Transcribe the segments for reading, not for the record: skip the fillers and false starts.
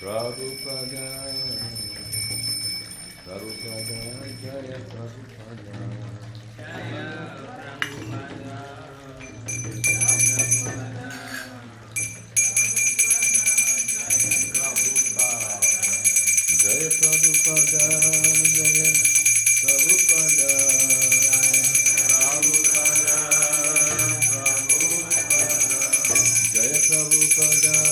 Prabhupada, Prabhupada, Jaya Prabhupada, Jaya Prabhupada, Jaya Prabhupada, Jaya Prabhupada, Prabhupada,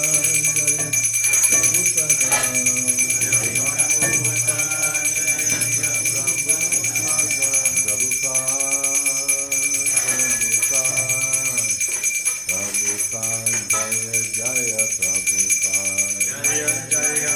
Prabhupada, Jaya Prabhupada, Jaya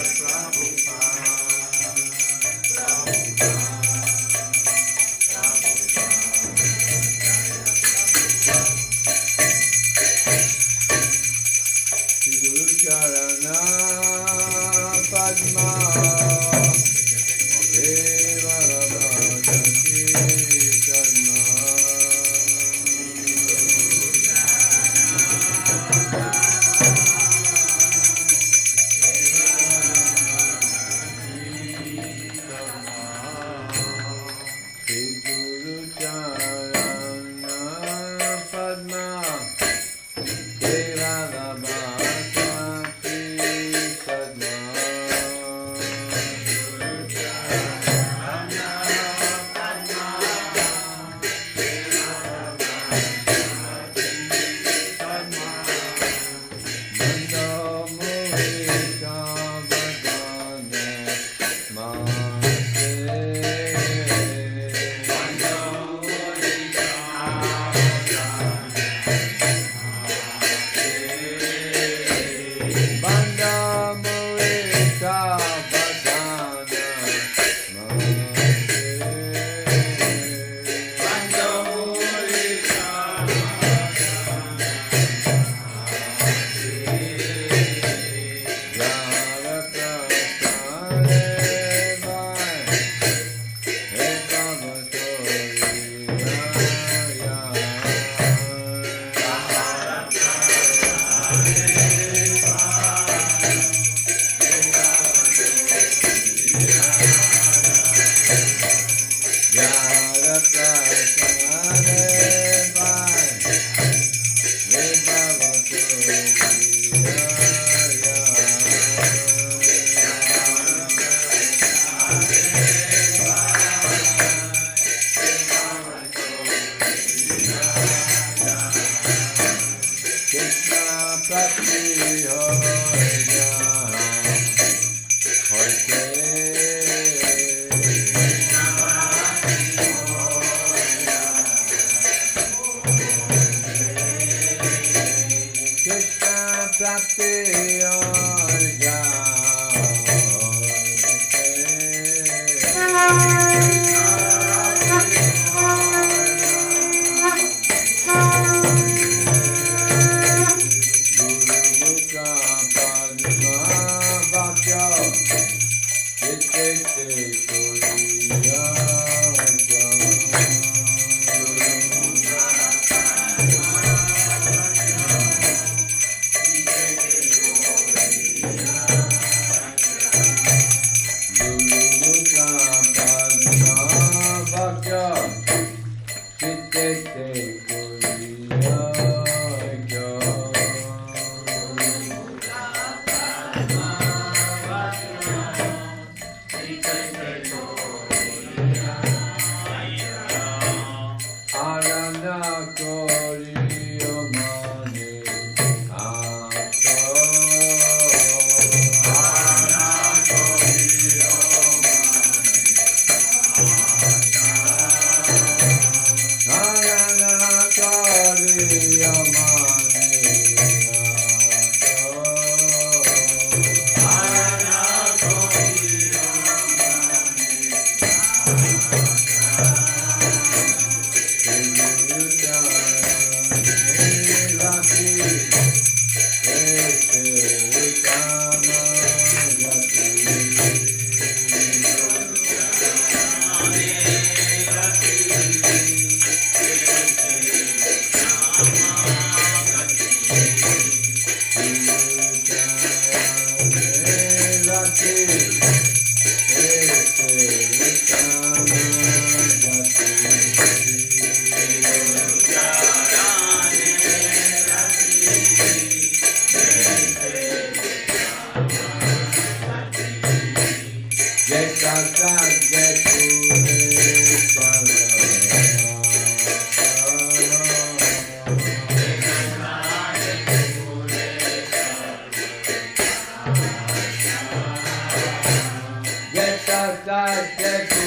Srila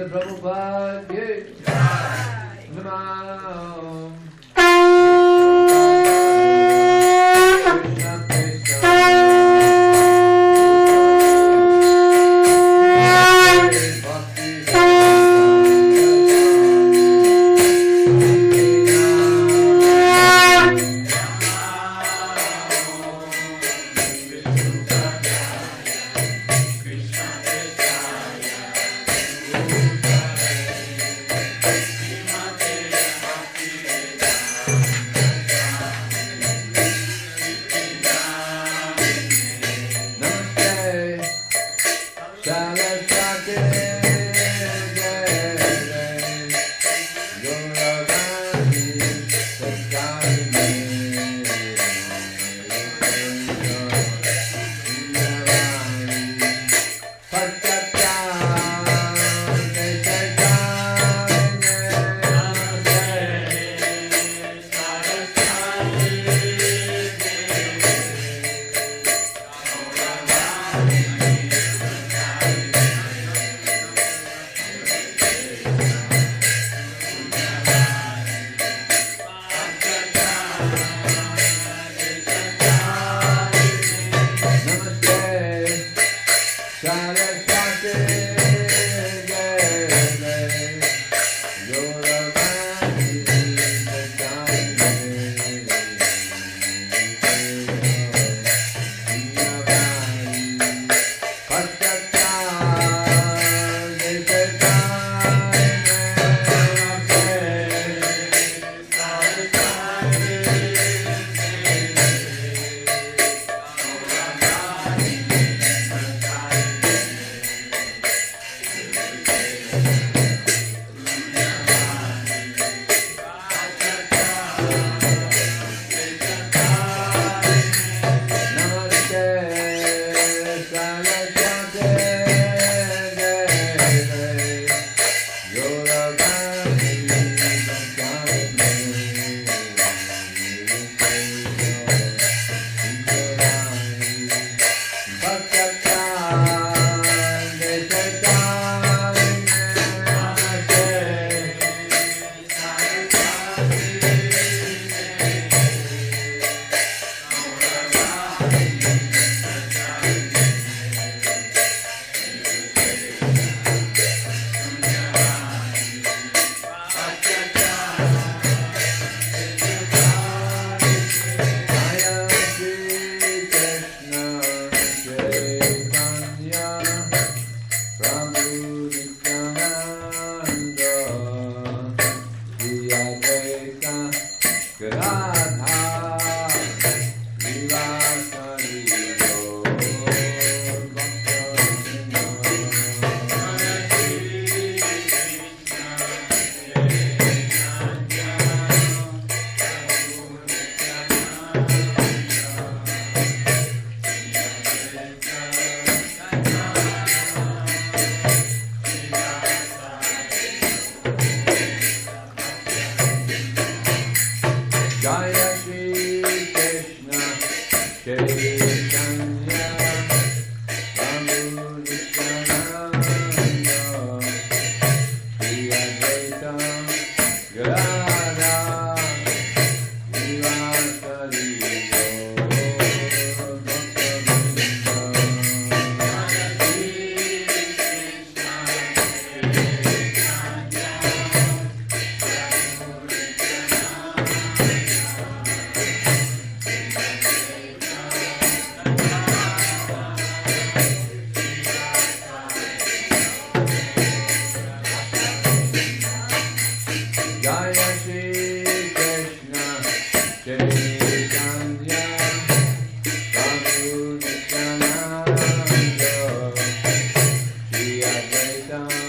Prabhupada Krishna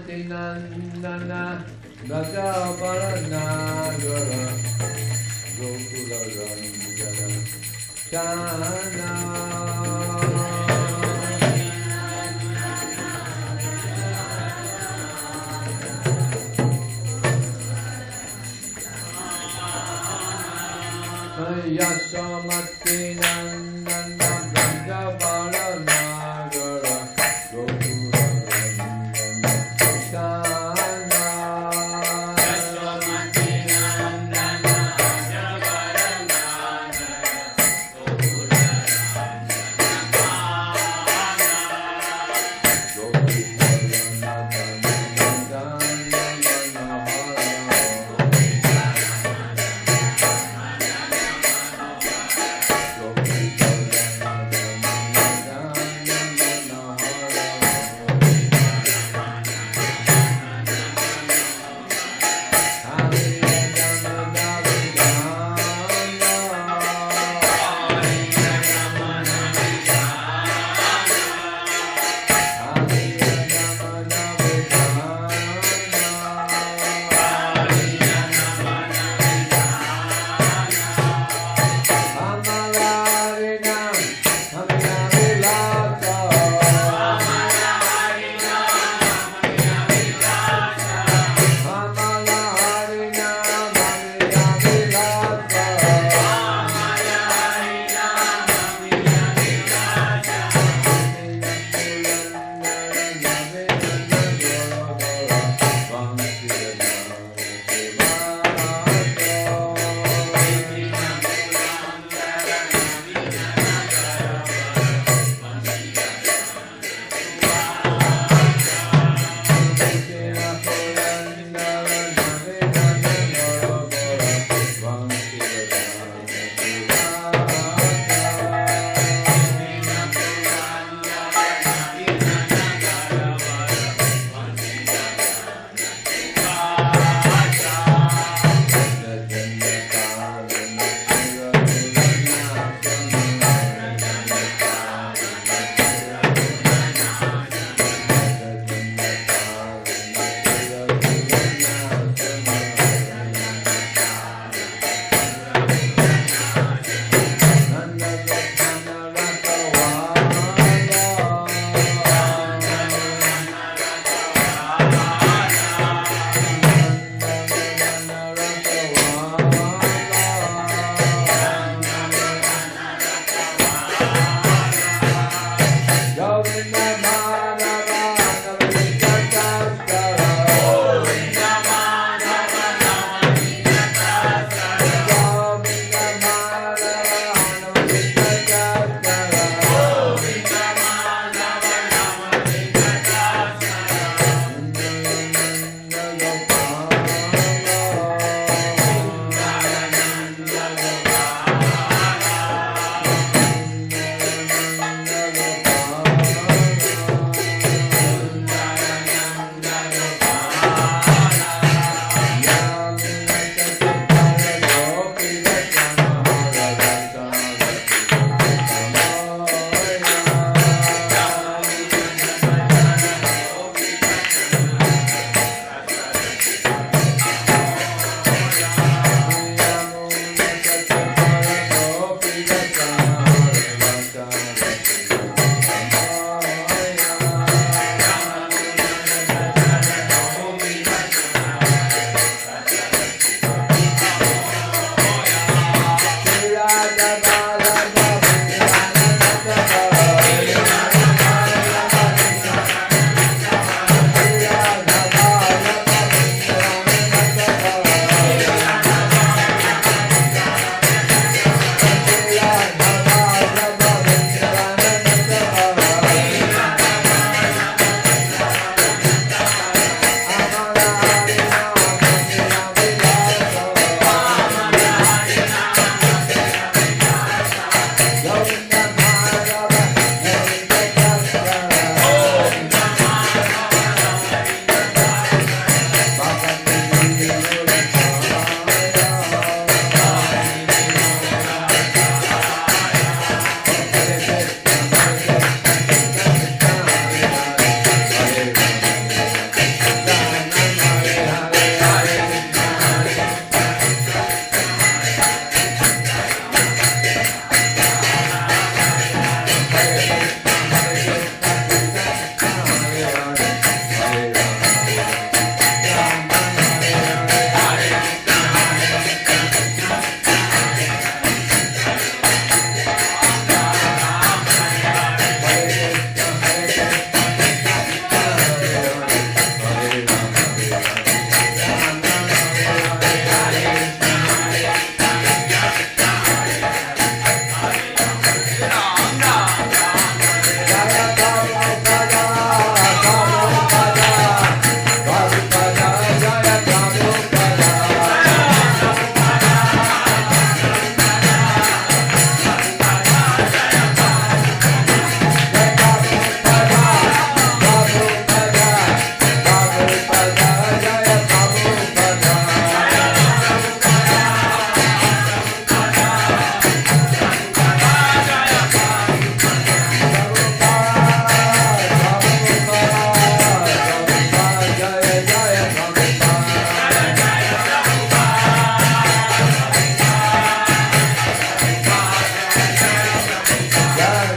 Yasomati Nandana Raja Paranagara Gokula Ranjana Shana Yasomati Nandana Raja Paranagara Gokula Ranjana Shana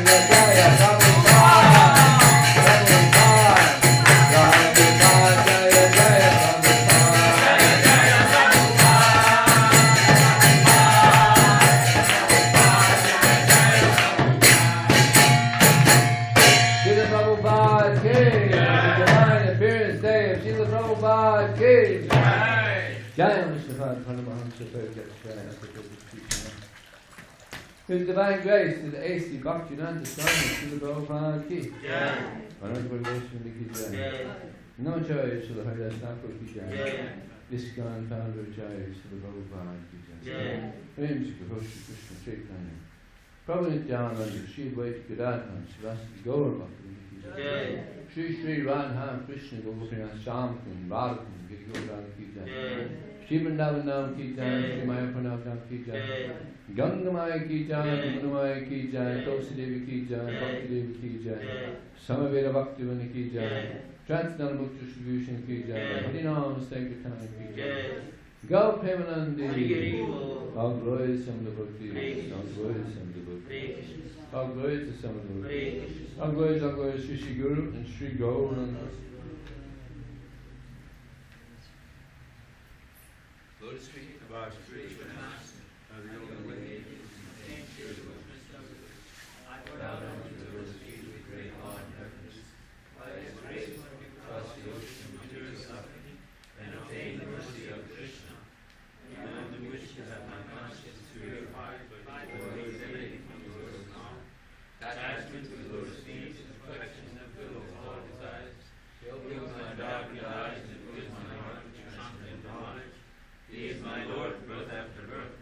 Jaya Prabhupada, Prabhupada, Prabhupada, Jaya Jaya Srila Prabhupada ki, the divine appearance day of Srila Prabhupada ki. Jai Vishnupada Paramahamsa Parikashaya. His divine grace to the A.C. Bhaktivedanta Swami Srila Prabhupada ki. Anantapur Vaishnava ki jai. Namacharya Srila Haridas Thakur ki jai. ISKCON founder Acharya Srila Prabhupada ki jai. Prem Shri Krishna Chaitanya. Prabhu Nityananda Shri Advaita Gadadhar Srivasti Gauranga ki jai. Shri Shri Radha Krishna Gopinath Shamkun Radhakun Giri Gauranga ki jai. Shri Vrindavan ki jai. Shri Maya Pranav ki jai. Ganga Maya ki jai, Guru Maya ki jai, Tulsi Devi ki jai, Bhakti Devi ki jai, Samaveda Bhaktivinoda ki jai, Transcendental Book Distribution ki jai, Harinam Sankirtan ki jai, Gaur Premanandi, all glory to some devotees, all glory to some devotees, all glory to some devotees, all glory to Sri Sri Guru and Sri Gauranga. Lotus Street, about Street, and obtain the mercy of Krishna. And the wishes of my conscience purified by the Lord's emanating from the Lord's mouth. Attachment to the Lord's feet is perfection that fills all desires. Fills my darkened eyes and fills my heart with transcendental knowledge. He is my Lord, birth after birth.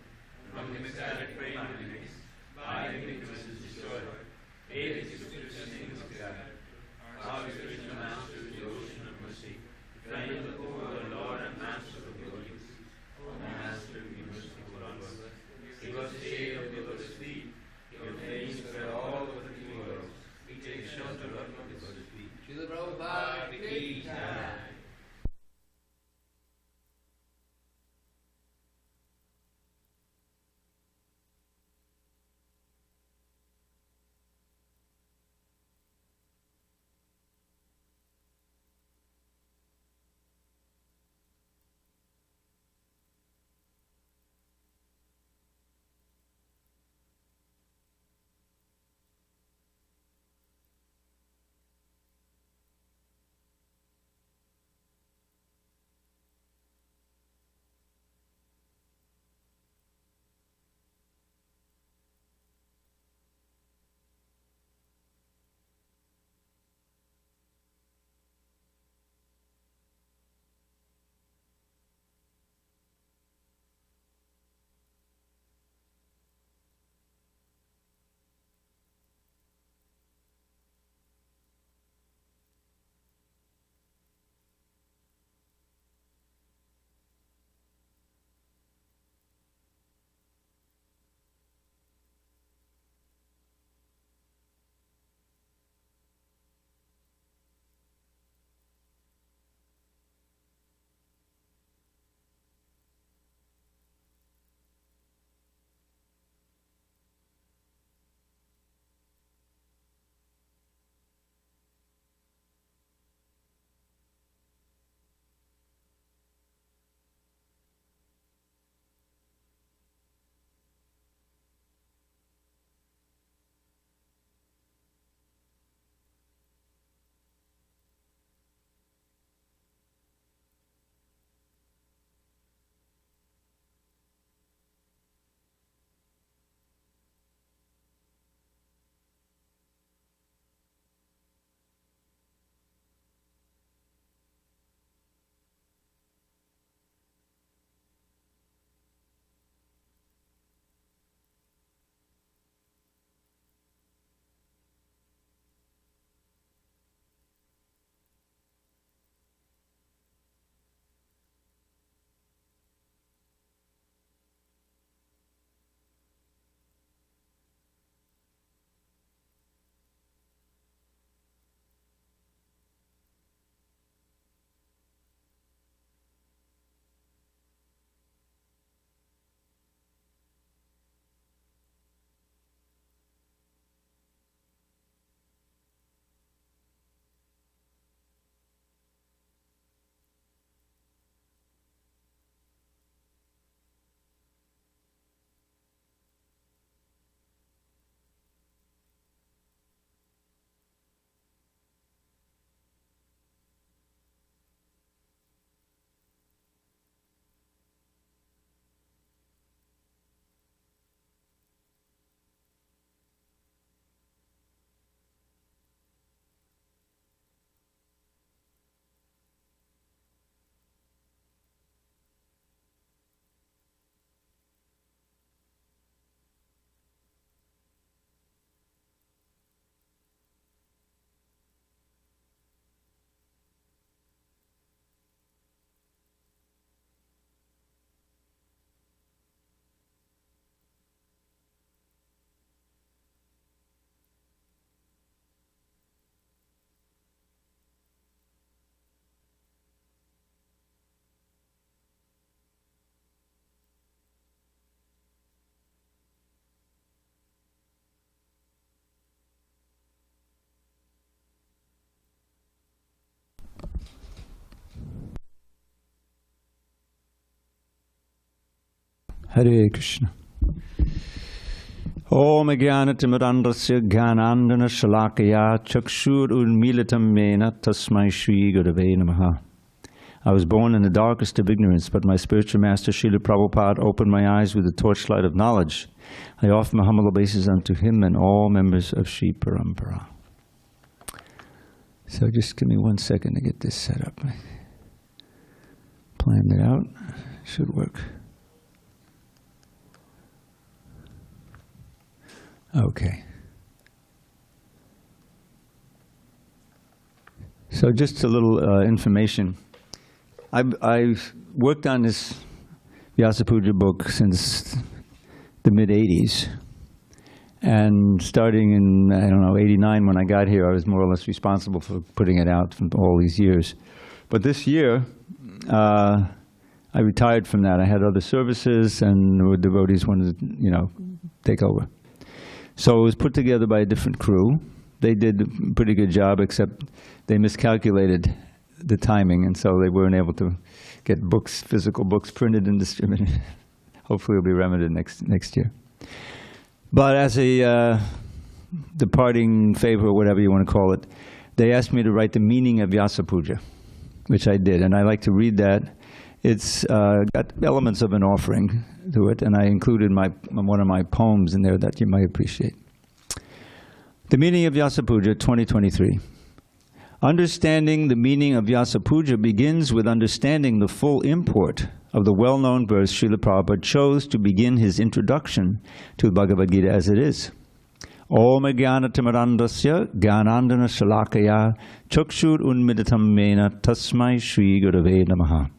Hare Krishna. Om Jnanatimirandasya Jnanandana Shalakaya Chakshur Unmilitam Mena Tasmai Shri Gurave Namaha. I was born in the darkest of ignorance, but my spiritual master Srila Prabhupada opened my eyes with the torchlight of knowledge. I offer my humble obeisance unto him and all members of Sri Parampara. So just give me 1 second to get this set up. I planned it out. Should work. Okay. So just a little information. I've worked on this Vyasa Puja book since the mid-'80s. And starting in, 89 when I got here, I was more or less responsible for putting it out for all these years. But this year, I retired from that. I had other services and the devotees wanted to, take over. So it was put together by a different crew. They did a pretty good job, except they miscalculated the timing, and so they weren't able to get books, physical books printed and distributed. Hopefully it'll be remedied next year. But as a departing favor, or whatever you want to call it, they asked me to write the meaning of Vyasa Puja, which I did, and I like to read that. It's got elements of an offering to it, and I included one of my poems in there that you might appreciate. The meaning of Vyasa Puja 2023. Understanding the meaning of Vyasa Puja begins with understanding the full import of the well-known verse Srila Prabhupada chose to begin his introduction to the Bhagavad Gita as it is. Om Jnanatimirandasya Jnanandana Shalakaya Chakshur Unmilitam Mena Tasmai Shri Gurave Namaha.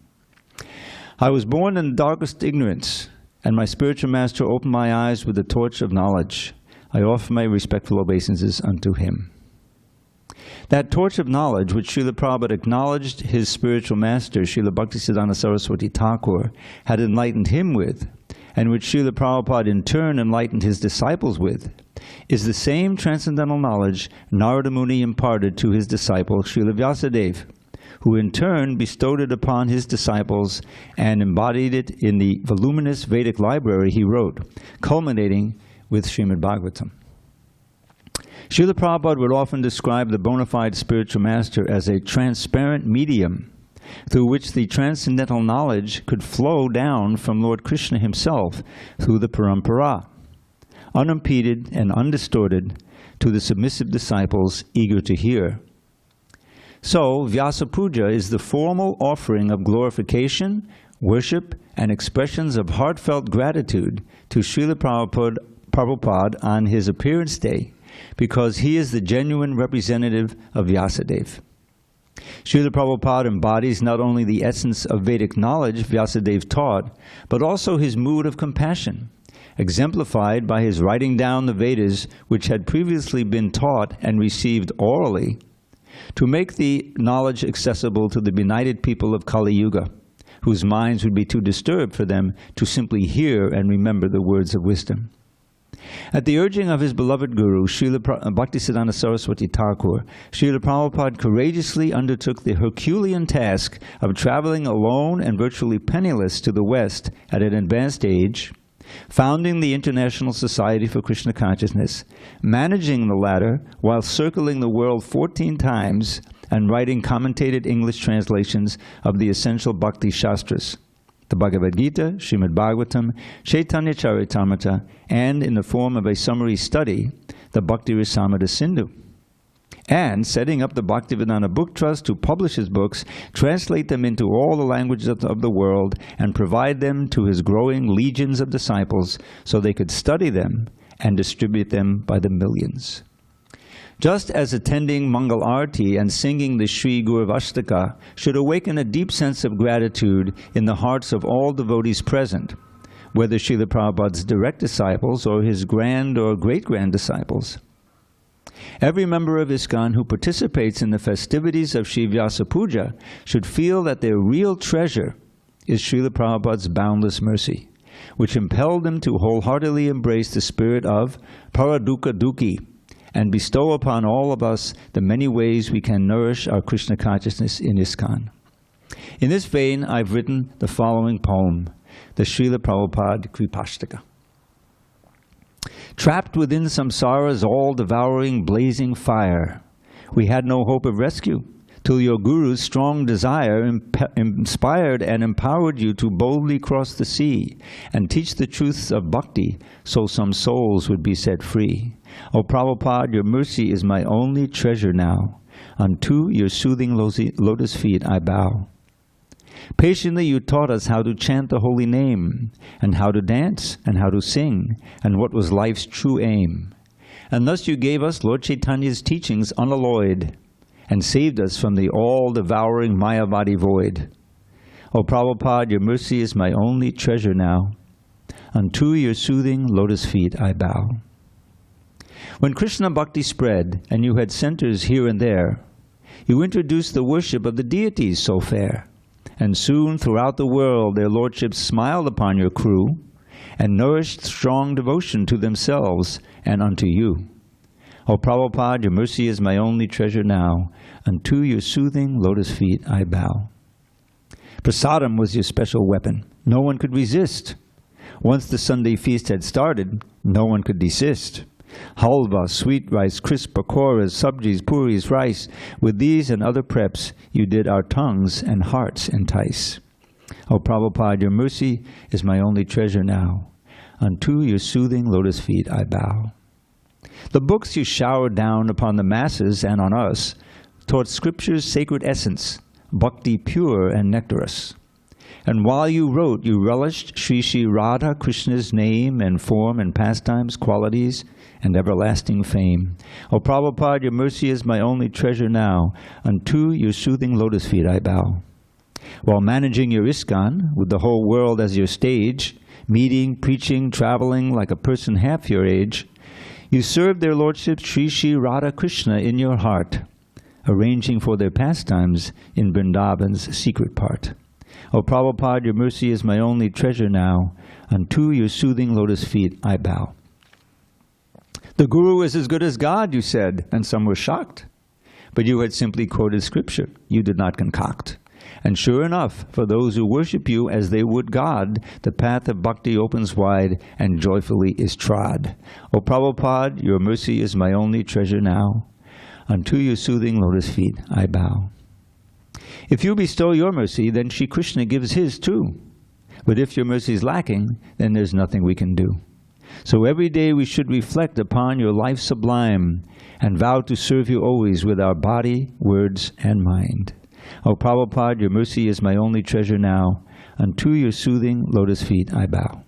I was born in darkest ignorance, and my spiritual master opened my eyes with the torch of knowledge. I offer my respectful obeisances unto him. That torch of knowledge, which Srila Prabhupada acknowledged his spiritual master, Srila Bhaktisiddhanta Saraswati Thakur, had enlightened him with, and which Srila Prabhupada in turn enlightened his disciples with, is the same transcendental knowledge Narada Muni imparted to his disciple, Srila Vyasadeva, who in turn bestowed it upon his disciples and embodied it in the voluminous Vedic library he wrote, culminating with Srimad Bhagavatam. Srila Prabhupada would often describe the bona fide spiritual master as a transparent medium through which the transcendental knowledge could flow down from Lord Krishna himself through the parampara, unimpeded and undistorted, to the submissive disciples eager to hear. So, Vyasa Puja is the formal offering of glorification, worship, and expressions of heartfelt gratitude to Srila Prabhupada on his appearance day, because he is the genuine representative of Vyasadeva. Srila Prabhupada embodies not only the essence of Vedic knowledge Vyasadeva taught, but also his mood of compassion, exemplified by his writing down the Vedas which had previously been taught and received orally, to make the knowledge accessible to the benighted people of Kali Yuga, whose minds would be too disturbed for them to simply hear and remember the words of wisdom. At the urging of his beloved Guru, Srila Bhaktisiddhanta Saraswati Thakur, Srila Prabhupada courageously undertook the Herculean task of traveling alone and virtually penniless to the West at an advanced age, founding the International Society for Krishna Consciousness, managing the latter while circling the world 14 times and writing commentated English translations of the essential Bhakti Shastras, the Bhagavad Gita, Srimad Bhagavatam, Chaitanya Charitamrita, and in the form of a summary study, the Bhakti Rasamrita Sindhu. And setting up the Bhaktivedanta Book Trust to publish his books, translate them into all the languages of the world, and provide them to his growing legions of disciples so they could study them and distribute them by the millions. Just as attending Mangal Arati and singing the Sri Gurvashtaka should awaken a deep sense of gratitude in the hearts of all devotees present, whether Srila Prabhupada's direct disciples or his grand or great-grand disciples. Every member of ISKCON who participates in the festivities of Sri Vyasa Puja should feel that their real treasure is Srila Prabhupada's boundless mercy, which impelled them to wholeheartedly embrace the spirit of Paradukkha Dukhi and bestow upon all of us the many ways we can nourish our Krishna consciousness in ISKCON. In this vein, I've written the following poem, the Srila Prabhupada Kripashtaka. Trapped within samsara's all-devouring blazing fire, we had no hope of rescue, till your Guru's strong desire inspired and empowered you to boldly cross the sea and teach the truths of bhakti, so some souls would be set free. O Prabhupada, your mercy is my only treasure now. Unto your soothing lotus feet I bow. Patiently you taught us how to chant the holy name, and how to dance, and how to sing, and what was life's true aim. And thus you gave us Lord Chaitanya's teachings unalloyed, and saved us from the all-devouring Mayavadi void. O Prabhupada, your mercy is my only treasure now. Unto your soothing lotus feet I bow. When Krishna Bhakti spread, and you had centers here and there, you introduced the worship of the deities so fair. And soon throughout the world their lordships smiled upon your crew, and nourished strong devotion to themselves and unto you. O Prabhupada, your mercy is my only treasure now. Unto your soothing lotus feet I bow. Prasadam was your special weapon. No one could resist. Once the Sunday feast had started, no one could desist. Halva, sweet rice, crisp pakoras, sabjis, puris, rice. With these and other preps, you did our tongues and hearts entice. O Prabhupada, your mercy is my only treasure now. Unto your soothing lotus feet I bow. The books you showered down upon the masses and on us taught Scripture's sacred essence, bhakti pure and nectarous. And while you wrote, you relished Sri Sri Radha Krishna's name and form and pastimes, qualities, and everlasting fame. O Prabhupada, your mercy is my only treasure now. Unto your soothing lotus feet I bow. While managing your ISKCON, with the whole world as your stage, meeting, preaching, traveling like a person half your age, you served their lordships Sri Sri Radha Krishna in your heart, arranging for their pastimes in Vrindavan's secret part. O Prabhupada, your mercy is my only treasure now. Unto your soothing lotus feet I bow. The Guru is as good as God, you said, and some were shocked. But you had simply quoted Scripture. You did not concoct. And sure enough, for those who worship you as they would God, the path of bhakti opens wide and joyfully is trod. O Prabhupada, your mercy is my only treasure now. Unto your soothing lotus feet I bow. If you bestow your mercy, then Shri Krishna gives his too. But if your mercy is lacking, then there's nothing we can do. So every day we should reflect upon your life sublime and vow to serve you always with our body, words, and mind. O Prabhupada, your mercy is my only treasure now. Unto your soothing lotus feet I bow.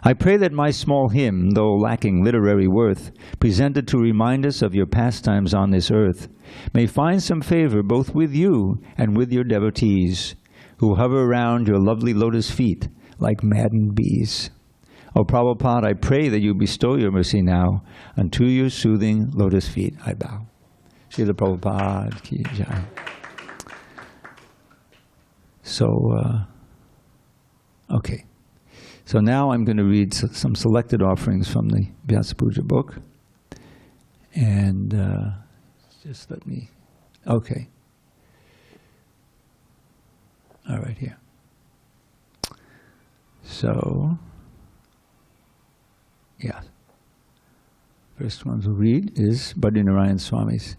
I pray that my small hymn, though lacking literary worth, presented to remind us of your pastimes on this earth, may find some favor both with you and with your devotees, who hover around your lovely lotus feet like maddened bees. O Prabhupada, I pray that you bestow your mercy now. Unto your soothing lotus feet I bow. Srila Prabhupada ki jai. So, okay. So now I'm going to read some selected offerings from the Vyasa Puja book. And just let me, okay. All right, here. So, yeah. First one to read is Bhadri Narayan Swami's.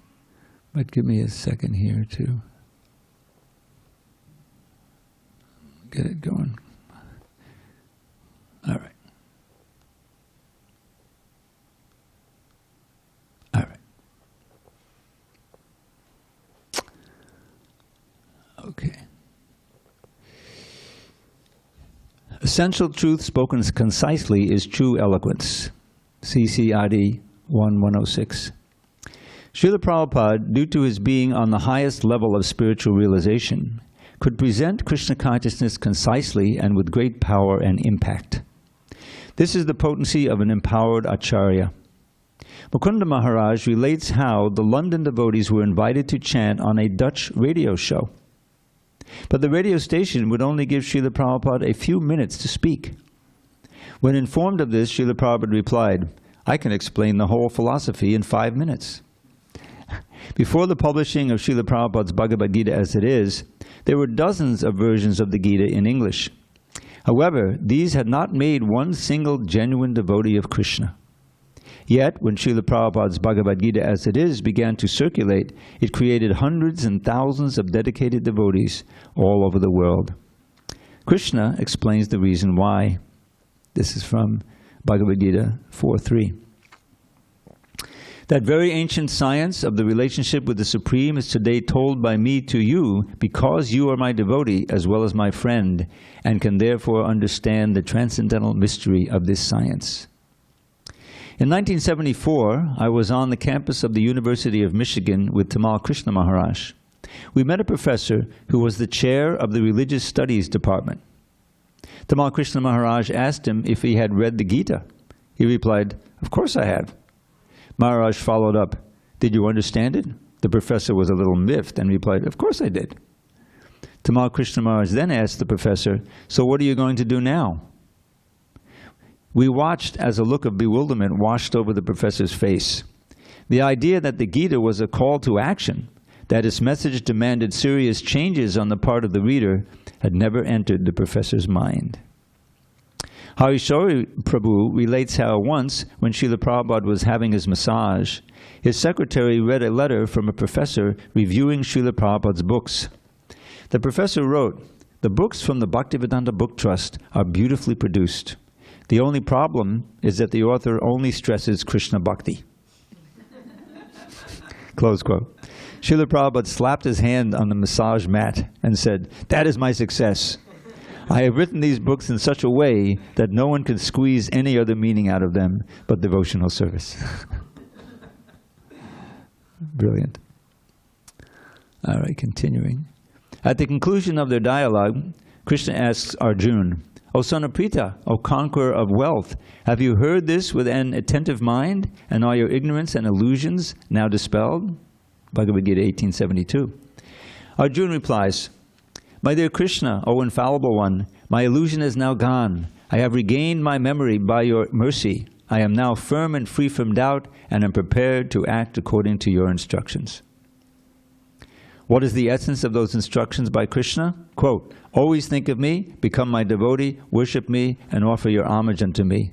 But give me a second here to get it going. All right. All right. Okay. Essential truth spoken concisely is true eloquence. CCID 1106. Srila Prabhupada, due to his being on the highest level of spiritual realization, could present Krishna consciousness concisely and with great power and impact. This is the potency of an empowered Acharya. Mukunda Maharaj relates how the London devotees were invited to chant on a Dutch radio show. But the radio station would only give Srila Prabhupada a few minutes to speak. When informed of this, Srila Prabhupada replied, "I can explain the whole philosophy in 5 minutes." Before the publishing of Srila Prabhupada's Bhagavad Gita as it is, there were dozens of versions of the Gita in English. However, these had not made one single genuine devotee of Krishna. Yet, when Srila Prabhupada's Bhagavad Gita as it is began to circulate, it created hundreds and thousands of dedicated devotees all over the world. Krishna explains the reason why. This is from Bhagavad Gita 4.3. That very ancient science of the relationship with the Supreme is today told by me to you because you are my devotee as well as my friend and can therefore understand the transcendental mystery of this science. In 1974, I was on the campus of the University of Michigan with Tamal Krishna Maharaj. We met a professor who was the chair of the Religious Studies Department. Tamal Krishna Maharaj asked him if he had read the Gita. He replied, "Of course I have." Maharaj followed up, "Did you understand it?" The professor was a little miffed and replied, "Of course I did." Tamal Krishna Maharaj then asked the professor, "So what are you going to do now?" We watched as a look of bewilderment washed over the professor's face. The idea that the Gita was a call to action, that its message demanded serious changes on the part of the reader, had never entered the professor's mind. Harishori Prabhu relates how once, when Srila Prabhupada was having his massage, his secretary read a letter from a professor reviewing Srila Prabhupada's books. The professor wrote, "The books from the Bhaktivedanta Book Trust are beautifully produced. The only problem is that the author only stresses Krishna Bhakti." Close quote. Srila Prabhupada slapped his hand on the massage mat and said, "That is my success. I have written these books in such a way that no one can squeeze any other meaning out of them but devotional service." Brilliant. All right, continuing. At the conclusion of their dialogue, Krishna asks Arjuna, "O son of Pritha, O conqueror of wealth, have you heard this with an attentive mind, and are your ignorance and illusions now dispelled?" Bhagavad Gita 1872. Arjuna replies, "My dear Krishna, O infallible one, my illusion is now gone. I have regained my memory by your mercy. I am now firm and free from doubt, and am prepared to act according to your instructions." What is the essence of those instructions by Krishna? Quote, "Always think of me, become my devotee, worship me, and offer your homage unto me.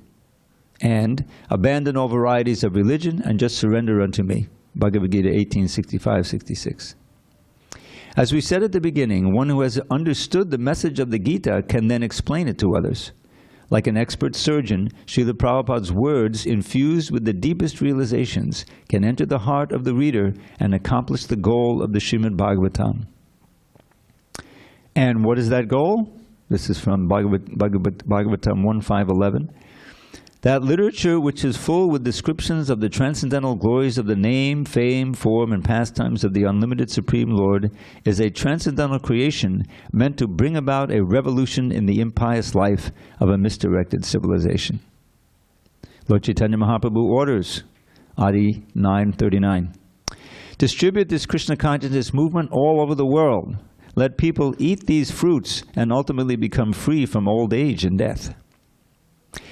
And abandon all varieties of religion and just surrender unto me." Bhagavad Gita 1865-66. As we said at the beginning, one who has understood the message of the Gita can then explain it to others. Like an expert surgeon, Srila Prabhupada's words, infused with the deepest realizations, can enter the heart of the reader and accomplish the goal of the Srimad Bhagavatam. And what is that goal? This is from Bhagavatam 1.5.11. That literature which is full with descriptions of the transcendental glories of the name, fame, form, and pastimes of the unlimited Supreme Lord is a transcendental creation meant to bring about a revolution in the impious life of a misdirected civilization. Lord Chaitanya Mahaprabhu orders, Adi 9:39, "Distribute this Krishna consciousness movement all over the world. Let people eat these fruits and ultimately become free from old age and death."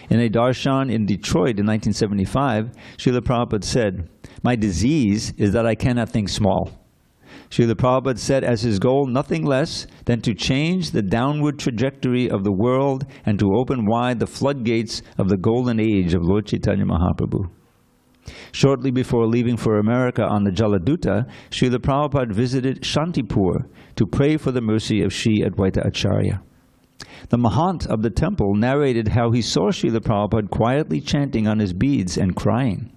In a darshan in Detroit in 1975, Srila Prabhupada said, "My disease is that I cannot think small." Srila Prabhupada set as his goal nothing less than to change the downward trajectory of the world and to open wide the floodgates of the golden age of Lord Chaitanya Mahaprabhu. Shortly before leaving for America on the Jaladuta, Srila Prabhupada visited Shantipur to pray for the mercy of Sri Advaita Acharya. The Mahant of the temple narrated how he saw Srila Prabhupada quietly chanting on his beads and crying.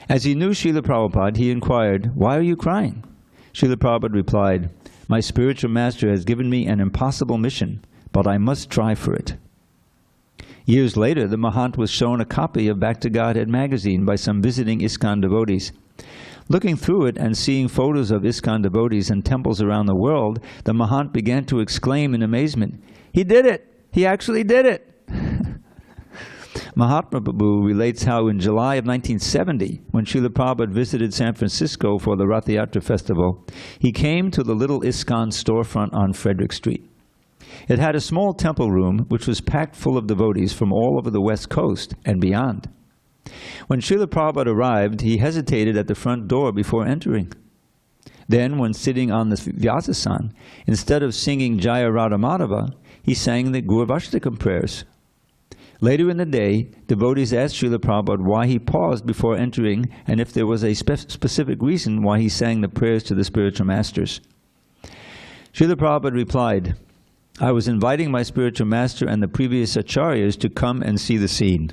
As he knew Srila Prabhupada, he inquired, "Why are you crying?" Srila Prabhupada replied, "My spiritual master has given me an impossible mission, but I must try for it." Years later, the Mahant was shown a copy of Back to Godhead magazine by some visiting ISKCON devotees. Looking through it and seeing photos of ISKCON devotees and temples around the world, the Mahant began to exclaim in amazement, "He did it! He actually did it!" Mahatma Prabhu relates how in July of 1970, when Srila Prabhupada visited San Francisco for the Rath Yatra festival, he came to the little ISKCON storefront on Frederick Street. It had a small temple room which was packed full of devotees from all over the West Coast and beyond. When Srila Prabhupada arrived, he hesitated at the front door before entering. Then, when sitting on the Vyasasan, instead of singing Jaya Radha Madhava, he sang the Gurvashtakam prayers. Later in the day, devotees asked Srila Prabhupada why he paused before entering and if there was a specific reason why he sang the prayers to the spiritual masters. Srila Prabhupada replied, "I was inviting my spiritual master and the previous acharyas to come and see the scene."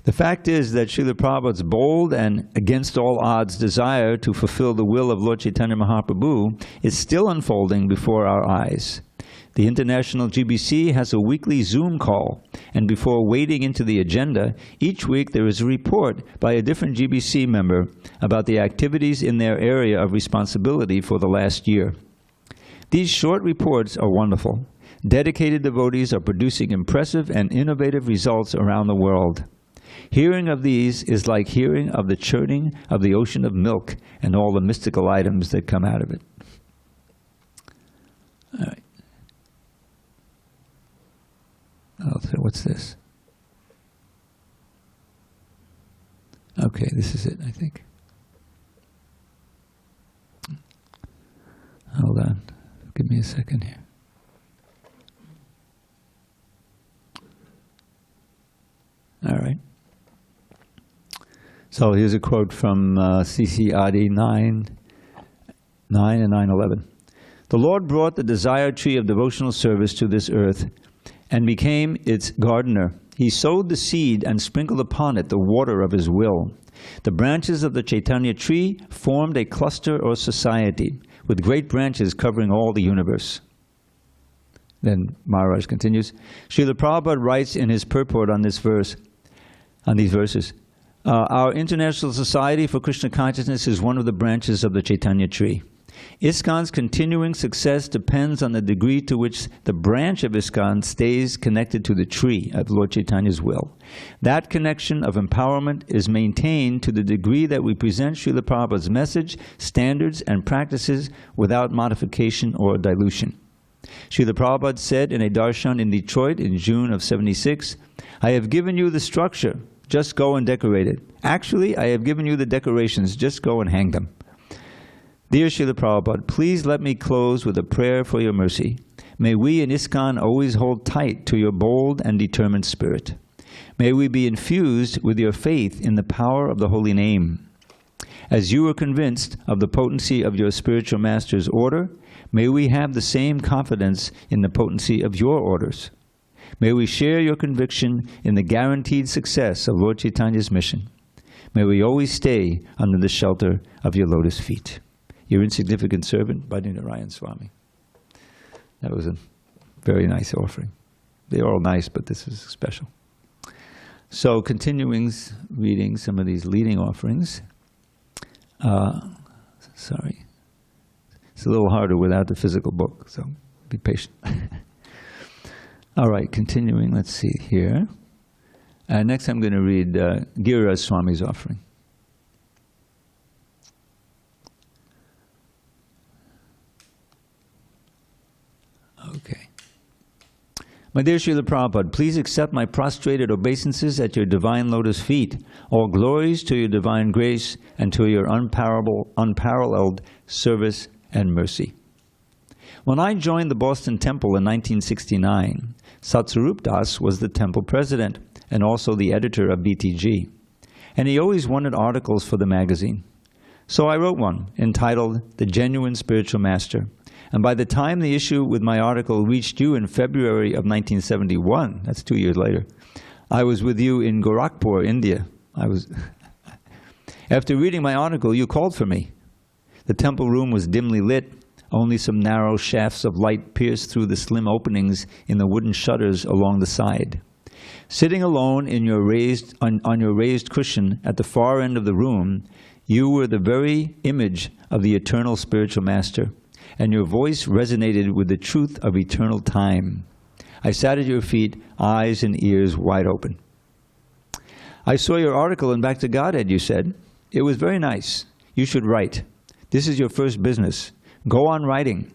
The fact is that Srila Prabhupada's bold and against all odds desire to fulfill the will of Lord Chaitanya Mahaprabhu is still unfolding before our eyes. The International GBC has a weekly Zoom call, and before wading into the agenda, each week there is a report by a different GBC member about the activities in their area of responsibility for the last year. These short reports are wonderful. Dedicated devotees are producing impressive and innovative results around the world. Hearing of these is like hearing of the churning of the ocean of milk and all the mystical items that come out of it. All right. What's this? Okay, this is it, I think. Hold on. Give me a second here. All right. So here's a quote from CC Adi 9 and 9:11. The Lord brought the desired tree of devotional service to this earth and became its gardener. He sowed the seed and sprinkled upon it the water of his will. The branches of the Chaitanya tree formed a cluster or society, with great branches covering all the universe. Then Maharaj continues, Srila Prabhupada writes in his purport on this verse, on these verses, our International Society for Krishna Consciousness is one of the branches of the Chaitanya tree. ISKCON's continuing success depends on the degree to which the branch of ISKCON stays connected to the tree of Lord Chaitanya's will. That connection of empowerment is maintained to the degree that we present Srila Prabhupada's message, standards, and practices without modification or dilution. Srila Prabhupada said in a darshan in Detroit in June of '76, I have given you the structure, just go and decorate it. Actually, I have given you the decorations, just go and hang them. Dear Srila Prabhupada, please let me close with a prayer for your mercy. May we in ISKCON always hold tight to your bold and determined spirit. May we be infused with your faith in the power of the holy name. As you are convinced of the potency of your spiritual master's order, may we have the same confidence in the potency of your orders. May we share your conviction in the guaranteed success of Lord Chaitanya's mission. May we always stay under the shelter of your lotus feet. Your insignificant servant, Bhadinarayan Swami. That was a very nice offering. They're all nice, but this is special. So, continuing reading some of these leading offerings. Sorry. It's a little harder without the physical book, so be patient. All right, continuing, let's see here. Next I'm going to read Giriraj Swami's offering. Okay. My dear Srila Prabhupada, please accept my prostrated obeisances at your divine lotus feet. All glories to your divine grace and to your unparalleled service and mercy. When I joined the Boston Temple in 1969, Satsarup Das was the temple president and also the editor of BTG. And he always wanted articles for the magazine. So I wrote one entitled The Genuine Spiritual Master. And by the time the issue with my article reached you in February of 1971, that's 2 years later, I was with you in Gorakhpur, India. After reading my article, you called for me. The temple room was dimly lit. Only some narrow shafts of light pierced through the slim openings in the wooden shutters along the side. Sitting alone in your on your raised cushion at the far end of the room, you were the very image of the eternal spiritual master, and your voice resonated with the truth of eternal time. I sat at your feet, eyes and ears wide open. I saw your article in Back to Godhead, you said. It was very nice. You should write. This is your first business. Go on writing.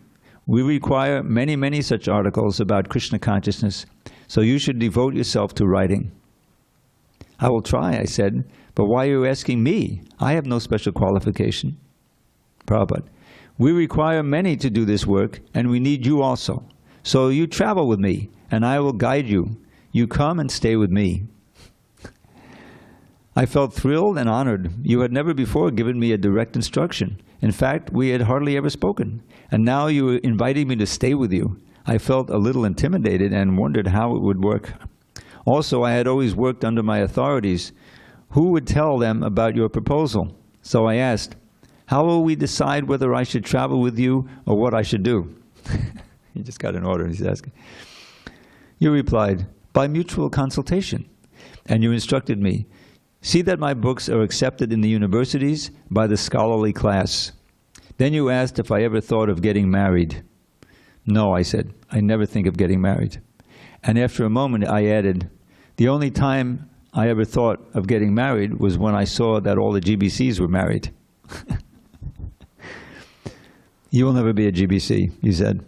We require many, many such articles about Krishna consciousness, so you should devote yourself to writing. I will try, I said, but why are you asking me? I have no special qualification. Prabhupada, we require many to do this work, and we need you also. So you travel with me, and I will guide you. You come and stay with me. I felt thrilled and honored. You had never before given me a direct instruction. In fact, we had hardly ever spoken. And now you were inviting me to stay with you. I felt a little intimidated and wondered how it would work. Also, I had always worked under my authorities. Who would tell them about your proposal? So I asked, how will we decide whether I should travel with you or what I should do? He just got an order, he's asking. You replied, by mutual consultation. And you instructed me, see that my books are accepted in the universities by the scholarly class. Then you asked if I ever thought of getting married. No, I said, I never think of getting married. And after a moment I added, the only time I ever thought of getting married was when I saw that all the GBCs were married. You will never be a GBC, you said.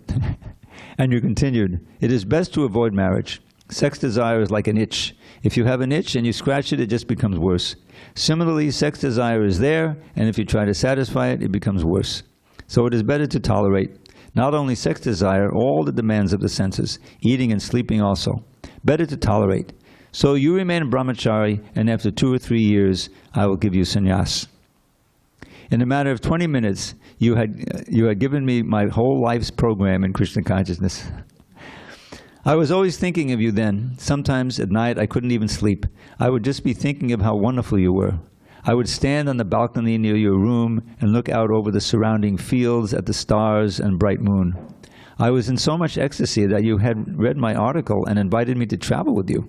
And you continued, it is best to avoid marriage. Sex desire is like an itch. If you have an itch and you scratch it, it just becomes worse. Similarly, sex desire is there, and if you try to satisfy it, it becomes worse. So it is better to tolerate not only sex desire, all the demands of the senses, eating and sleeping also. Better to tolerate. So you remain brahmachari, and after 2 or 3 years, I will give you sannyas. In a matter of 20 minutes, you had given me my whole life's program in Krishna consciousness. I was always thinking of you then. Sometimes at night I couldn't even sleep. I would just be thinking of how wonderful you were. I would stand on the balcony near your room and look out over the surrounding fields at the stars and bright moon. I was in so much ecstasy that you had read my article and invited me to travel with you.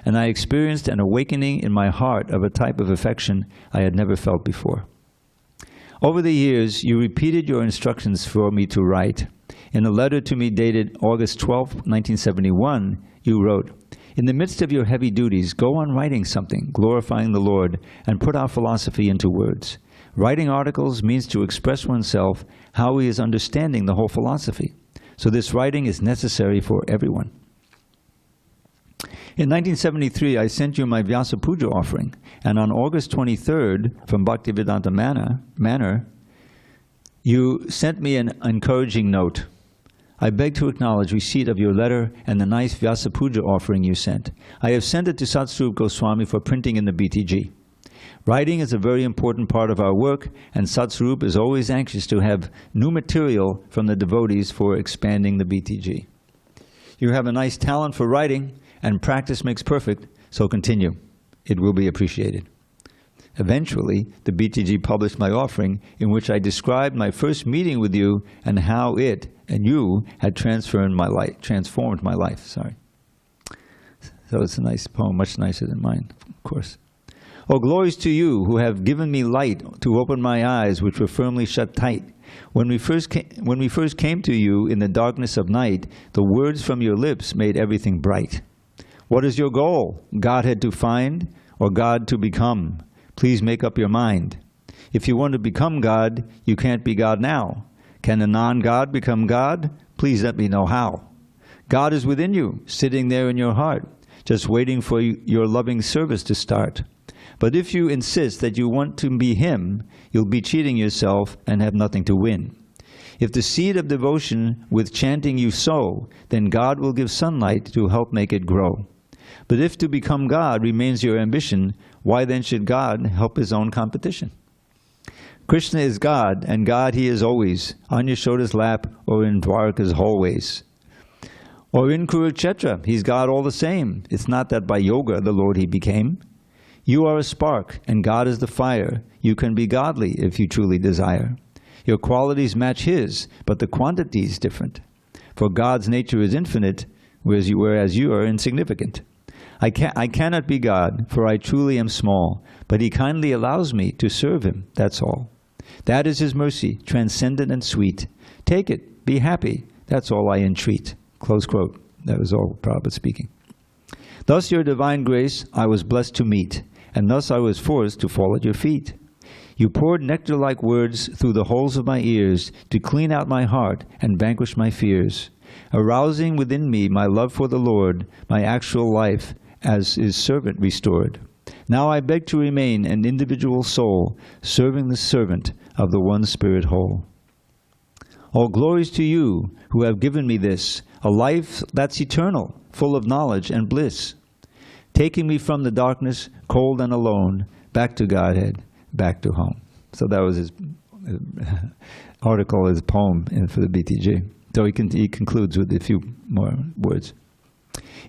And I experienced an awakening in my heart of a type of affection I had never felt before. Over the years, you repeated your instructions for me to write. In a letter to me dated August 12, 1971, you wrote, in the midst of your heavy duties, go on writing something, glorifying the Lord, and put our philosophy into words. Writing articles means to express oneself how he is understanding the whole philosophy. So this writing is necessary for everyone. In 1973, I sent you my Vyasa Puja offering, and on August 23rd, from Bhaktivedanta Manor, you sent me an encouraging note. I beg to acknowledge receipt of your letter and the nice Vyasa Puja offering you sent. I have sent it to Satsvarup Goswami for printing in the BTG. Writing is a very important part of our work, and Satsvarup is always anxious to have new material from the devotees for expanding the BTG. You have a nice talent for writing, and practice makes perfect, so continue. It will be appreciated. Eventually, the BTG published my offering, in which I described my first meeting with you and how it and you had transformed my life. Sorry. So it's a nice poem, much nicer than mine, of course. Oh, glories to you who have given me light to open my eyes, which were firmly shut tight. When we first came to you in the darkness of night, the words from your lips made everything bright. What is your goal? Godhead to find or God to become? Please make up your mind. If you want to become God, you can't be God now. Can a non-God become God? Please let me know how. God is within you, sitting there in your heart, just waiting for your loving service to start. But if you insist that you want to be Him, you'll be cheating yourself and have nothing to win. If the seed of devotion with chanting you sow, then God will give sunlight to help make it grow. But if to become God remains your ambition, why then should God help His own competition? Krishna is God, and God He is always, on Yashoda's lap or in Dwaraka's hallways. Or in Kurukshetra, He's God all the same. It's not that by yoga the Lord He became. You are a spark, and God is the fire. You can be godly if you truly desire. Your qualities match His, but the quantity is different. For God's nature is infinite, whereas you are insignificant. I cannot be God, for I truly am small, but He kindly allows me to serve Him, that's all. That is His mercy, transcendent and sweet. Take it, be happy, that's all I entreat. Close quote. That was all Prabhupada speaking. Thus your divine grace I was blessed to meet, and thus I was forced to fall at your feet. You poured nectar-like words through the holes of my ears to clean out my heart and vanquish my fears, arousing within me my love for the Lord, my actual life as His servant restored. Now I beg to remain an individual soul, serving the servant of the one Spirit whole. All glories to you who have given me this. a life that's eternal, full of knowledge and bliss, taking me from the darkness, cold and alone, back to Godhead, back to home. So that was his article, his poem for the BTG. So he concludes with a few more words.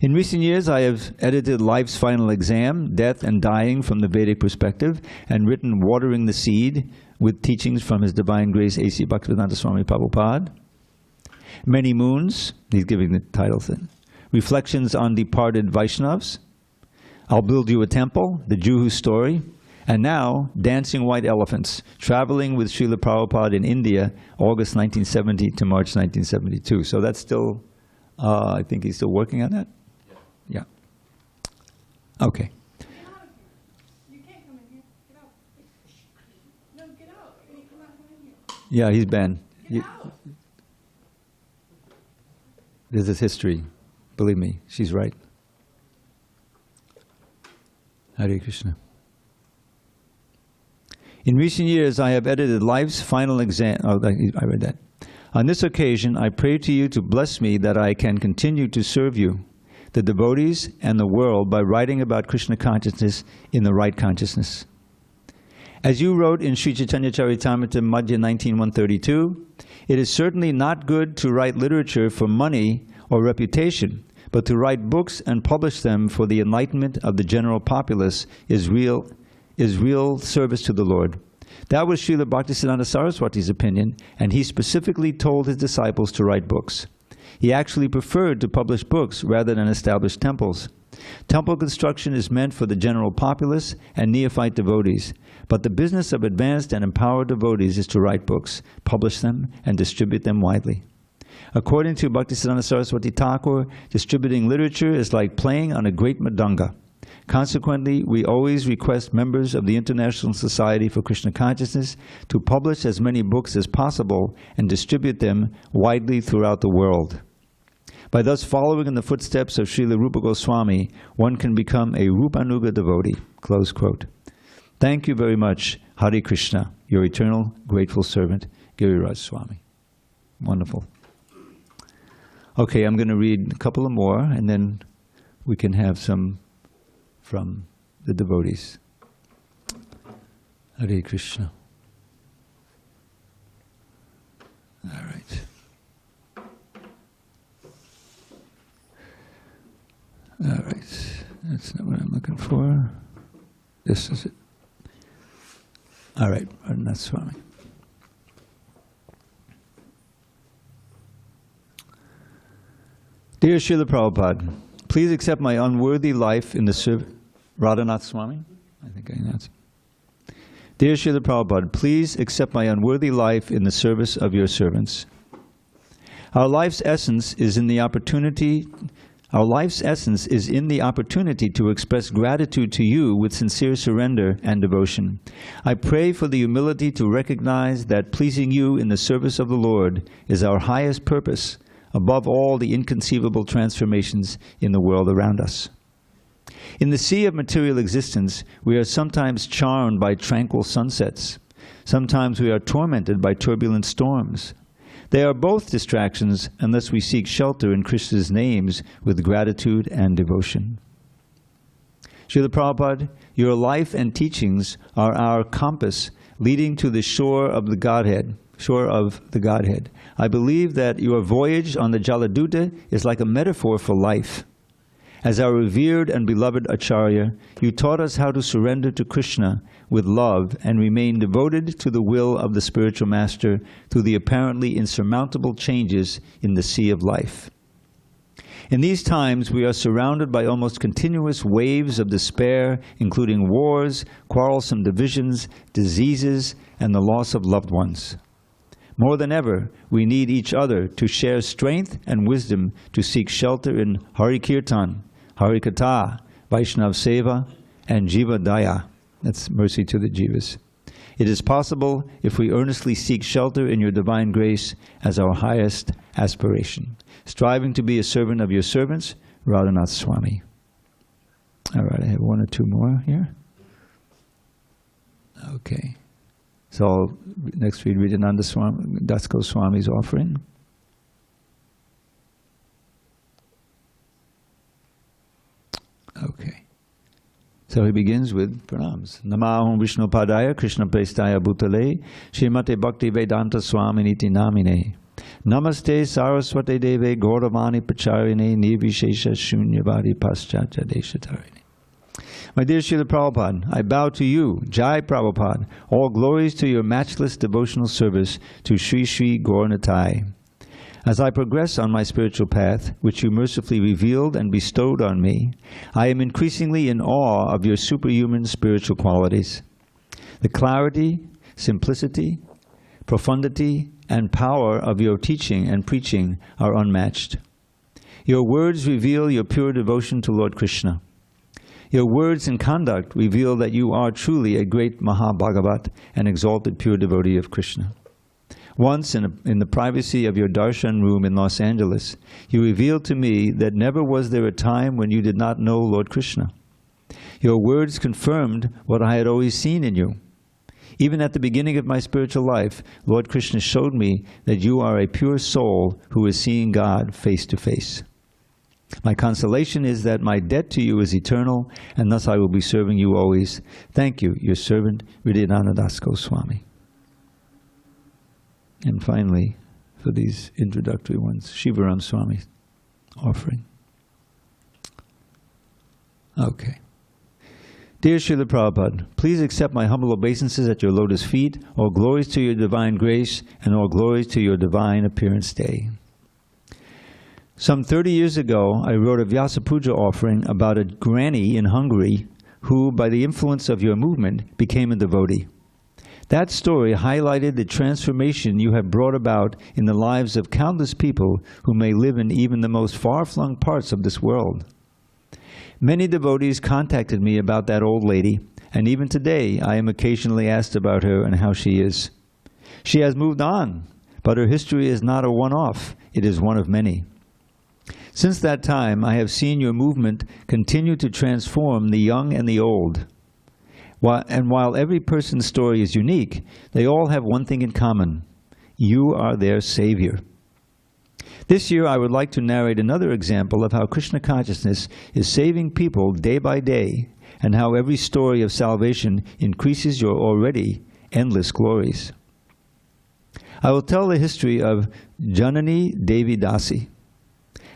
In recent years, I have edited Life's Final Exam, Death and Dying from the Vedic Perspective, and written Watering the Seed, with teachings from His Divine Grace A.C. Bhaktivedanta Swami Prabhupada. Many Moons, he's giving the titles then. Reflections on Departed Vaishnavas. I'll Build You a Temple, The Juhu Story. And now, Dancing White Elephants, Traveling with Srila Prabhupada in India, August 1970 to March 1972. So that's still, I think he's still working on that? Yeah. Okay. You can't come in here. Get out. No, get out. You cannot come in here. Yeah, he's banned. Get out. This is history. Believe me, she's right. Hare Krishna. In recent years, I have edited Life's Final Exam. Oh, I read that. On this occasion, I pray to you to bless me that I can continue to serve you, the devotees, and the world by writing about Krishna consciousness in the right consciousness. As you wrote in Sri Chaitanya Charitamrita Madhya 19:132, it is certainly not good to write literature for money or reputation, but to write books and publish them for the enlightenment of the general populace is real service to the Lord. That was Srila Bhaktisiddhanta Saraswati's opinion, and he specifically told his disciples to write books. He actually preferred to publish books rather than establish temples. Temple construction is meant for the general populace and neophyte devotees, but the business of advanced and empowered devotees is to write books, publish them, and distribute them widely. According to Bhaktisiddhanta Saraswati Thakur, distributing literature is like playing on a great mridanga. Consequently, we always request members of the International Society for Krishna Consciousness to publish as many books as possible and distribute them widely throughout the world. By thus following in the footsteps of Srila Rupa Goswami, one can become a Rupanuga devotee. Close quote. Thank you very much, Hare Krishna, your eternal grateful servant, Giriraj Swami. Wonderful. Okay, I'm going to read a couple of more, and then we can have some from the devotees. Hare Krishna. All right. All right. That's not what I'm looking for. This is it. All right. Arnath Swami. Dear Srila Prabhupada, please accept my unworthy life in the service. Radhanath Swami? I think I announced it. Dear Srila Prabhupada, please accept my unworthy life in the service of your servants. Our life's essence is in the opportunity to express gratitude to you with sincere surrender and devotion. I pray for the humility to recognize that pleasing you in the service of the Lord is our highest purpose, above all the inconceivable transformations in the world around us. In the sea of material existence, we are sometimes charmed by tranquil sunsets. Sometimes we are tormented by turbulent storms. They are both distractions unless we seek shelter in Krishna's names with gratitude and devotion. Srila Prabhupada, your life and teachings are our compass leading to the shore of the Godhead. I believe that your voyage on the Jaladuta is like a metaphor for life. As our revered and beloved Acharya, you taught us how to surrender to Krishna with love and remain devoted to the will of the spiritual master through the apparently insurmountable changes in the sea of life. In these times, we are surrounded by almost continuous waves of despair, including wars, quarrelsome divisions, diseases, and the loss of loved ones. More than ever, we need each other to share strength and wisdom to seek shelter in Hari Kirtan, Hari Katha, Vaishnav Seva, and Jiva Daya. That's mercy to the Jivas. It is possible if we earnestly seek shelter in your divine grace as our highest aspiration. Striving to be a servant of your servants, Radhanath Swami. All right, I have one or two more here. Okay. So I'll next read Vijayananda Swami, Das Goswami's offering. Okay. So he begins with pranams. Namaham Vishnu Padaya Krishna Prestaya Bhutale Srimate Bhakti Vedanta Swami Niti Namine Namaste Saraswate Deve Gauravani Pacharine Nirvishesha Shunyavadi Paschatya Deshatarine. My dear Srila Prabhupada, I bow to you, Jai Prabhupada, all glories to your matchless devotional service to Sri Sri Gauranatai. As I progress on my spiritual path, which you mercifully revealed and bestowed on me, I am increasingly in awe of your superhuman spiritual qualities. The clarity, simplicity, profundity, and power of your teaching and preaching are unmatched. Your words reveal your pure devotion to Lord Krishna. Your words and conduct reveal that you are truly a great Mahabhagavat and exalted pure devotee of Krishna. Once, in the privacy of your darshan room in Los Angeles, you revealed to me that never was there a time when you did not know Lord Krishna. Your words confirmed what I had always seen in you. Even at the beginning of my spiritual life, Lord Krishna showed me that you are a pure soul who is seeing God face to face. My consolation is that my debt to you is eternal, and thus I will be serving you always. Thank you, your servant, Hridayananda Das Goswami. And finally, for these introductory ones, Shivaram Swami offering. Okay. Dear Srila Prabhupada, please accept my humble obeisances at your lotus feet. All glories to your divine grace, and all glories to your divine appearance day. Some 30 years ago, I wrote a Vyasa Puja offering about a granny in Hungary who, by the influence of your movement, became a devotee. That story highlighted the transformation you have brought about in the lives of countless people who may live in even the most far-flung parts of this world. Many devotees contacted me about that old lady, and even today I am occasionally asked about her and how she is. She has moved on, but her history is not a one-off, it is one of many. Since that time, I have seen your movement continue to transform the young and the old. While every person's story is unique, they all have one thing in common. You are their savior. This year, I would like to narrate another example of how Krishna consciousness is saving people day by day, and how every story of salvation increases your already endless glories. I will tell the history of Janani Devi Dasi.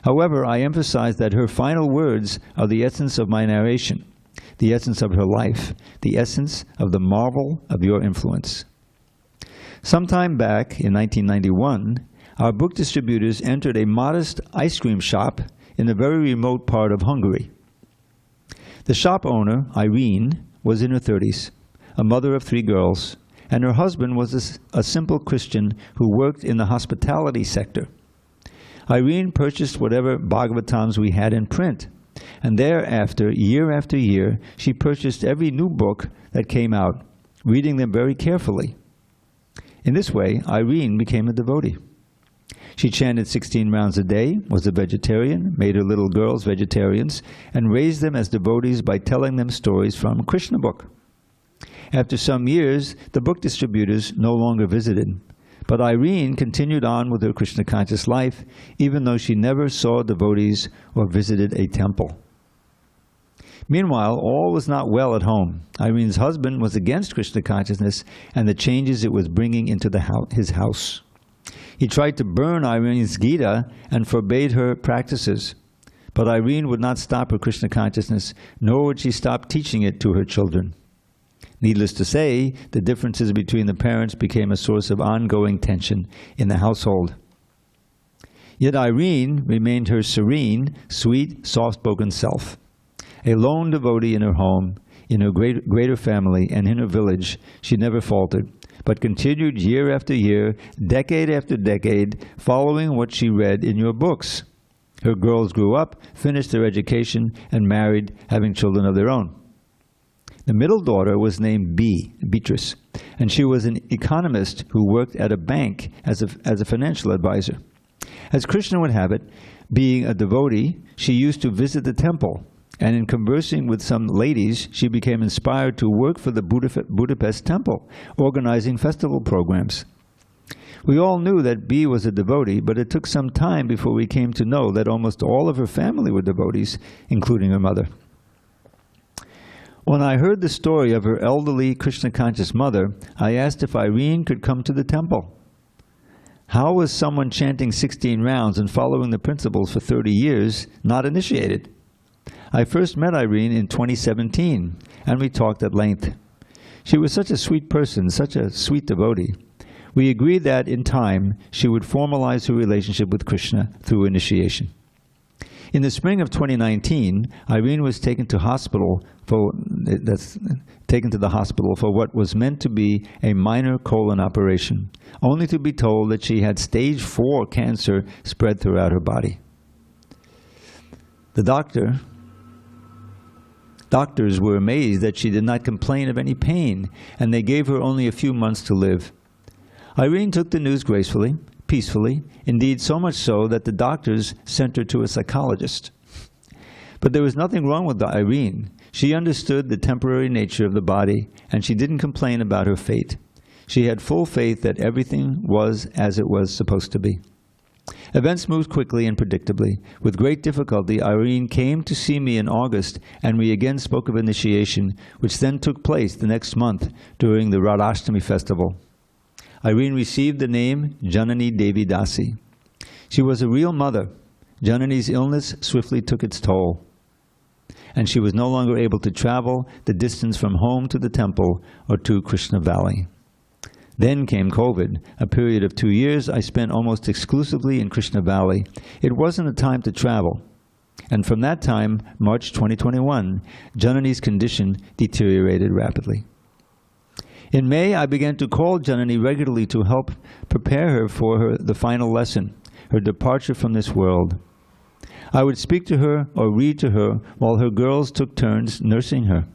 However, I emphasize that her final words are the essence of my narration, the essence of her life, the essence of the marvel of your influence. Sometime back in 1991, our book distributors entered a modest ice cream shop in a very remote part of Hungary. The shop owner, Irene, was in her 30s, a mother of 3 girls, and her husband was a simple Christian who worked in the hospitality sector. Irene purchased whatever Bhagavatams we had in print, and thereafter, year after year, she purchased every new book that came out, reading them very carefully. In this way, Irene became a devotee. She chanted 16 rounds a day, was a vegetarian, made her little girls vegetarians, and raised them as devotees by telling them stories from a Krishna book. After some years, the book distributors no longer visited. But Irene continued on with her Krishna conscious life, even though she never saw devotees or visited a temple. Meanwhile, all was not well at home. Irene's husband was against Krishna consciousness and the changes it was bringing into his house. He tried to burn Irene's Gita and forbade her practices. But Irene would not stop her Krishna consciousness, nor would she stop teaching it to her children. Needless to say, the differences between the parents became a source of ongoing tension in the household. Yet Irene remained her serene, sweet, soft-spoken self. A lone devotee in her home, in her greater family, and in her village, she never faltered, but continued year after year, decade after decade, following what she read in your books. Her girls grew up, finished their education, and married, having children of their own. The middle daughter was named Beatrice, and she was an economist who worked at a bank as a financial advisor. As Krishna would have it, being a devotee, she used to visit the temple, and in conversing with some ladies, she became inspired to work for the Budapest temple, organizing festival programs. We all knew that B was a devotee, but it took some time before we came to know that almost all of her family were devotees, including her mother. When I heard the story of her elderly Krishna-conscious mother, I asked if Irene could come to the temple. How was someone chanting 16 rounds and following the principles for 30 years not initiated? I first met Irene in 2017, and we talked at length. She was such a sweet person, such a sweet devotee. We agreed that, in time, she would formalize her relationship with Krishna through initiation. In the spring of 2019, Irene was taken to the hospital for what was meant to be a minor colon operation, only to be told that she had stage 4 cancer spread throughout her body. The doctors were amazed that she did not complain of any pain, and they gave her only a few months to live. Irene took the news gracefully, peacefully, indeed so much so that the doctors sent her to a psychologist. But there was nothing wrong with Irene. She understood the temporary nature of the body, and she didn't complain about her fate. She had full faith that everything was as it was supposed to be. Events moved quickly and predictably. With great difficulty, Irene came to see me in August, and we again spoke of initiation, which then took place the next month during the Radhashtami festival. Irene received the name Janani Devi Dasi. She was a real mother. Janani's illness swiftly took its toll, and she was no longer able to travel the distance from home to the temple or to Krishna Valley. Then came COVID, a period of 2 years I spent almost exclusively in Krishna Valley. It wasn't a time to travel. And from that time, March 2021, Janani's condition deteriorated rapidly. In May, I began to call Janani regularly to help prepare her for the final lesson, her departure from this world. I would speak to her or read to her while her girls took turns nursing her.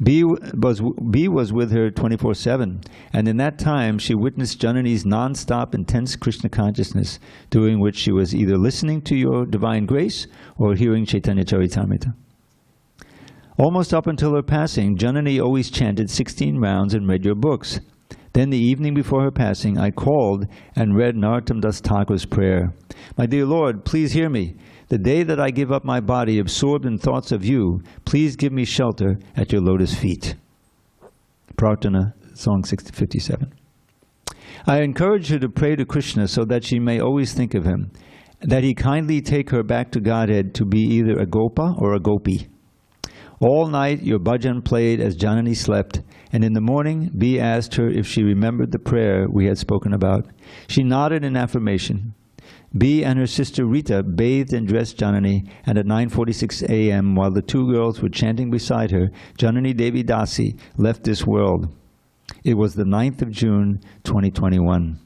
B was with her 24/7, and in that time she witnessed Janani's non-stop intense Krishna consciousness, during which she was either listening to your divine grace or hearing Chaitanya Charitamrita. Almost up until her passing, Janani always chanted 16 rounds and read your books. Then the evening before her passing, I called and read Narottam Das Thakur's prayer. My dear Lord, please hear me. The day that I give up my body absorbed in thoughts of you, please give me shelter at your lotus feet. Prarthana, Song 57. I encourage her to pray to Krishna so that she may always think of him, that he kindly take her back to Godhead to be either a gopa or a gopi. All night your bhajan played as Janani slept, and in the morning B asked her if she remembered the prayer we had spoken about. She nodded in affirmation. B and her sister Rita bathed and dressed Janani, and at 9:46 a.m., while the two girls were chanting beside her, Janani Devi Dasi left this world. It was the 9th of June, 2021.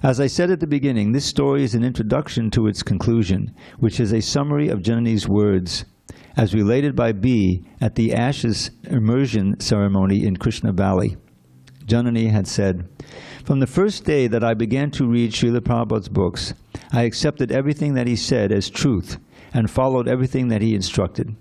As I said at the beginning, this story is an introduction to its conclusion, which is a summary of Janani's words, as related by B at the ashes immersion ceremony in Krishna Valley. Janani had said, "From the first day that I began to read Srila Prabhupada's books, I accepted everything that he said as truth and followed everything that he instructed.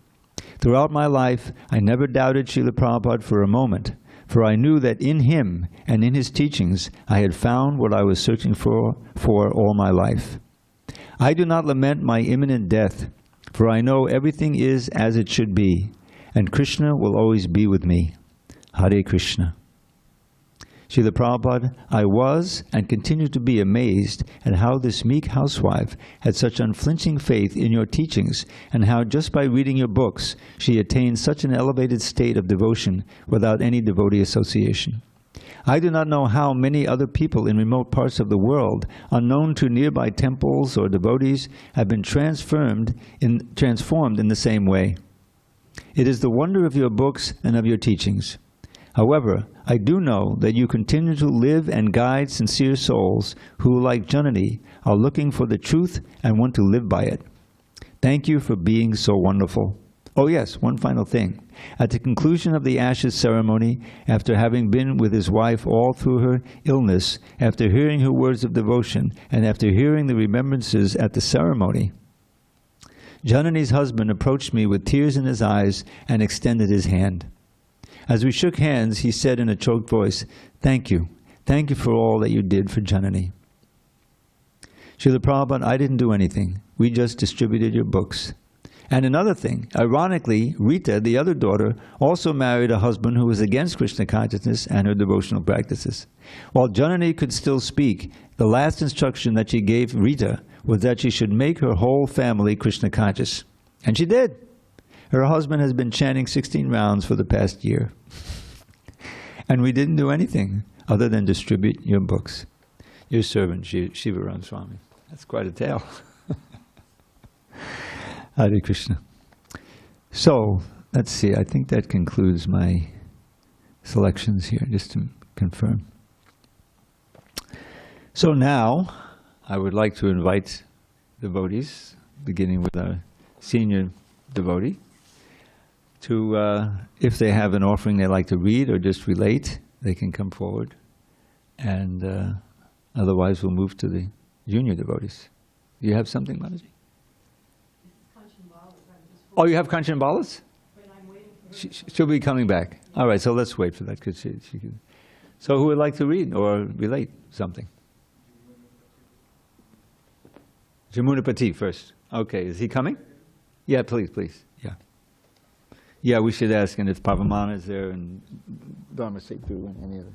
Throughout my life, I never doubted Srila Prabhupada for a moment, for I knew that in him and in his teachings I had found what I was searching for all my life. I do not lament my imminent death, for I know everything is as it should be, and Krishna will always be with me. Hare Krishna." Srila Prabhupada, I was and continue to be amazed at how this meek housewife had such unflinching faith in your teachings, and how just by reading your books she attained such an elevated state of devotion without any devotee association. I do not know how many other people in remote parts of the world, unknown to nearby temples or devotees, have been transformed in the same way. It is the wonder of your books and of your teachings. However, I do know that you continue to live and guide sincere souls who, like Janani, are looking for the truth and want to live by it. Thank you for being so wonderful. Oh yes, one final thing. At the conclusion of the ashes ceremony, after having been with his wife all through her illness, after hearing her words of devotion, and after hearing the remembrances at the ceremony, Janani's husband approached me with tears in his eyes and extended his hand. As we shook hands, he said in a choked voice, "Thank you. Thank you for all that you did for Janani." Srila Prabhupada, I didn't do anything. We just distributed your books. And another thing, ironically, Rita, the other daughter, also married a husband who was against Krishna consciousness and her devotional practices. While Janani could still speak, the last instruction that she gave Rita was that she should make her whole family Krishna conscious. And she did. Her husband has been chanting 16 rounds for the past year. And we didn't do anything other than distribute your books. Your servant, Shivaram Swami. That's quite a tale. Hare Krishna. So, let's see, I think that concludes my selections here, just to confirm. So now, I would like to invite devotees, beginning with our senior devotee, to, if they have an offering they like to read or just relate, they can come forward. And otherwise, we'll move to the junior devotees. Do you have something, Mataji? Oh, you have Kanchan Balas? She'll be coming back. All right, so let's wait for that. Cause she can. So who would like to read or relate something? Jamunapati first. Okay, is he coming? Yeah, please. Yeah. Yeah, we should ask, and if Pavamana is there, and Dharma Setu and any others.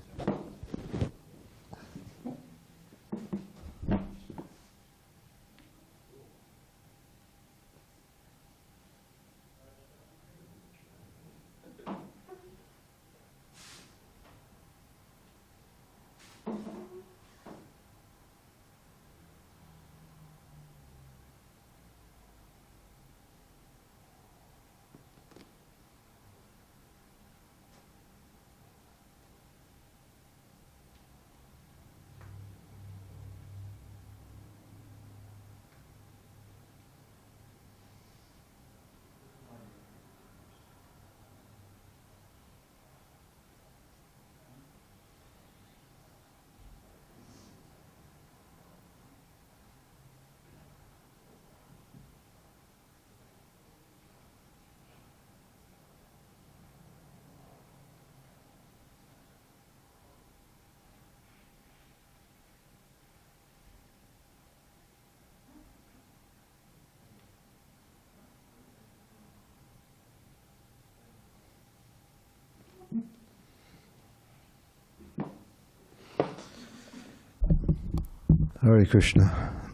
Hare Krishna.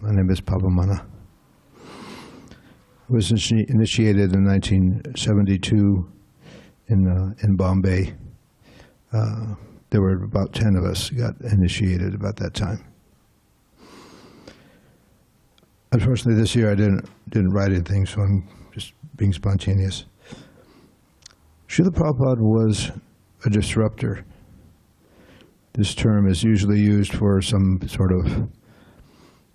My name is Pavamana. I was initiated in 1972 in Bombay. There were about 10 of us who got initiated about that time. Unfortunately, this year I didn't write anything, so I'm just being spontaneous. Srila Prabhupada was a disruptor. This term is usually used for some sort of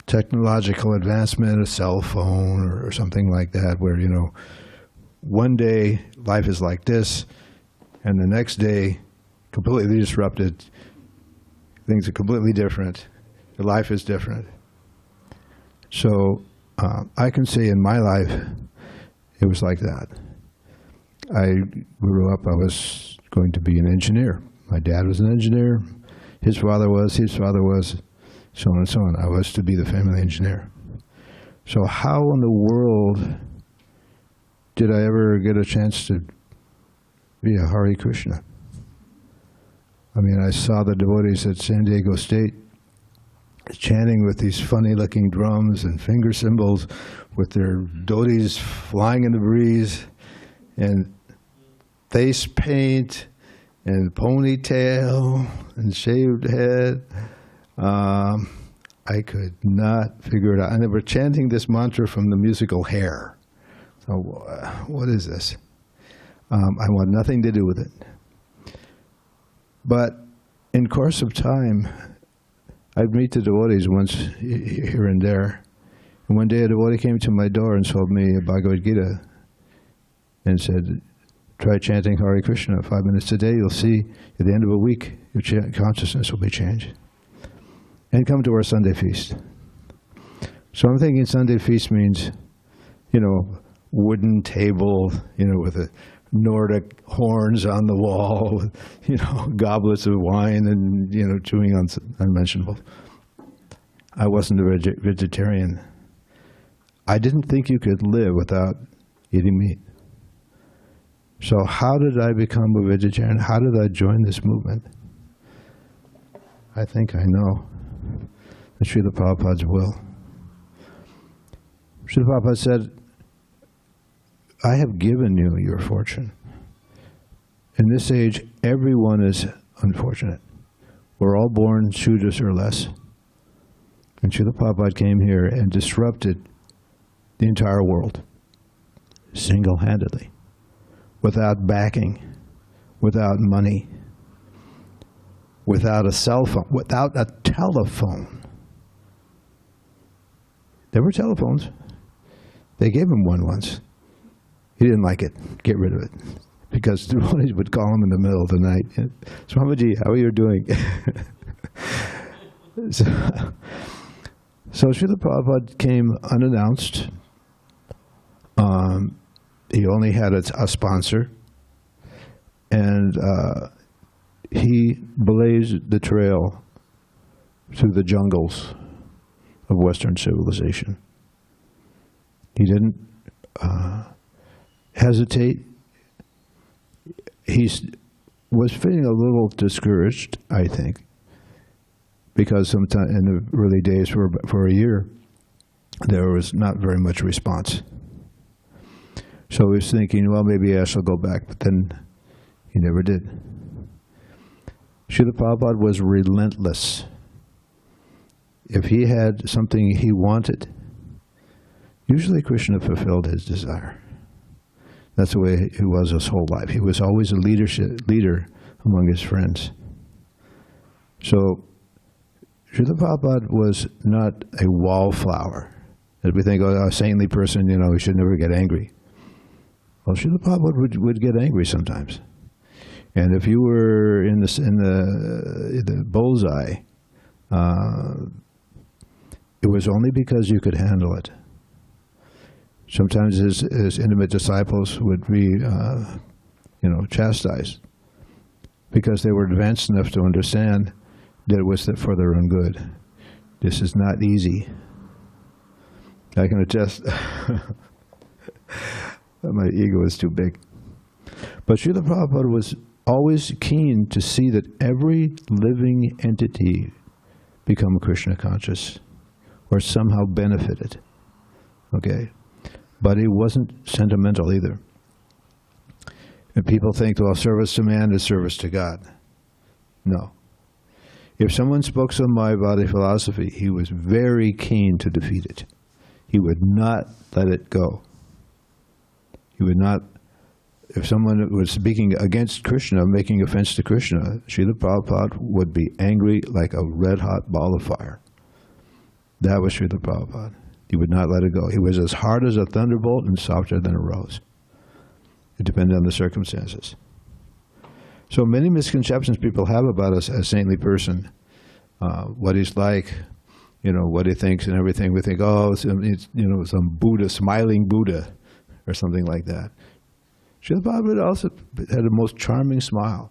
technological advancement, a cell phone or something like that, where, you know, one day life is like this, and the next day, completely disrupted, things are completely different, your life is different. So I can say in my life, it was like that. I grew up, I was going to be an engineer. My dad was an engineer, his father was, so on and so on. I was to be the family engineer. So how in the world did I ever get a chance to be a Hare Krishna? I mean, I saw the devotees at San Diego State chanting with these funny-looking drums and finger cymbals with their dhotis flying in the breeze and face paint and ponytail and shaved head. I could not figure it out. And they were chanting this mantra from the musical Hair. So what is this? I want nothing to do with it. But in course of time, I'd meet the devotees once here and there. And one day a devotee came to my door and sold me a Bhagavad Gita and said, try chanting Hare Krishna 5 minutes a day. You'll see at the end of a week, your consciousness will be changed. And come to our Sunday feast. So I'm thinking Sunday feast means, you know, wooden table, you know, with a Nordic horns on the wall, with, you know, goblets of wine and, you know, chewing on unmentionables. I wasn't a vegetarian. I didn't think you could live without eating meat. So how did I become a vegetarian? How did I join this movement? I think I know. It's Srila Prabhupada's will. Srila Prabhupada said, I have given you your fortune. In this age, everyone is unfortunate. We're all born Shudras or less. And Srila Prabhupada came here and disrupted the entire world, single-handedly, without backing, without money, without a cell phone, without a telephone. There were telephones. They gave him one once. He didn't like it. Get rid of it. Because the devotees would call him in the middle of the night. Swamiji, how are you doing? So Srila Prabhupada came unannounced. He only had a sponsor. And he blazed the trail through the jungles of Western civilization. He didn't hesitate. He was feeling a little discouraged, I think, because sometime in the early days, for a year, there was not very much response. So he was thinking, well, maybe I shall go back, but then he never did. Srila Prabhupada was relentless. If he had something he wanted, usually Krishna fulfilled his desire. That's the way he was his whole life. He was always a leader among his friends. So Srila Prabhupada was not a wallflower. As we think, oh, a saintly person, he should never get angry. Well, Srila Prabhupada would get angry sometimes. And if you were in the bullseye, it was only because you could handle it. Sometimes his intimate disciples would be, chastised because they were advanced enough to understand that it was for their own good. This is not easy. I can attest. My ego is too big. But Srila Prabhupada was always keen to see that every living entity become Krishna conscious or somehow benefited. Okay? But he wasn't sentimental either. And people think, well, service to man is service to God. No. If someone spoke some Mayavadi philosophy, he was very keen to defeat it. He would not let it go. He would not, if someone was speaking against Krishna, making offense to Krishna, Srila Prabhupada would be angry like a red-hot ball of fire. That was Srila Prabhupada. He would not let it go. He was as hard as a thunderbolt and softer than a rose. It depended on the circumstances. So many misconceptions people have about us as a saintly person, what he's like, what he thinks and everything. We think, oh, it's, some Buddha, smiling Buddha, or something like that. Srila Prabhupada also had a most charming smile.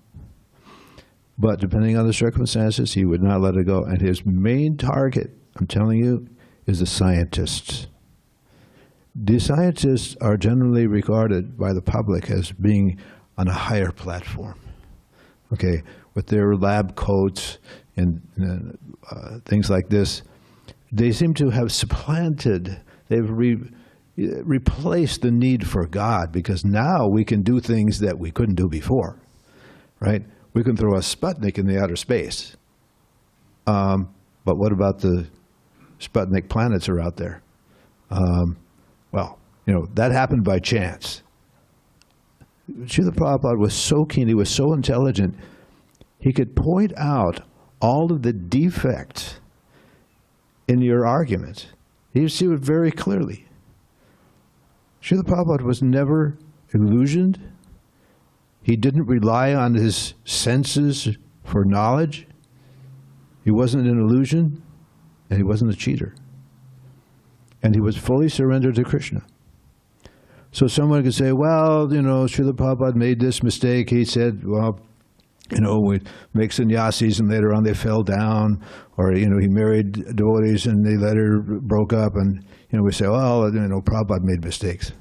But depending on the circumstances, he would not let it go. And his main target, I'm telling you, is the scientists. The scientists are generally regarded by the public as being on a higher platform, okay, with their lab coats and things like this. They seem to have supplanted, they've replaced the need for God, because now we can do things that we couldn't do before, right? We can throw a Sputnik in the outer space. But what about the Sputnik planets are out there? That happened by chance. Srila Prabhupada was so keen, he was so intelligent, he could point out all of the defects in your argument. He would see it very clearly. Srila Prabhupada was never illusioned. He didn't rely on his senses for knowledge. He wasn't an illusion, and he wasn't a cheater. And he was fully surrendered to Krishna. So someone could say, well, Srila Prabhupada made this mistake. He said, well, we make sannyasis and later on they fell down. Or, he married devotees and they later broke up. And, we say, well, Prabhupada made mistakes.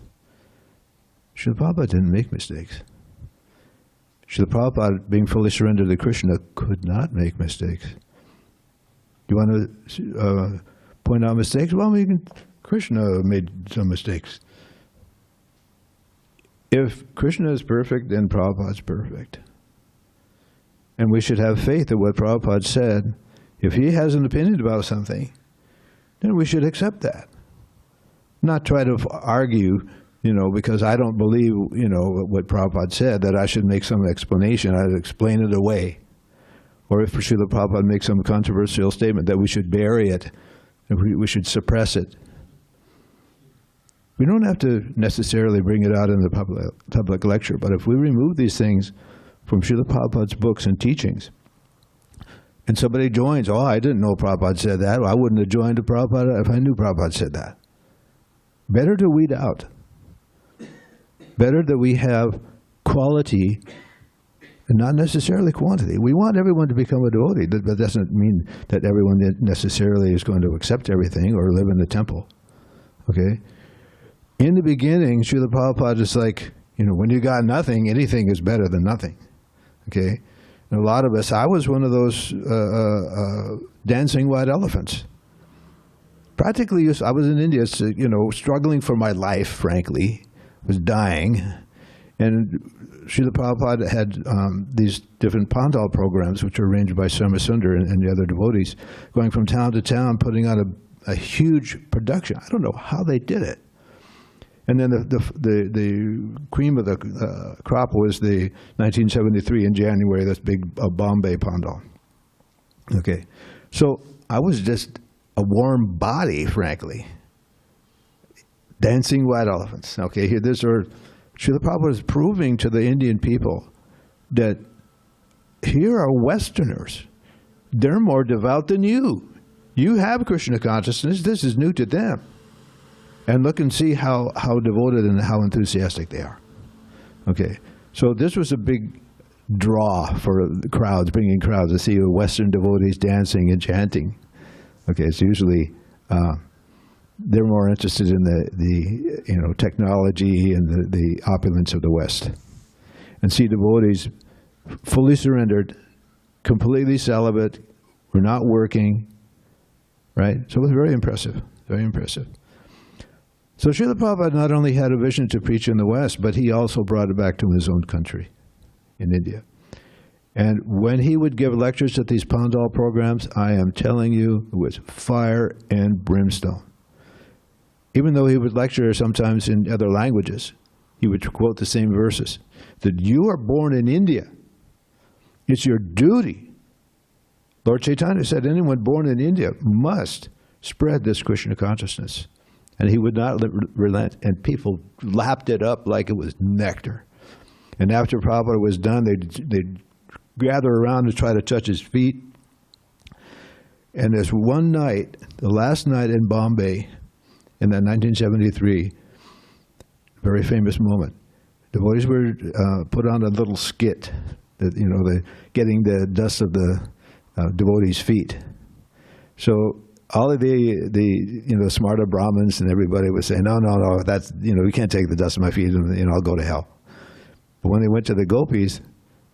Srila Prabhupada didn't make mistakes. Srila Prabhupada, being fully surrendered to Krishna, could not make mistakes. You want to point out mistakes? Well, Krishna made some mistakes. If Krishna is perfect, then Prabhupada's perfect. And we should have faith in what Prabhupada said. If he has an opinion about something, then we should accept that. Not try to argue, because I don't believe, what Prabhupada said, that I should make some explanation. I'd explain it away. Or if Srila Prabhupada makes some controversial statement, that we should bury it, and we should suppress it. We don't have to necessarily bring it out in the public lecture, but if we remove these things from Srila Prabhupada's books and teachings, and somebody joins, I didn't know Prabhupada said that. I wouldn't have joined Prabhupada if I knew Prabhupada said that. Better to weed out. Better that we have quality and not necessarily quantity. We want everyone to become a devotee, but that doesn't mean that everyone necessarily is going to accept everything or live in the temple. Okay? In the beginning, Srila Prabhupada is like, when you got nothing, anything is better than nothing. Okay? And a lot of us, I was one of those dancing white elephants. Practically, I was in India, struggling for my life, frankly, was dying. And Srila Prabhupada had these different pandal programs, which were arranged by Sarma Sundar and the other devotees, going from town to town, putting on a huge production. I don't know how they did it. And then the cream of the crop was the 1973 in January, this big Bombay pandal. Okay, so I was just a warm body, frankly. Dancing white elephants. Okay, here Srila Prabhupada is proving to the Indian people that here are Westerners. They're more devout than you. You have Krishna consciousness. This is new to them. And look and see how devoted and how enthusiastic they are. Okay, so this was a big draw for the crowds, bringing crowds to see Western devotees dancing and chanting. Okay, so usually they're more interested in the technology and the opulence of the West. And see devotees fully surrendered, completely celibate, were not working, right? So it was very impressive, very impressive. So Srila Prabhupada not only had a vision to preach in the West, but he also brought it back to his own country, in India. And when he would give lectures at these pandal programs, I am telling you, it was fire and brimstone. Even though he would lecture sometimes in other languages, he would quote the same verses. That you are born in India. It's your duty. Lord Chaitanya said anyone born in India must spread this Krishna consciousness. And he would not relent. And people lapped it up like it was nectar. And after Prabhupada was done, they'd gather around to try to touch his feet. And there's one night, the last night in Bombay, in that 1973, very famous moment. Devotees were put on a little skit, that getting the dust of the devotees' feet. So all of the smarter Brahmins and everybody would say, no, that's we can't take the dust of my feet, and I'll go to hell. But when they went to the gopis,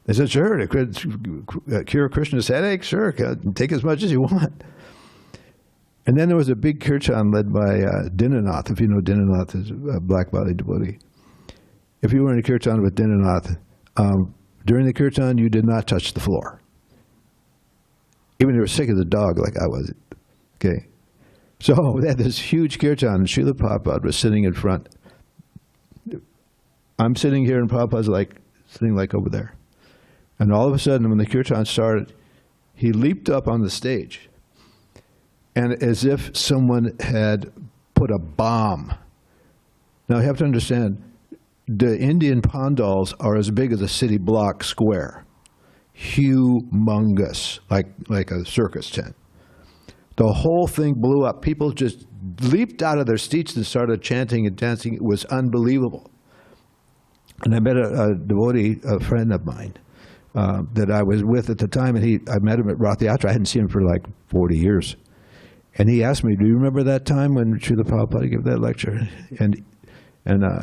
they said, sure, to cure Krishna's headache, sure, take as much as you want. And then there was a big kirtan led by Dinanath. If you know Dinanath is a black body devotee. If you were in a kirtan with Dinanath, during the kirtan you did not touch the floor. Even if you were sick as a dog like I was. Okay. So they had this huge kirtan, and Srila Prabhupada was sitting in front. I'm sitting here and Prabhupada's sitting over there. And all of a sudden when the kirtan started, he leaped up on the stage. And as if someone had put a bomb. Now you have to understand, the Indian pandals are as big as a city block square. Humongous, like a circus tent. The whole thing blew up. People just leaped out of their seats and started chanting and dancing. It was unbelievable. And I met a devotee, a friend of mine, that I was with at the time, and I met him at Rath Yatra. I hadn't seen him for 40 years. And he asked me, do you remember that time when Srila Prabhupada gave that lecture? And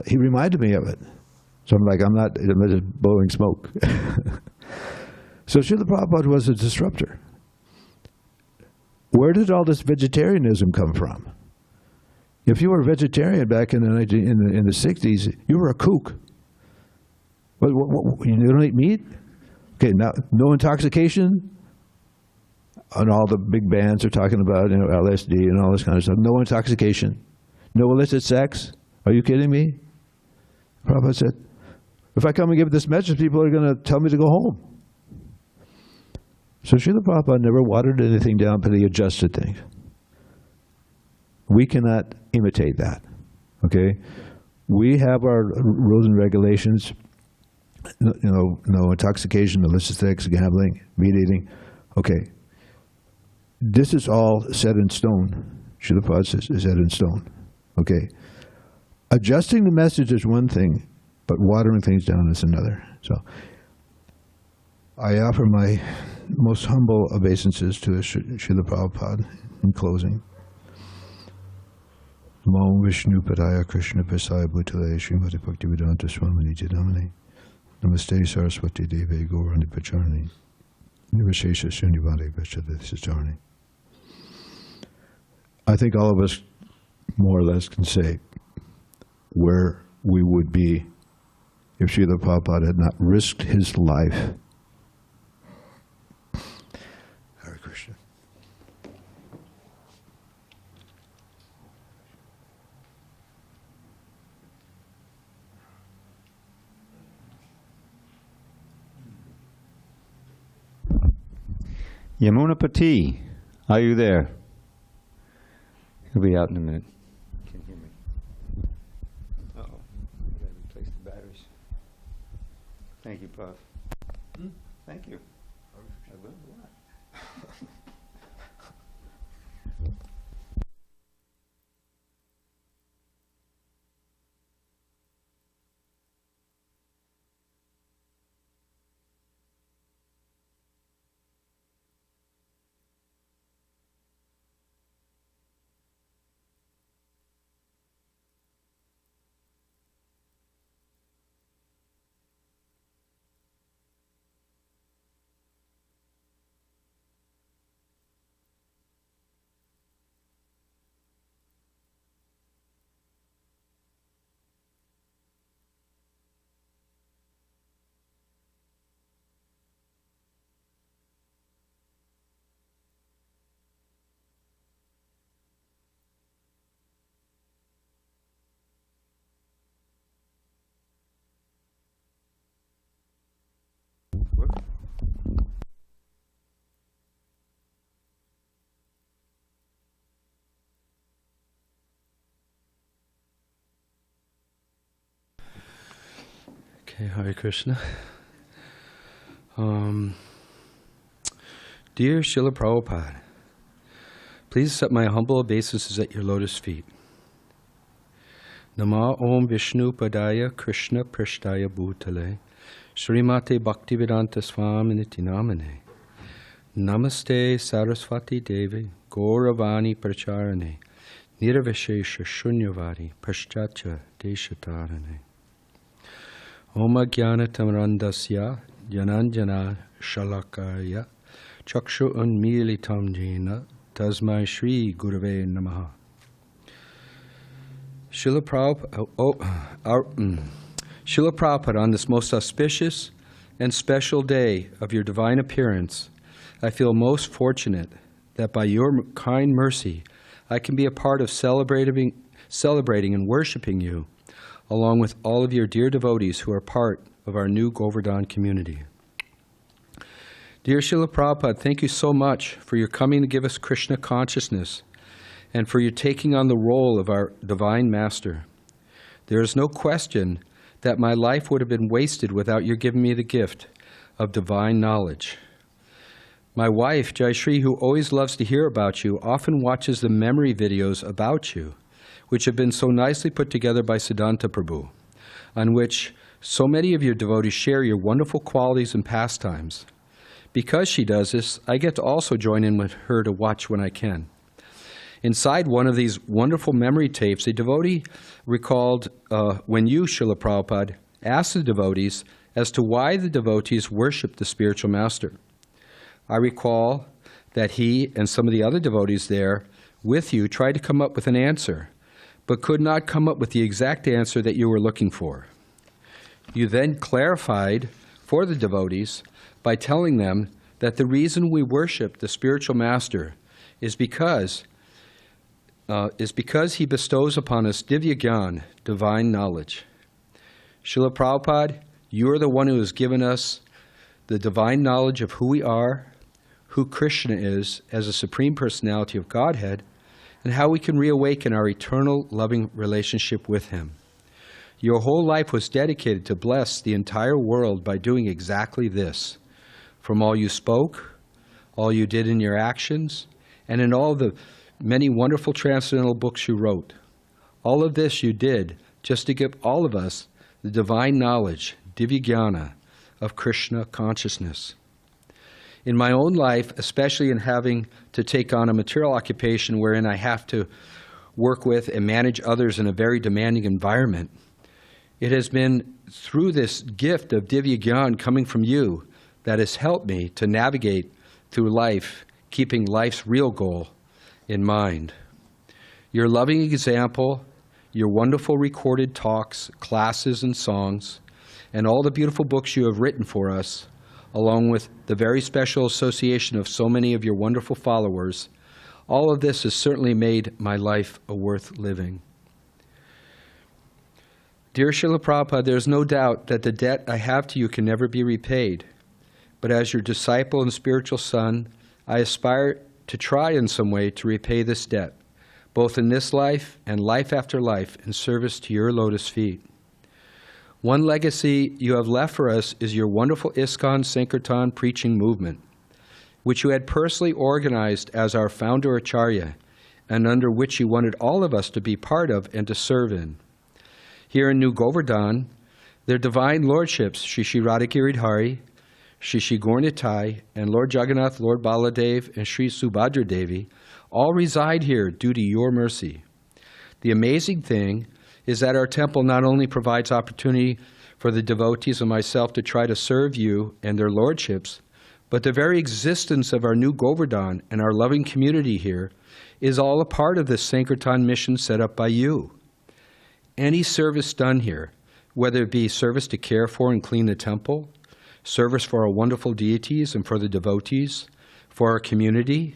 he reminded me of it. So I'm like, I'm just blowing smoke. So Srila Prabhupada was a disruptor. Where did all this vegetarianism come from? If you were a vegetarian back in the 60s, you were a kook. What, you don't eat meat? Okay, now no intoxication? And all the big bands are talking about, LSD and all this kind of stuff. No intoxication. No illicit sex? Are you kidding me? Prabhupada said, if I come and give this message, people are going to tell me to go home. So Srila Prabhupada never watered anything down, but he adjusted things. We cannot imitate that, okay? We have our rules and regulations, no intoxication, illicit sex, gambling, meat eating. Okay, this is all set in stone. Srila Prabhupada says is set in stone, okay? Adjusting the message is one thing, but watering things down is another. So I offer my most humble obeisances to Srila Prabhupada in closing. Namo Vishnu Padaya Krishna Pasaya Bhutale Srimati Bhaktivedanta Swamini Chidamani Namaste Saraswati Deve Gauranga Pacharni Nirvashesha Shunyavadi Vachadhisacharni. I think all of us more or less can say where we would be if Srila Prabhupada had not risked his life. Hare Krishna. Yamunapati, are you there? He'll be out in a minute. Can you hear me? Uh-oh, I gotta replace the batteries. Thank you, Prof. Thank you. I learned a lot. Okay, Hare Krishna. Dear Srila Prabhupada, please accept my humble obeisances at your lotus feet. Nama Om Vishnu Padaya Krishna Prishtaya Bhutale Srimate Bhaktivedanta Swaminiti Namane Namaste Saraswati Devi Gauravani Pracharane Nirvashesha Shunyavadi Paschatya Deshatarane Om Jnana Tamarandasya Jananjana Shalakaya Chakshu Unmilitam Jena Tasmai Shri Gurave Namaha. Srila Prabhupada, on this most auspicious and special day of your divine appearance, I feel most fortunate that by your kind mercy I can be a part of celebrating and worshiping you, along with all of your dear devotees who are part of our new Govardhan community. Dear Srila Prabhupada, thank you so much for your coming to give us Krishna consciousness and for your taking on the role of our Divine Master. There is no question that my life would have been wasted without your giving me the gift of divine knowledge. My wife, Jayashri, who always loves to hear about you, often watches the memory videos about you, which have been so nicely put together by Siddhanta Prabhu, on which so many of your devotees share your wonderful qualities and pastimes. Because she does this, I get to also join in with her to watch when I can. Inside one of these wonderful memory tapes, a devotee recalled when you, Srila Prabhupada, asked the devotees as to why the devotees worshiped the spiritual master. I recall that he and some of the other devotees there with you tried to come up with an answer, but could not come up with the exact answer that you were looking for. You then clarified for the devotees by telling them that the reason we worship the spiritual master is because he bestows upon us divya gyan, divine knowledge. Srila Prabhupada, you are the one who has given us the divine knowledge of who we are, who Krishna is as a Supreme Personality of Godhead, and how we can reawaken our eternal loving relationship with Him. Your whole life was dedicated to bless the entire world by doing exactly this. From all you spoke, all you did in your actions, and in all the many wonderful transcendental books you wrote. All of this you did just to give all of us the divine knowledge, divya jnana, of Krishna consciousness. In my own life, especially in having to take on a material occupation wherein I have to work with and manage others in a very demanding environment, it has been through this gift of divya gyan coming from you that has helped me to navigate through life, keeping life's real goal in mind. Your loving example, your wonderful recorded talks, classes, and songs, and all the beautiful books you have written for us, along with the very special association of so many of your wonderful followers, all of this has certainly made my life a worth living. Dear Srila Prabhupada, there is no doubt that the debt I have to you can never be repaid. But as your disciple and spiritual son, I aspire to try in some way to repay this debt, both in this life and life after life, in service to your lotus feet. One legacy you have left for us is your wonderful ISKCON Sankirtan preaching movement, which you had personally organized as our founder Acharya, and under which you wanted all of us to be part of and to serve in. Here in New Govardhan, their divine lordships, Shri Shri Radhagiridhari, Shri Shri Gaurnitai, and Lord Jagannath, Lord Baladev, and Shri Subhadra Devi, all reside here due to your mercy. The amazing thing is that our temple not only provides opportunity for the devotees and myself to try to serve you and their lordships, but the very existence of our new Govardhan and our loving community here is all a part of this Sankirtan mission set up by you. Any service done here, whether it be service to care for and clean the temple, service for our wonderful deities and for the devotees, for our community,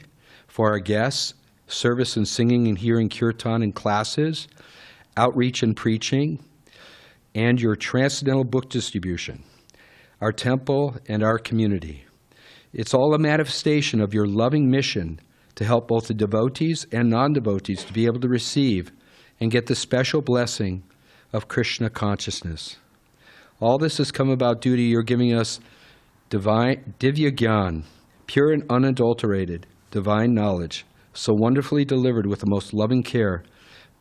for our guests, service in singing and hearing kirtan and classes, outreach and preaching, and your transcendental book distribution, our temple and our community. It's all a manifestation of your loving mission to help both the devotees and non-devotees to be able to receive and get the special blessing of Krishna consciousness. All this has come about due to your giving us divine divya gyan, pure and unadulterated divine knowledge, so wonderfully delivered with the most loving care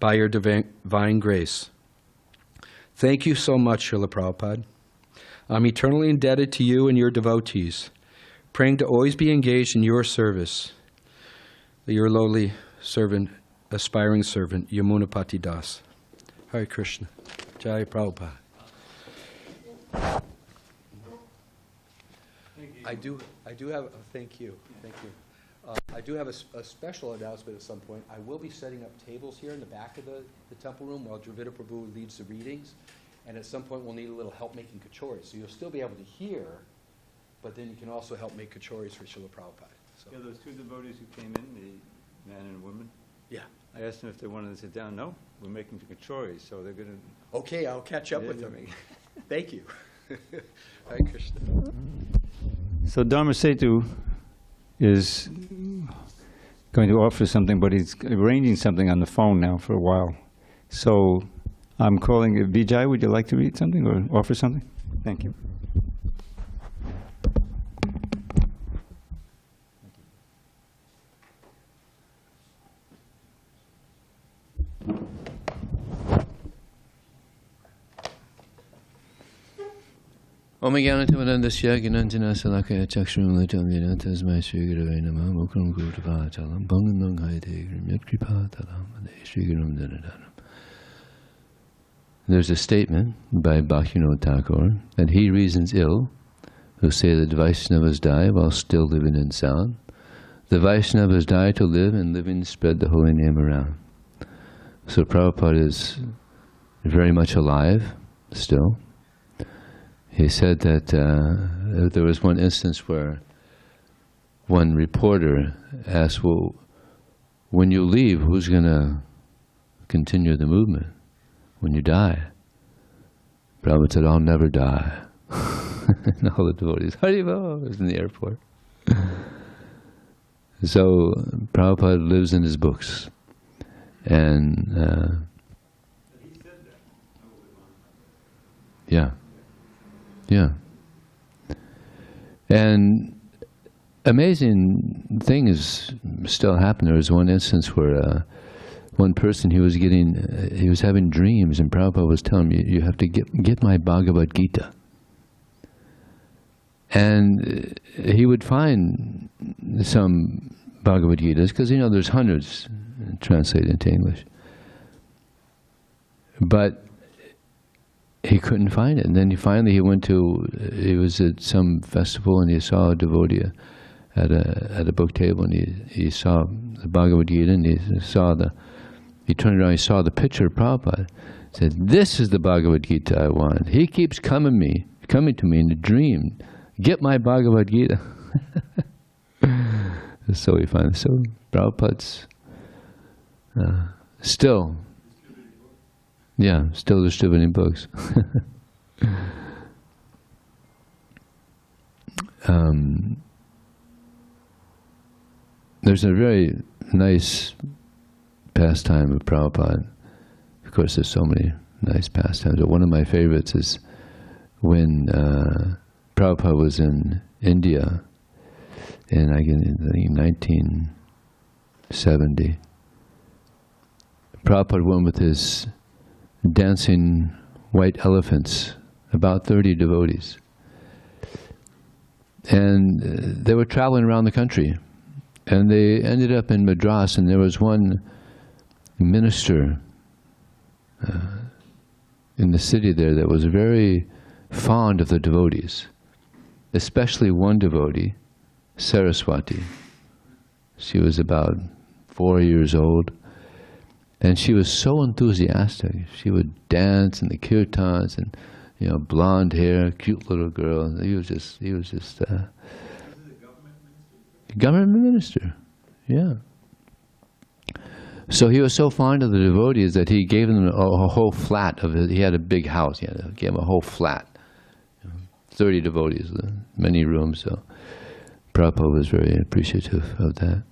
by your divine grace. Thank you so much, Srila Prabhupada. I'm eternally indebted to you and your devotees, praying to always be engaged in your service. Your lowly servant, aspiring servant, Yamunapati Das. Hare Krishna. Jai Prabhupada. I do have, thank you. I do have a special announcement at some point. I will be setting up tables here in the back of the temple room while Dravida Prabhu leads the readings. And at some point we'll need a little help making kachoris. So you'll still be able to hear, but then you can also help make kachoris for Srila Prabhupada. So. Yeah, those two devotees who came in, the man and woman. Yeah. I asked them if they wanted to sit down. No, we're making the kachoris, so they're going to... Okay, I'll catch up with them. Thank you. Hare Krishna. So Dharma Setu is going to offer something, but he's arranging something on the phone now for a while. So I'm calling Vijay. Would you like to read something or offer something? Thank you. Om Jnanatamandasya Gnanjana Salakaya Chakshurumulatam Yena Tasmai Sri Gurave Namah Mukram Guruvatalam Bangam Hayate Grim Yat Kripa Talam Ade Sri Gurum Danadanam there's a statement by Bhaktivinoda Thakur that he reasons ill who say that Vaishnavas die while still living in sound. The Vaishnavas die to live, and living spread the holy name around. So Prabhupada is very much alive still. He said that there was one instance where one reporter asked, well, when you leave, who's going to continue the movement when you die? Prabhupada said, I'll never die. And all the devotees, Haribo, was in the airport. So Prabhupada lives in his books. And yeah. And amazing thing is still happening. There was one instance where one person, he was having dreams, and Prabhupada was telling him, you have to get my Bhagavad Gita. And he would find some Bhagavad Gitas, because there's hundreds translated into English. But he couldn't find it. And then he was at some festival, and he saw a devotee at a book table, and he saw the Bhagavad Gita, and he turned around, he saw the picture of Prabhupada. He said, this is the Bhagavad Gita I want. He keeps coming to me in a dream. Get my Bhagavad Gita. So we find, so Prabhupada's still distributing books. There's a very nice pastime of Prabhupada. Of course, there's so many nice pastimes, but one of my favorites is when Prabhupada was in India in, I think, 1970. Prabhupada went with his dancing white elephants, about 30 devotees. And they were traveling around the country. And they ended up in Madras, and there was one minister in the city there that was very fond of the devotees, especially one devotee, Saraswati. She was about 4 years old, and she was so enthusiastic. She would dance in the kirtans, and blonde hair, cute little girl. He was just government minister, yeah. So he was so fond of the devotees that he gave them a whole flat of it. He had a big house. He gave them a whole flat, 30 devotees, many rooms. So Prabhupada was very appreciative of that.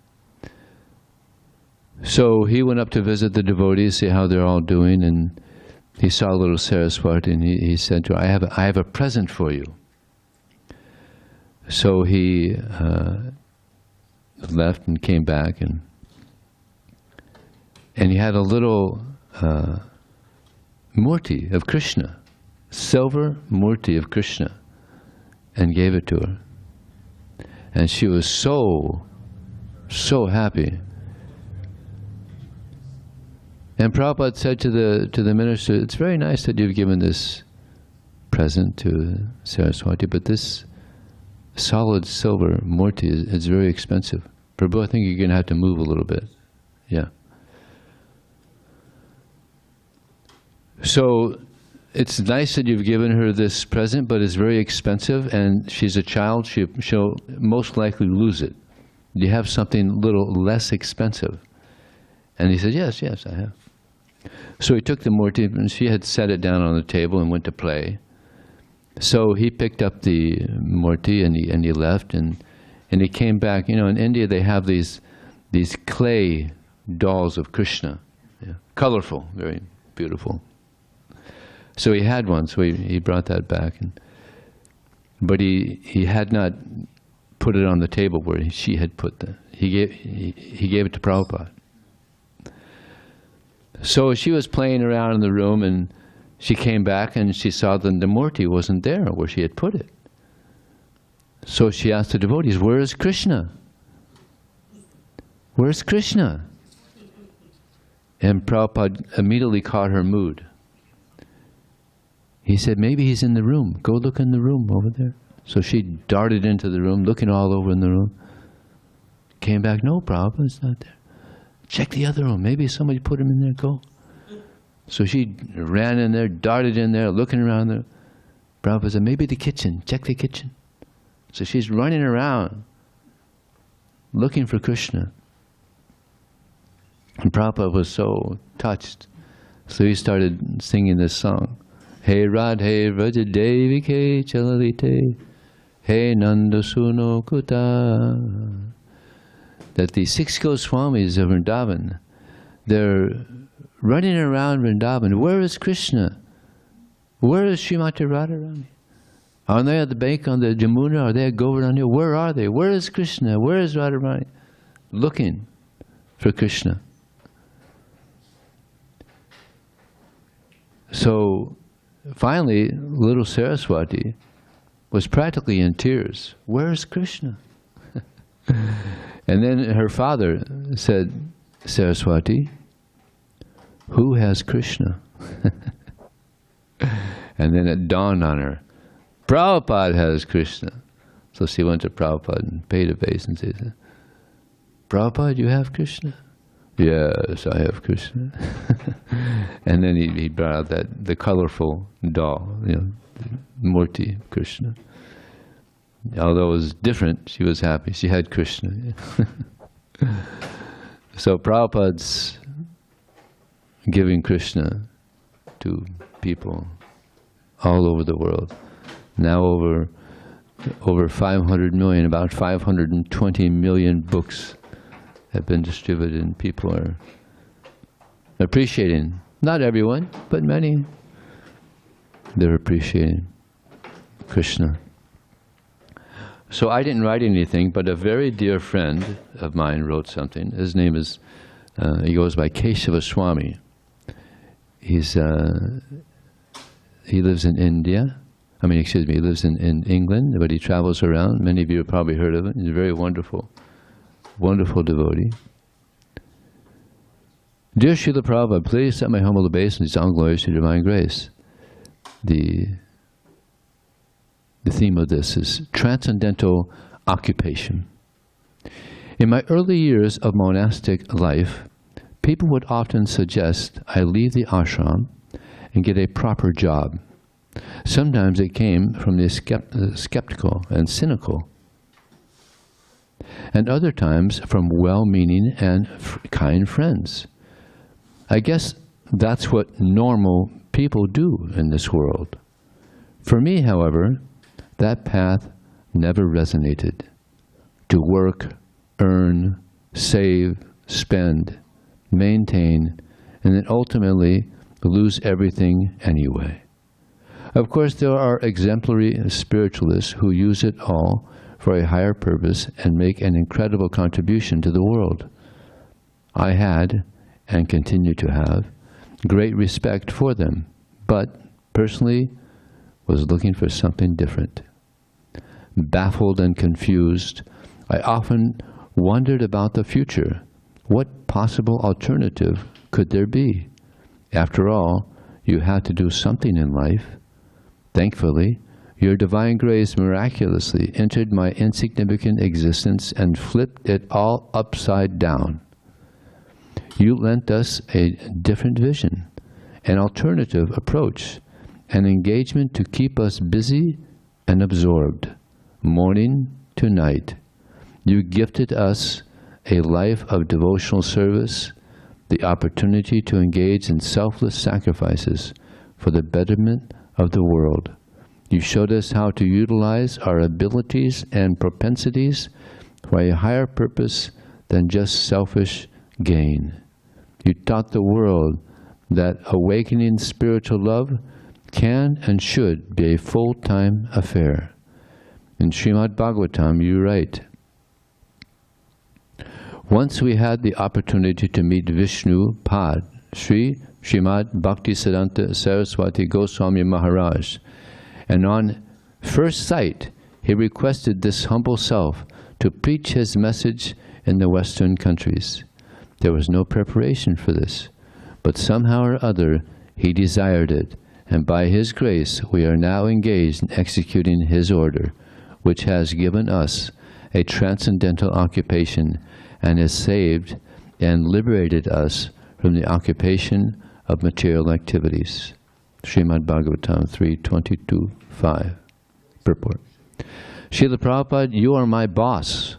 So he went up to visit the devotees, see how they're all doing, and he saw little Saraswati, and he said to her, I have a present for you. So he left and came back, and he had a little murti of Krishna, silver murti of Krishna, and gave it to her. And she was so happy. And Prabhupada said to the minister, it's very nice that you've given this present to Saraswati, but this solid silver murti is very expensive. Prabhu, I think you're going to have to move a little bit. Yeah. So it's nice that you've given her this present, but it's very expensive, and she's a child. She'll most likely lose it. Do you have something a little less expensive? And he said, yes, I have. So he took the murti, and she had set it down on the table and went to play. So he picked up the murti, and he left, and he came back. In India they have these clay dolls of Krishna, colorful, very beautiful. So he had one, so he brought that back, but he had not put it on the table where she had put he gave it to Prabhupada. So she was playing around in the room, and she came back and she saw that the murti wasn't there where she had put it. So she asked the devotees, where is Krishna? Where's Krishna? And Prabhupada immediately caught her mood. He said, maybe he's in the room. Go look in the room over there. So she darted into the room, looking all over in the room. Came back, no, Prabhupada's not there. Check the other room. Maybe somebody put him in there. Go. So she ran in there, darted in there, looking around there. Prabhupada said, maybe the kitchen. Check the kitchen. So she's running around, looking for Krishna. And Prabhupada was so touched. So he started singing this song. Hey Radhe Vrajadevi Ke Chalalite, Hey Nanda Suno Kuta. That the 6 Goswamis of Vrindavan, they're running around Vrindavan. Where is Krishna? Where is Srimati Radharani? Are they at the bank on the Jamuna? Are they at Govardhana? Where are they? Where is Krishna? Where is Radharani? Looking for Krishna. So finally, little Saraswati was practically in tears. Where is Krishna? And then her father said, Saraswati, who has Krishna? And then it dawned on her, Prabhupada has Krishna. So she went to Prabhupada and paid obeisance. Prabhupada, you have Krishna? Yes, I have Krishna. And then he brought out the colorful doll, Murti Krishna. Although it was different, she was happy. She had Krishna. So Prabhupada's giving Krishna to people all over the world. Now over 500 million, about 520 million books have been distributed, and people are appreciating. Not everyone, but many. They're appreciating Krishna. So I didn't write anything, but a very dear friend of mine wrote something. His name is, he goes by Keshava Swami. He lives in India. He lives in England, but he travels around. Many of you have probably heard of him. He's a very wonderful devotee. Dear Srila Prabhupada, please set my humble obeisance on glories to divine grace. The theme of this is transcendental occupation. In my early years of monastic life, people would often suggest I leave the ashram and get a proper job. Sometimes it came from the skeptical and cynical, and other times from well-meaning and kind friends. I guess that's what normal people do in this world. For me, however, that path never resonated. To work, earn, save, spend, maintain, and then ultimately lose everything anyway. Of course, there are exemplary spiritualists who use it all for a higher purpose and make an incredible contribution to the world. I had, and continue to have, great respect for them, but personally was looking for something different. Baffled and confused, I often wondered about the future. What possible alternative could there be? After all, you had to do something in life. Thankfully, your divine grace miraculously entered my insignificant existence and flipped it all upside down. You lent us a different vision, an alternative approach, an engagement to keep us busy and absorbed, morning to night. You gifted us a life of devotional service, the opportunity to engage in selfless sacrifices for the betterment of the world. You showed us how to utilize our abilities and propensities for a higher purpose than just selfish gain. You taught the world that awakening spiritual love can and should be a full-time affair. In Srimad Bhagavatam, you write, once we had the opportunity to meet Vishnu Pad, Srimad Bhaktisiddhanta Saraswati Goswami Maharaj, and on first sight, he requested this humble self to preach his message in the Western countries. There was no preparation for this, but somehow or other he desired it, and by His grace we are now engaged in executing His order, which has given us a transcendental occupation and has saved and liberated us from the occupation of material activities. Srimad Bhagavatam 3:22-5. Purport. Srila Prabhupada, you are my boss.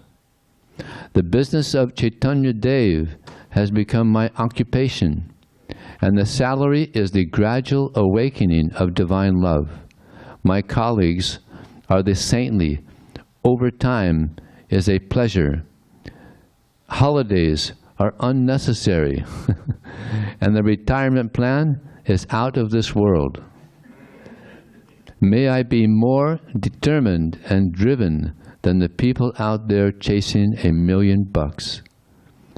The business of Chaitanya Dev has become my occupation, and the salary is the gradual awakening of divine love. My colleagues are the saintly. Overtime is a pleasure. Holidays are unnecessary, and the retirement plan is out of this world. May I be more determined and driven than the people out there chasing $1 million.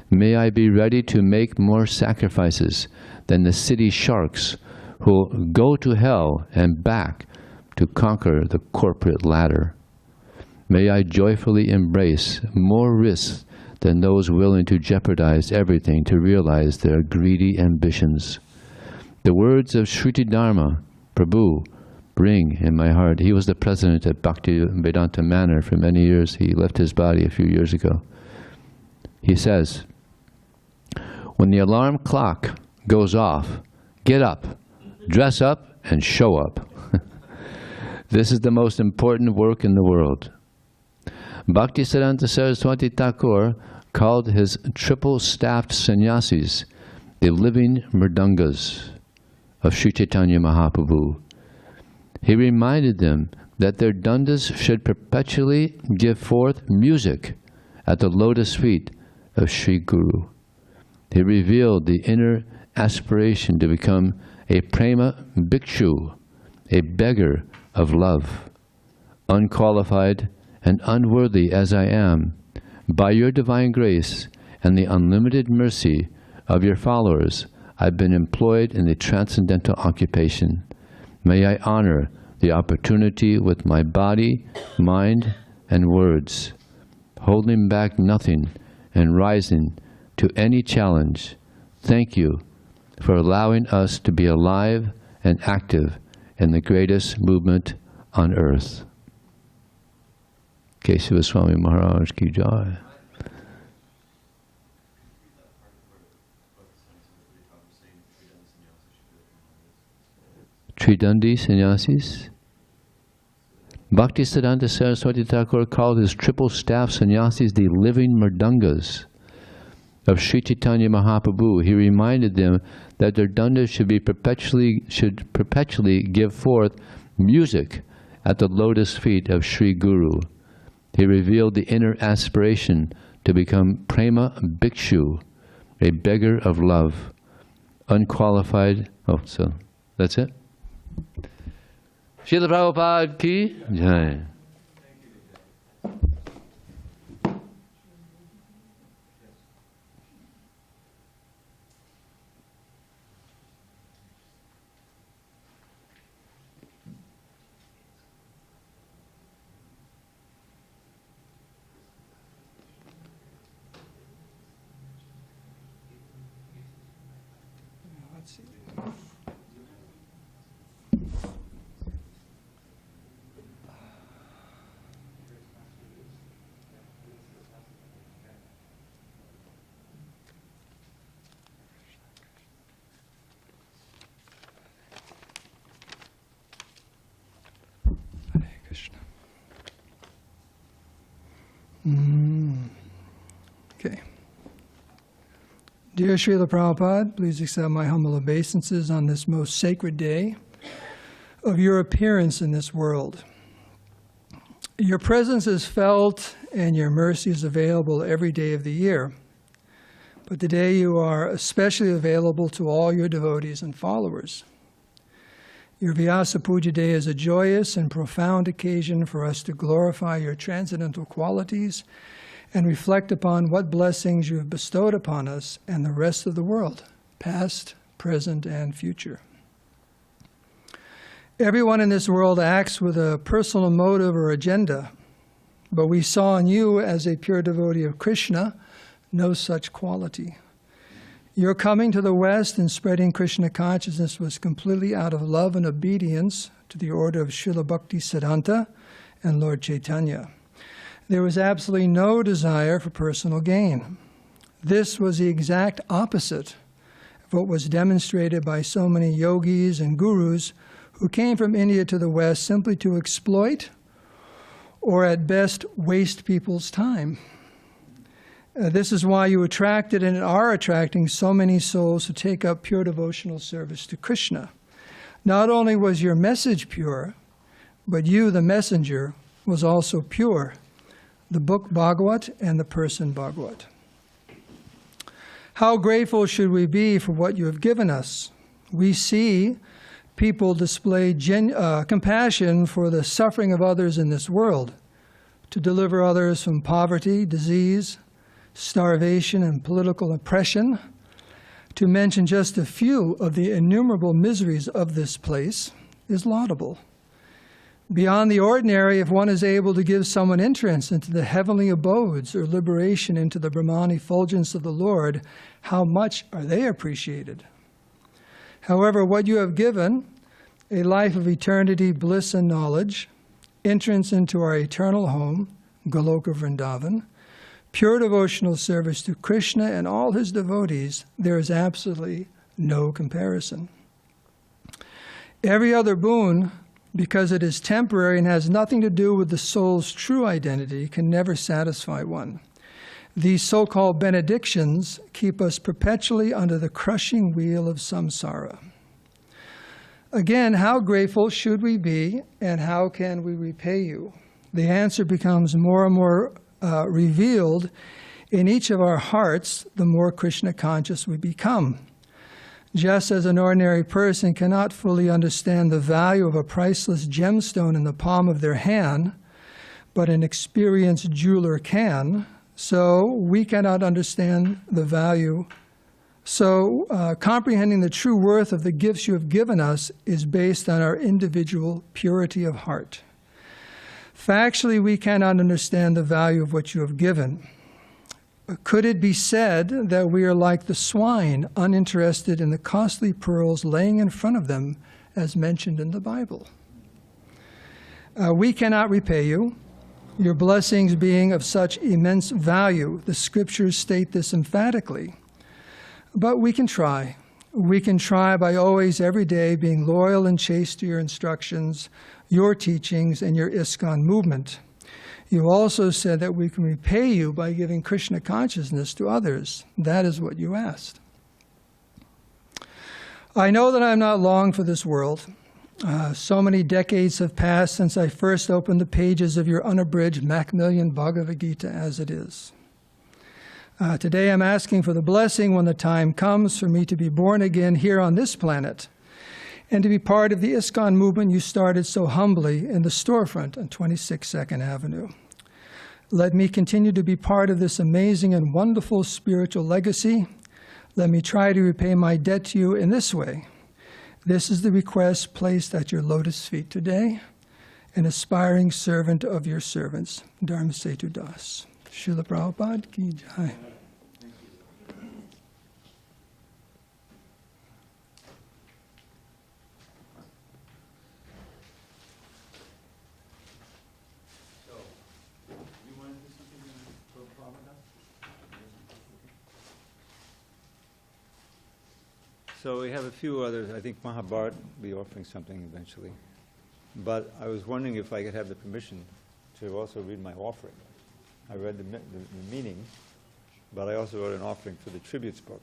May I be ready to make more sacrifices than the city sharks who go to hell and back to conquer the corporate ladder. May I joyfully embrace more risks than those willing to jeopardize everything to realize their greedy ambitions. The words of Shriti Dharma Prabhu ring in my heart. He was the president at Bhakti Vedanta Manor for many years. He left his body a few years ago. He says, when the alarm clock goes off, get up, dress up, and show up. This is the most important work in the world. Bhaktisiddhanta Saraswati Thakur called his triple-staffed sannyasis the living mridangas of Sri Chaitanya Mahaprabhu. He reminded them that their dandas should perpetually give forth music at the lotus feet of Sri Guru. He revealed the inner aspiration to become a prema bhikshu, a beggar of love. Unqualified and unworthy as I am, by your divine grace and the unlimited mercy of your followers, I've been employed in the transcendental occupation. May I honor the opportunity with my body, mind, and words, holding back nothing and rising to any challenge. Thank you for allowing us to be alive and active in the greatest movement on earth. Kesava Swami Maharaj ki jai. Tridandi sannyasis. Bhaktisiddhanta Saraswati Thakur called his triple-staff sannyasis the living mridangas of Sri Chaitanya Mahaprabhu. He reminded them that their dandas should perpetually give forth music at the lotus feet of Sri Guru. He revealed the inner aspiration to become prema bhikshu, a beggar of love, unqualified. Oh, so that's it. Srila Prabhupada ki jai. Let's see. Hare Krishna. Okay. Dear Srila Prabhupada, please accept my humble obeisances on this most sacred day of your appearance in this world. Your presence is felt and your mercy is available every day of the year. But today you are especially available to all your devotees and followers. Your Vyasa Puja Day is a joyous and profound occasion for us to glorify your transcendental qualities and reflect upon what blessings you have bestowed upon us and the rest of the world, past, present, and future. Everyone in this world acts with a personal motive or agenda, but we saw in you, as a pure devotee of Krishna, no such quality. Your coming to the West and spreading Krishna consciousness was completely out of love and obedience to the order of Srila Bhakti Siddhanta and Lord Chaitanya. There was absolutely no desire for personal gain. This was the exact opposite of what was demonstrated by so many yogis and gurus who came from India to the West simply to exploit or at best waste people's time. This is why you attracted and are attracting so many souls to take up pure devotional service to Krishna. Not only was your message pure, but you, the messenger, was also pure. The book Bhagavat and the person Bhagavat. How grateful should we be for what you have given us? We see people display compassion for the suffering of others in this world, to deliver others from poverty, disease, starvation, and political oppression, to mention just a few of the innumerable miseries of this place, is laudable. Beyond the ordinary, if one is able to give someone entrance into the heavenly abodes or liberation into the Brahman effulgence of the Lord, how much are they appreciated? However, what you have given, a life of eternity, bliss, and knowledge, entrance into our eternal home, Goloka Vrindavan, pure devotional service to Krishna and all his devotees, there is absolutely no comparison. Every other boon, because it is temporary and has nothing to do with the soul's true identity, can never satisfy one. These so-called benedictions keep us perpetually under the crushing wheel of samsara. Again, how grateful should we be, and how can we repay you? The answer becomes more and more revealed in each of our hearts the more Krishna conscious we become. Just as an ordinary person cannot fully understand the value of a priceless gemstone in the palm of their hand, but an experienced jeweler can, so we cannot understand the value. So comprehending the true worth of the gifts you have given us is based on our individual purity of heart. Factually, we cannot understand the value of what you have given. Could it be said that we are like the swine, uninterested in the costly pearls laying in front of them, as mentioned in the Bible? We cannot repay you, your blessings being of such immense value. The scriptures state this emphatically. But we can try. We can try by always, every day, being loyal and chaste to your instructions, your teachings, and your ISKCON movement. You also said that we can repay you by giving Krishna consciousness to others. That is what you asked. I know that I am not long for this world. So many decades have passed since I first opened the pages of your unabridged Macmillan Bhagavad Gita as it is. Today I'm asking for the blessing when the time comes for me to be born again here on this planet and to be part of the ISKCON movement you started so humbly in the storefront on 26 2nd Avenue. Let me continue to be part of this amazing and wonderful spiritual legacy. Let me try to repay my debt to you in this way. This is the request placed at your lotus feet today, an aspiring servant of your servants, Dharma Setu Das. Srila Prabhupada ki jai. So we have a few others. I think Mahabharat will be offering something eventually. But I was wondering if I could have the permission to also read my offering. I read the meaning, but I also wrote an offering for the tributes book.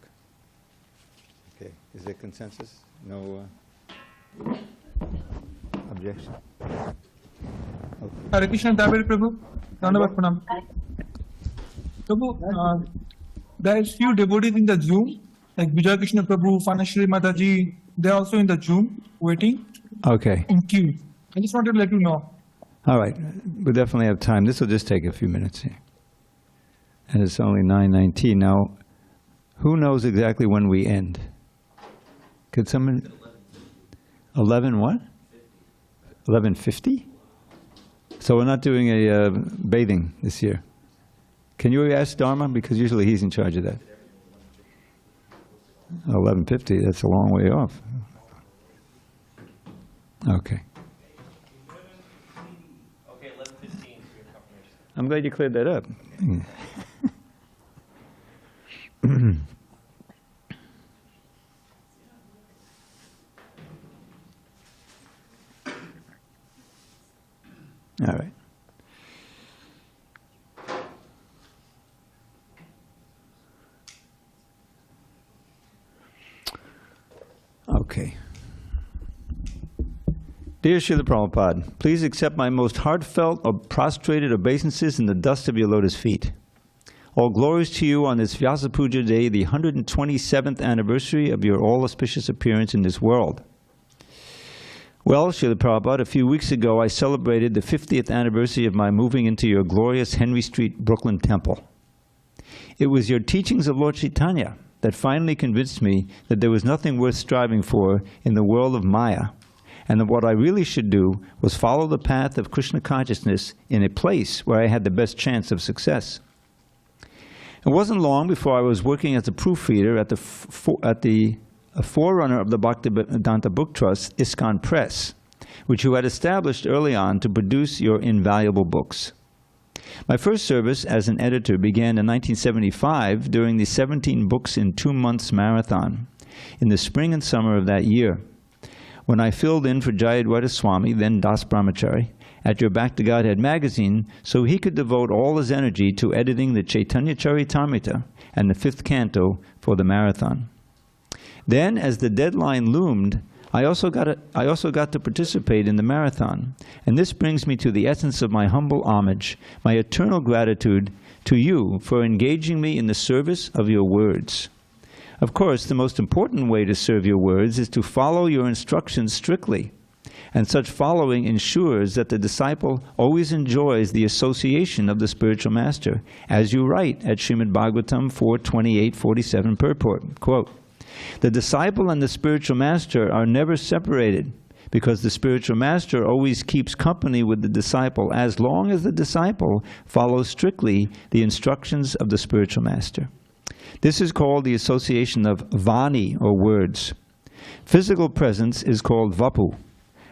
Okay, is there consensus? No objection? Okay. Hare Krishna, Dabir Prabhu. Dhanyavad Pranam. Prabhu, there are few devotees in the Zoom, like Vijay Krishna Prabhu, Fanashri Mataji. They are also in the Zoom, waiting Okay. in queue. I just wanted to let you know. All right. We'll definitely have time. This will just take a few minutes here. And it's only 9:19. Now, who knows exactly when we end? Could someone... 11 what? 11:50? So we're not doing a bathing this year. Can you ask Dharma? Because usually he's in charge of that. 11:50, that's a long way off. Okay. Okay, 11:15 for your confirmation. I'm glad you cleared that up. All right. Okay. Dear Srila Prabhupada, please accept my most heartfelt, prostrated obeisances in the dust of your lotus feet. All glories to you on this Vyasa Puja day, the 127th anniversary of your all-auspicious appearance in this world. Well, Srila Prabhupada, a few weeks ago I celebrated the 50th anniversary of my moving into your glorious Henry Street, Brooklyn temple. It was your teachings of Lord Chaitanya that finally convinced me that there was nothing worth striving for in the world of Maya, and that what I really should do was follow the path of Krishna consciousness in a place where I had the best chance of success. It wasn't long before I was working as a proofreader at the forerunner of the Bhaktivedanta Book Trust, ISKCON Press, which you had established early on to produce your invaluable books. My first service as an editor began in 1975 during the 17 books in 2 months marathon in the spring and summer of that year, when I filled in for Jayadwaita Swami, then Das Brahmachari, at your Back to Godhead magazine so he could devote all his energy to editing the Chaitanya Charitamrita and the 5th canto for the marathon. Then, as the deadline loomed, I also got to participate in the marathon. And this brings me to the essence of my humble homage, my eternal gratitude to you for engaging me in the service of your words. Of course, the most important way to serve your words is to follow your instructions strictly. And such following ensures that the disciple always enjoys the association of the spiritual master, as you write at Srimad Bhagavatam 4:28-47 purport, quote, "The disciple and the spiritual master are never separated, because the spiritual master always keeps company with the disciple as long as the disciple follows strictly the instructions of the spiritual master. This is called the association of vani, or words. Physical presence is called vapu.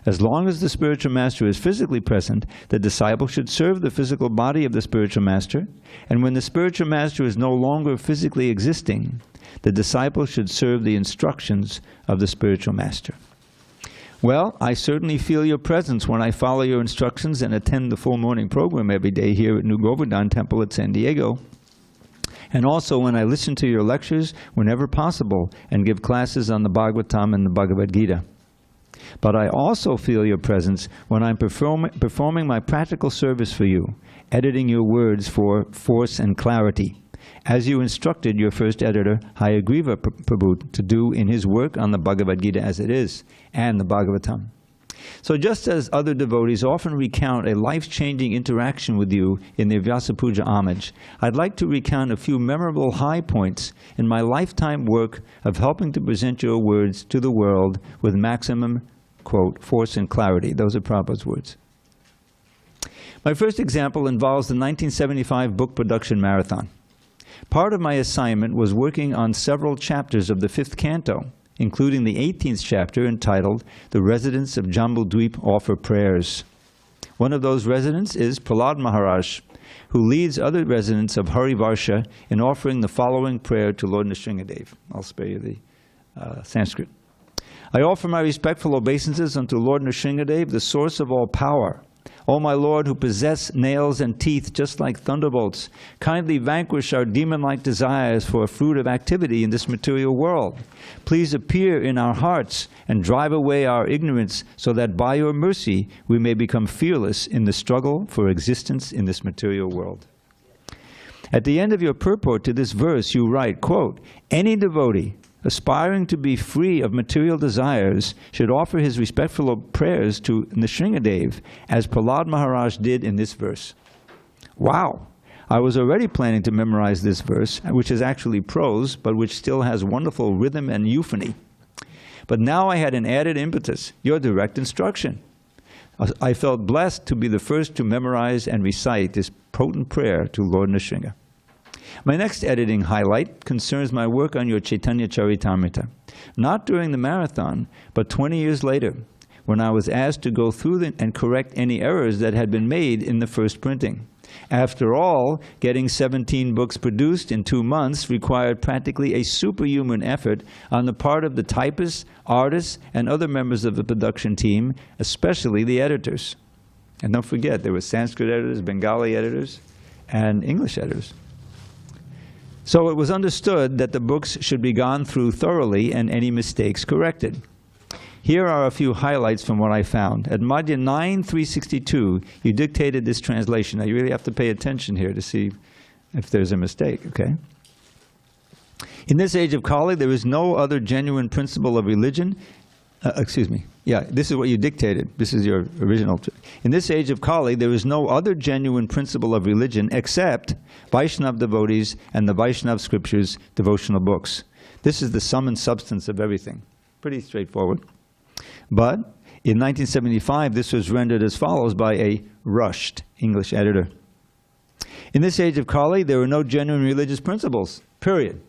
As long as the spiritual master is physically present, the disciple should serve the physical body of the spiritual master, and when the spiritual master is no longer physically existing, the disciple should serve the instructions of the spiritual master." Well, I certainly feel your presence when I follow your instructions and attend the full morning program every day here at New Govardhan Temple at San Diego, and also when I listen to your lectures whenever possible and give classes on the Bhagavatam and the Bhagavad Gita. But I also feel your presence when I'm performing my practical service for you, editing your words for force and clarity, as you instructed your first editor, Hayagriva Prabhu, to do in his work on the Bhagavad Gita as it is, and the Bhagavatam. So just as other devotees often recount a life-changing interaction with you in their Vyasa Puja homage, I'd like to recount a few memorable high points in my lifetime work of helping to present your words to the world with maximum, quote, force and clarity. Those are Prabhupada's words. My first example involves the 1975 book production marathon. Part of my assignment was working on several chapters of the 5th canto, including the 18th chapter entitled, "The Residents of Jambudweep Offer Prayers." One of those residents is Prahlad Maharaj, who leads other residents of Harivarsha in offering the following prayer to Lord Nrsingadev. I'll spare you the Sanskrit. "I offer my respectful obeisances unto Lord Nrsingadev, the source of all power. O my Lord, who possess nails and teeth just like thunderbolts, kindly vanquish our demon-like desires for a fruit of activity in this material world. Please appear in our hearts and drive away our ignorance so that by your mercy we may become fearless in the struggle for existence in this material world." At the end of your purport to this verse, you write, quote, "Any devotee aspiring to be free of material desires should offer his respectful prayers to Nrsingadev, as Prahlad Maharaj did in this verse." Wow! I was already planning to memorize this verse, which is actually prose, but which still has wonderful rhythm and euphony. But now I had an added impetus, your direct instruction. I felt blessed to be the first to memorize and recite this potent prayer to Lord Nrsinga. My next editing highlight concerns my work on your Chaitanya Charitamrita. Not during the marathon, but 20 years later, when I was asked to go through and correct any errors that had been made in the first printing. After all, getting 17 books produced in 2 months required practically a superhuman effort on the part of the typists, artists, and other members of the production team, especially the editors. And don't forget, there were Sanskrit editors, Bengali editors, and English editors. So it was understood that the books should be gone through thoroughly and any mistakes corrected. Here are a few highlights from what I found. At Madhya 9.362, you dictated this translation. Now you really have to pay attention here to see if there's a mistake, okay? In this age of Kali, there is no other genuine principle of religion. This is what you dictated. This is your original. In this age of Kali, there is no other genuine principle of religion except Vaishnava devotees and the Vaishnava scriptures, devotional books. This is the sum and substance of everything. Pretty straightforward. But in 1975, this was rendered as follows by a rushed English editor. In this age of Kali, there are no genuine religious principles, period.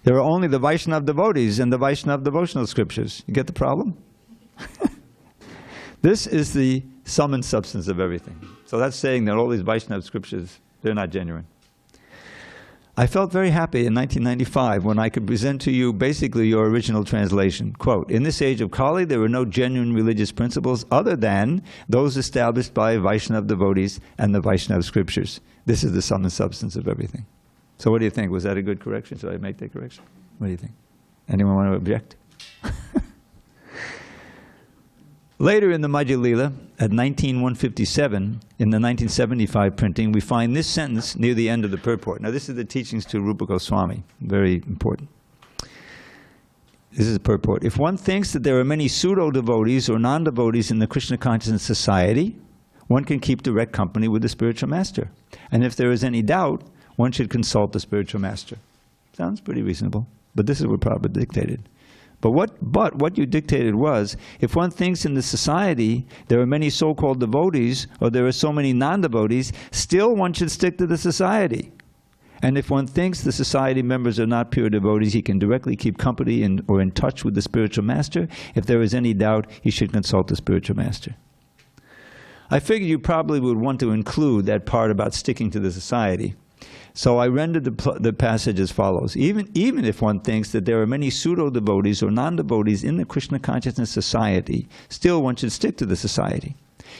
There are only the Vaishnava devotees and the Vaishnava devotional scriptures. You get the problem? This is the sum and substance of everything. So that's saying that all these Vaishnava scriptures, they're not genuine. I felt very happy in 1995 when I could present to you basically your original translation. Quote, in this age of Kali, there are no genuine religious principles other than those established by Vaishnava devotees and the Vaishnava scriptures. This is the sum and substance of everything. So what do you think? Was that a good correction? Should I make that correction? What do you think? Anyone want to object? Later in the Madhya Lila, at 19.157, in the 1975 printing, we find this sentence near the end of the purport. Now this is the teachings to Rupa Goswami, very important. This is the purport. If one thinks that there are many pseudo-devotees or non-devotees in the Krishna consciousness society, one can keep direct company with the spiritual master. And if there is any doubt, one should consult the spiritual master. Sounds pretty reasonable, but this is what Prabhupada dictated. But what you dictated was, if one thinks in the society there are many so-called devotees, or there are so many non-devotees, still one should stick to the society. And if one thinks the society members are not pure devotees, he can directly keep company or in touch with the spiritual master. If there is any doubt, he should consult the spiritual master. I figured you probably would want to include that part about sticking to the society. So I rendered the passage as follows. Even if one thinks that there are many pseudo-devotees or non-devotees in the Krishna consciousness society, still one should stick to the society.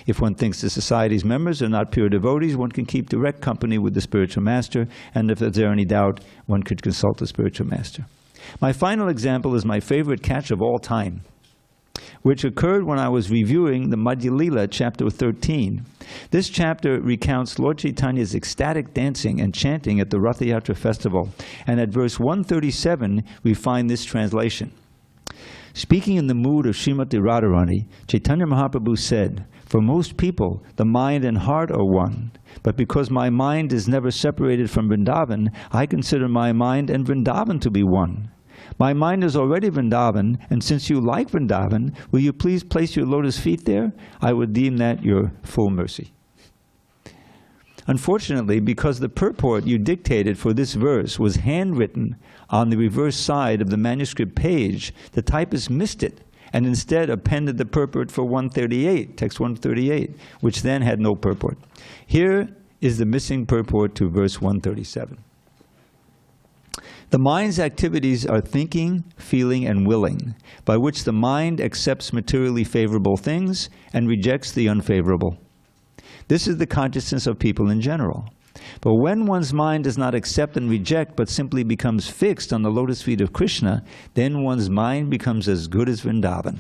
If one thinks the society's members are not pure devotees, one can keep direct company with the spiritual master, and if there's any doubt, one could consult the spiritual master. My final example is my favorite catch of all time, which occurred when I was reviewing the Madhya Lila, chapter 13. This chapter recounts Lord Chaitanya's ecstatic dancing and chanting at the Ratha Yatra festival. And at verse 137, we find this translation. Speaking in the mood of Srimati Radharani, Chaitanya Mahaprabhu said, for most people, the mind and heart are one. But because my mind is never separated from Vrindavan, I consider my mind and Vrindavan to be one. My mind is already Vrindavan, and since you like Vrindavan, will you please place your lotus feet there? I would deem that your full mercy. Unfortunately, because the purport you dictated for this verse was handwritten on the reverse side of the manuscript page, the typist missed it and instead appended the purport for 138, text 138, which then had no purport. Here is the missing purport to verse 137. The mind's activities are thinking, feeling, and willing, by which the mind accepts materially favorable things and rejects the unfavorable. This is the consciousness of people in general. But when one's mind does not accept and reject, but simply becomes fixed on the lotus feet of Krishna, then one's mind becomes as good as Vrindavan.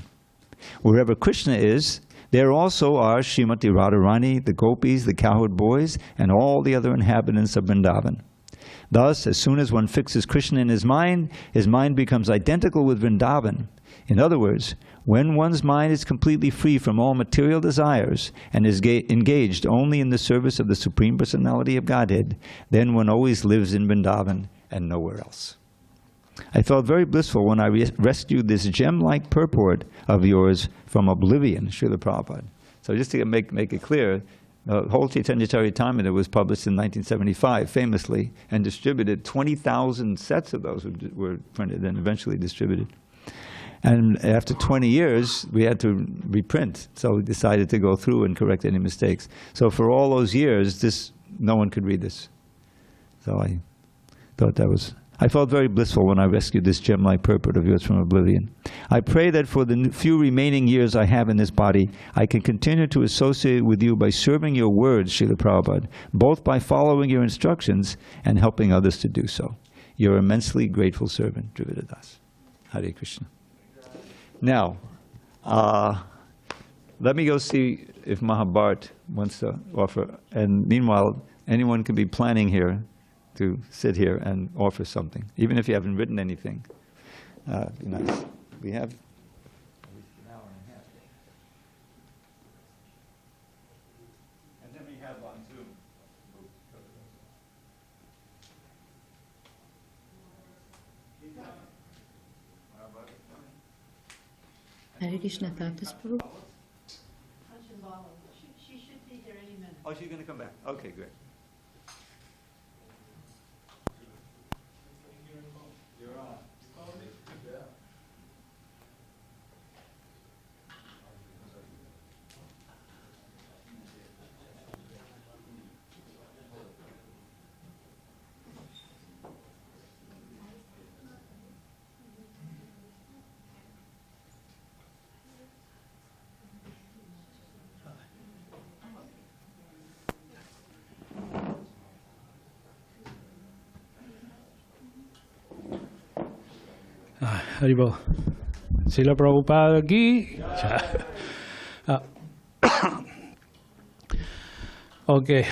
Wherever Krishna is, there also are Srimati Radharani, the gopis, the cowherd boys, and all the other inhabitants of Vrindavan. Thus, as soon as one fixes Krishna in his mind becomes identical with Vrindavan. In other words, when one's mind is completely free from all material desires and is engaged only in the service of the Supreme Personality of Godhead, then one always lives in Vrindavan and nowhere else. I felt very blissful when I rescued this gem-like purport of yours from oblivion, Srila Prabhupada. So just to make it clear, The whole Chaitanya Charitamrita was published in 1975, famously, and distributed. 20,000 sets of those were printed and eventually distributed. And after 20 years, we had to reprint, so we decided to go through and correct any mistakes. So for all those years, no one could read this. So I thought I felt very blissful when I rescued this gem-like purport of yours from oblivion. I pray that for the few remaining years I have in this body, I can continue to associate with you by serving your words, Srila Prabhupada, both by following your instructions and helping others to do so. Your immensely grateful servant, Dravida Das. Hare Krishna. Now, let me go see if Mahabharat wants to offer. And meanwhile, anyone can be planning here to sit here and offer something, even if you haven't written anything. Be nice. We have at least an hour and a half. And then we have on Zoom. Hare Krishna, Tatas Prabhu. She should be here any minute. Oh, she's going to come back. Okay, great. Haribol. Srila Prabhupada ki. Okay.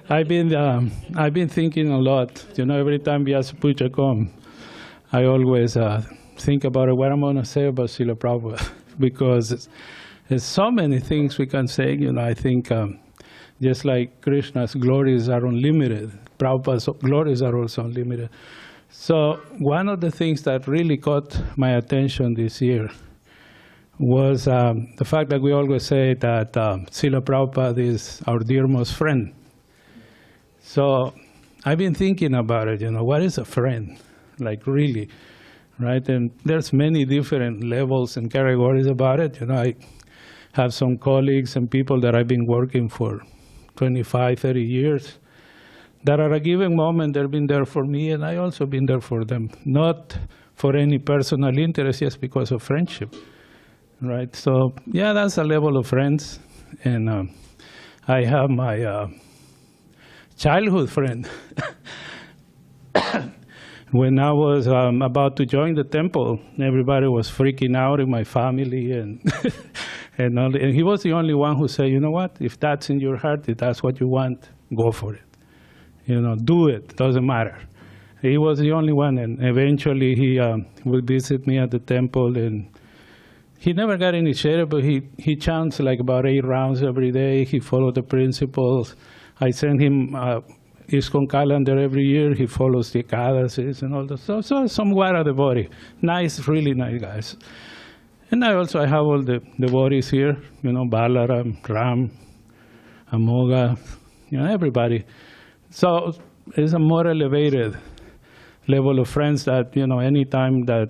I've been thinking a lot. Every time Vyasa Puja come, I always think about what I'm going to say about Srila Prabhupada, because there's so many things we can say. I think just like Krishna's glories are unlimited, Prabhupada's glories are also unlimited. So one of the things that really caught my attention this year was the fact that we always say that Srila Prabhupada is our dearest friend. So I've been thinking about it, what is a friend? Like really, right? And there's many different levels and categories about it. I have some colleagues and people that I've been working for 25, 30 years. That at a given moment, they've been there for me, and I also been there for them. Not for any personal interest, just because of friendship, right? So, yeah, that's a level of friends. And I have my childhood friend. When I was about to join the temple, everybody was freaking out in my family, and and he was the only one who said, you know what, if that's in your heart, if that's what you want, go for it. Do it, doesn't matter. He was the only one, and eventually he would visit me at the temple, and he never got initiated, but he chants like about 8 rounds every day. He followed the principles. I send him ISKCON calendar every year. He follows the Ekadasis and all that. So somewhat of the body. Nice, really nice guys. And I have all the devotees here, Balaram, Ram, Amoga, everybody. So it's a more elevated level of friends that, anytime that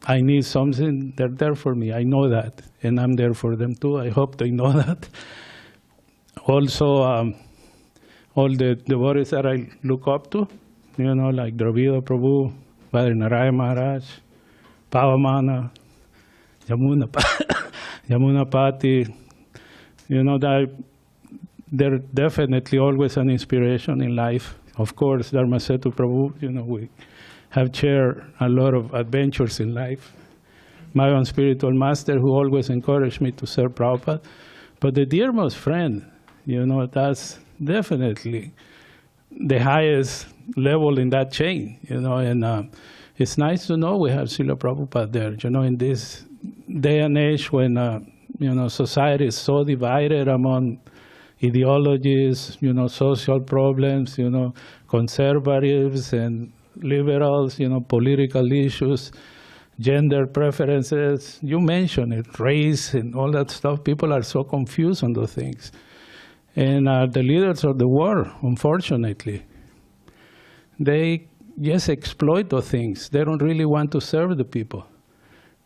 I need something, they're there for me. I know that, and I'm there for them too. I hope they know that. Also, all the devotees that I look up to, like Dravida Prabhu, Padre Narayana Maharaj, Pavamana, Yamuna Pati, that they're definitely always an inspiration in life. Of course, Dharmasetu Prabhu, we have shared a lot of adventures in life. My own spiritual master, who always encouraged me to serve Prabhupada. But the dearest friend, that's definitely the highest level in that chain, and it's nice to know we have Srila Prabhupada there, in this day and age when, society is so divided among ideologies, social problems, conservatives and liberals, political issues, gender preferences. You mentioned it, race and all that stuff. People are so confused on those things. And the leaders of the world, unfortunately, they just exploit those things. They don't really want to serve the people.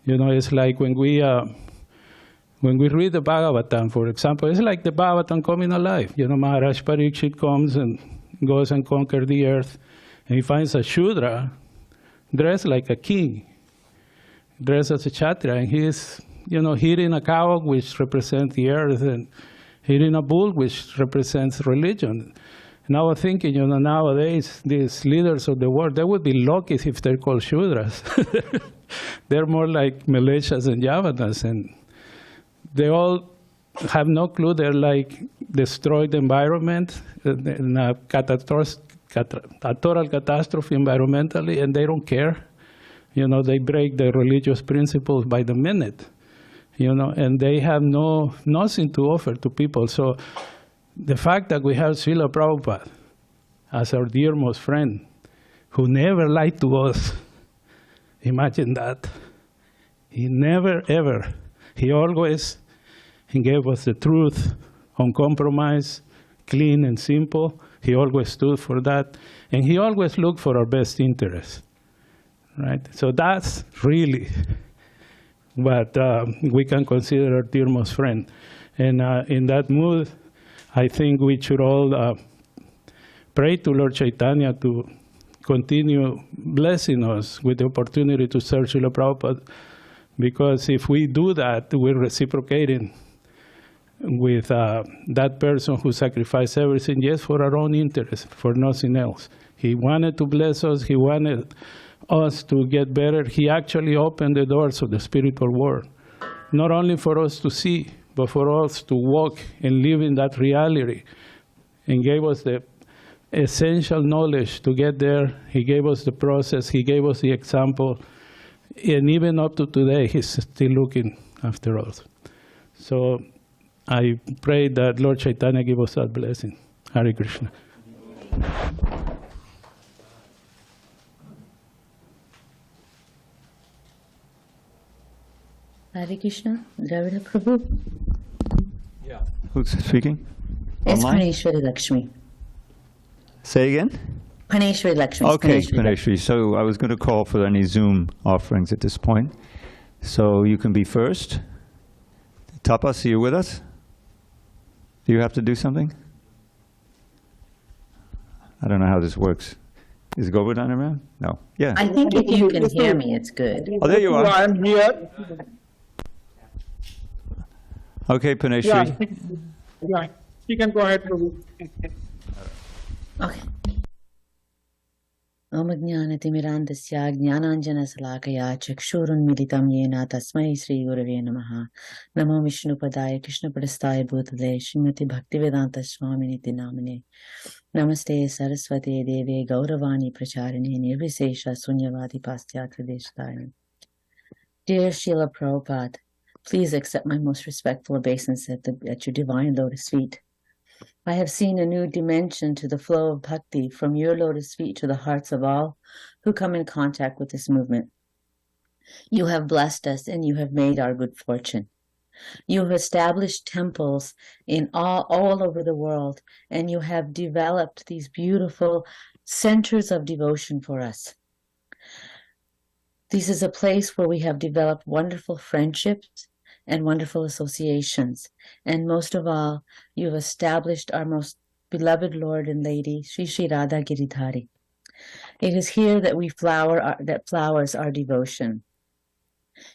You know, it's like when we read the Bhagavatam, for example, it's like the Bhagavatam coming alive. You know, Maharaj Parikshit comes and goes and conquers the earth, and he finds a Shudra dressed like a king, dressed as a Kshatriya, and he's, you know, hitting a cow, which represents the earth, and hitting a bull, which represents religion. And I was thinking, you know, nowadays, these leaders of the world, they would be lucky if they're called Shudras. They're more like militias and Yavanas, and they all have no clue. They're like destroyed the environment, in a total catastrophe environmentally, and they don't care. You know, they break the religious principles by the minute, you know, and they have nothing to offer to people. So the fact that we have Srila Prabhupada as our dearest friend, who never lied to us, imagine that. He never, ever, he always gave us the truth, uncompromised, clean and simple. He always stood for that. And he always looked for our best interest, right? So that's really what we can consider our dearest friend. And in that mood, I think we should all pray to Lord Chaitanya to continue blessing us with the opportunity to serve Srila Prabhupada, because if we do that, we're reciprocating with that person who sacrificed everything just for our own interest, for nothing else. He wanted to bless us. He wanted us to get better. He actually opened the doors of the spiritual world, not only for us to see, but for us to walk and live in that reality, and gave us the essential knowledge to get there. He gave us the process. He gave us the example. And even up to today, he's still looking after us. So I pray that Lord Chaitanya give us that blessing. Hare Krishna. Hare Krishna, Dravida Prabhu. Yeah. Who's speaking? It's Online? Paneshwari Lakshmi. Say again? Paneshwari Lakshmi. Okay, Paneshwari. So I was going to call for any Zoom offerings at this point. So you can be first. Tapas, are you with us? Do you have to do something? I don't know how this works. Is Govardhan around? No. Yeah. I think if you can hear me, it's good. Oh, there you are. I'm here. Okay, Paneshwari. Yeah, you can go ahead, Prabhu. Okay. Om Jnanatimirandasya Jnananjana Salakaya Chakshurunmilitam Yena Tasmai Sri Gurave Namaha Namo Vishnupadaya Krishna Padastaya Bhutale Srimati Bhaktivedanta Swaminiti Namane Namaste Saraswati Devi Gauravani Pracharini Nirvisesha Sunyavadi Pastyatra Deshtayam. Dear Srila Prabhupada, please accept my most respectful obeisance at your divine lotus feet. I have seen a new dimension to the flow of bhakti from your lotus feet to the hearts of all who come in contact with this movement. You have blessed us and you have made our good fortune. You have established temples in all over the world, and you have developed these beautiful centers of devotion for us. This is a place where we have developed wonderful friendships and wonderful associations. And most of all, you've established our most beloved Lord and Lady, Sri Sri Radha Giridhari. It is here that that flowers our devotion.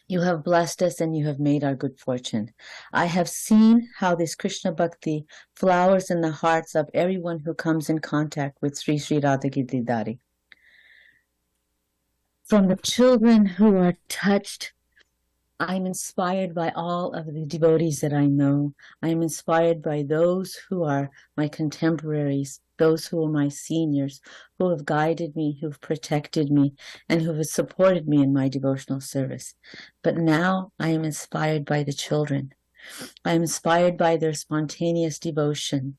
You have blessed us and you have made our good fortune. I have seen how this Krishna Bhakti flowers in the hearts of everyone who comes in contact with Sri Sri Radha Giridhari. From the children who are touched, I'm inspired by all of the devotees that I know. I'm inspired by those who are my contemporaries, those who are my seniors, who have guided me, who've protected me, and who have supported me in my devotional service. But now I am inspired by the children. I am inspired by their spontaneous devotion.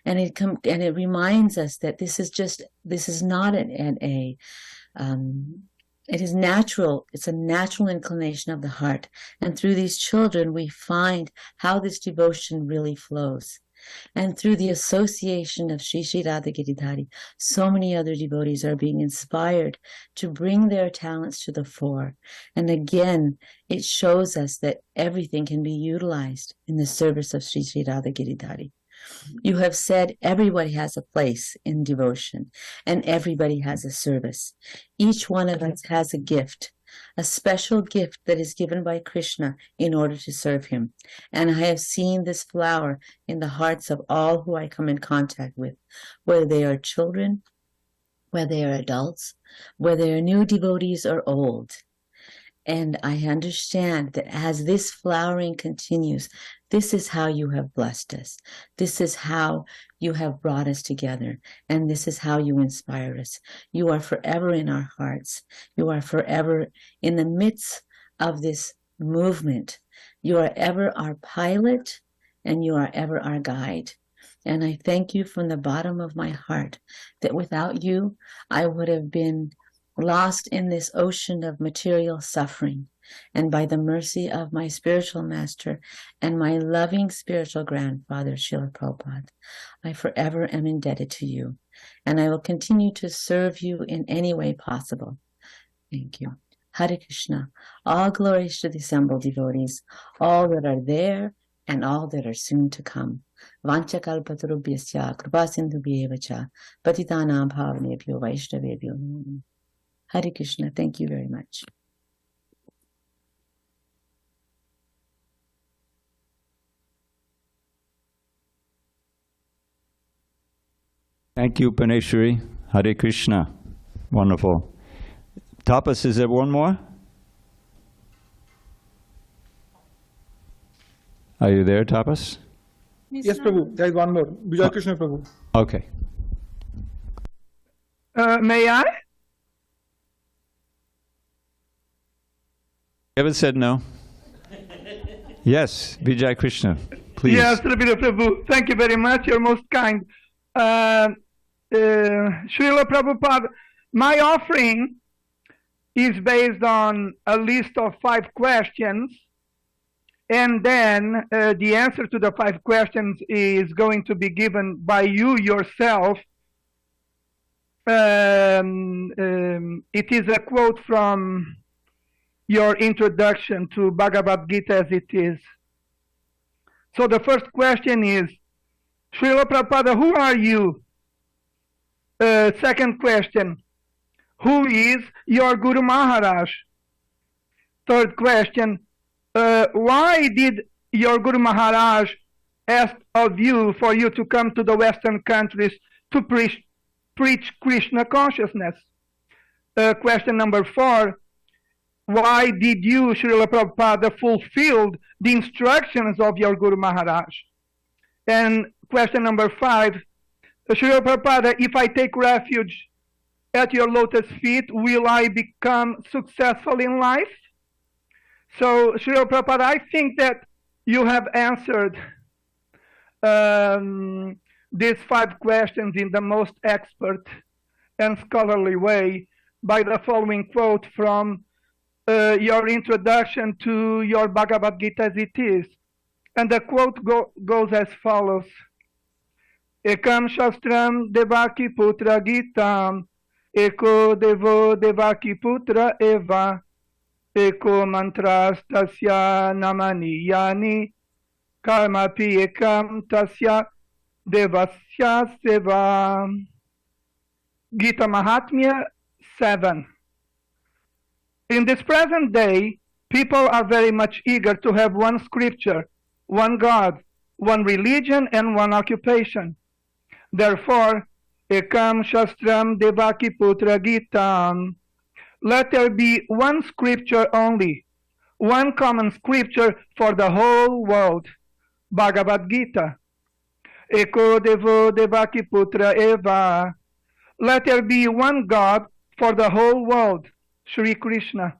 And it reminds us that this is not it is natural. It's a natural inclination of the heart. And through these children, we find how this devotion really flows. And through the association of Sri Sri Radha Giridhari, so many other devotees are being inspired to bring their talents to the fore. And again, it shows us that everything can be utilized in the service of Sri Sri Radha Giridhari. You have said everybody has a place in devotion and everybody has a service. Each one of us has a gift, a special gift that is given by Krishna in order to serve him. And I have seen this flower in the hearts of all who I come in contact with, whether they are children, whether they are adults, whether they are new devotees or old. And I understand that as this flowering continues, this is how you have blessed us. This is how you have brought us together. And this is how you inspire us. You are forever in our hearts. You are forever in the midst of this movement. You are ever our pilot and you are ever our guide. And I thank you from the bottom of my heart that without you, I would have been lost in this ocean of material suffering. And by the mercy of my spiritual master and my loving spiritual grandfather, Srila Prabhupada, I forever am indebted to you. And I will continue to serve you in any way possible. Thank you. Hare Krishna. All glories to the assembled devotees, all that are there and all that are soon to come. Vanchakalpatarubhyasya kripasindhubhyevacha patitanam bhavanebhyo vaishnavebhyo namo namaha. Hare Krishna. Thank you very much. Thank you, Paneshwari. Hare Krishna. Wonderful. Tapas, is there one more? Are you there, Tapas? Yes, Prabhu. There is one more. Vijay Krishna Prabhu. Okay. May I? Ever said no? Yes, Vijay Krishna, please. Yes, Srila Prabhu. Thank you very much. You're most kind. Srila Prabhupada, my offering is based on a list of 5 questions, and then the answer to the 5 questions is going to be given by you yourself. It is a quote from your introduction to Bhagavad Gita as it is. So the first question is, Srila Prabhupada, who are you? Second question, who is your Guru Maharaj? Third question, why did your Guru Maharaj ask of you for you to come to the Western countries to preach Krishna consciousness? Question number 4, why did you, Srila Prabhupada, fulfill the instructions of your Guru Maharaj? And question number 5, Srila Prabhupada, if I take refuge at your lotus feet, will I become successful in life? So, Srila Prabhupada, I think that you have answered these 5 questions in the most expert and scholarly way by the following quote from your introduction to your Bhagavad Gita as it is. And the quote goes as follows. Ekam Shastram Devaki Putra Gitam, Eko Devo Devaki Putra Eva, Eko Mantras Tasya Namani Yani, Karmapi Ekam Tasya Devasya Seva. Gita Mahatmya 7. In this present day, people are very much eager to have one scripture, one God, one religion, and one occupation. Therefore, Ekam Shastram Devaki Putra Gitam. Let there be one scripture only, one common scripture for the whole world, Bhagavad Gita. Eko Devo Devaki Putra Eva. Let there be one God for the whole world, Shri Krishna.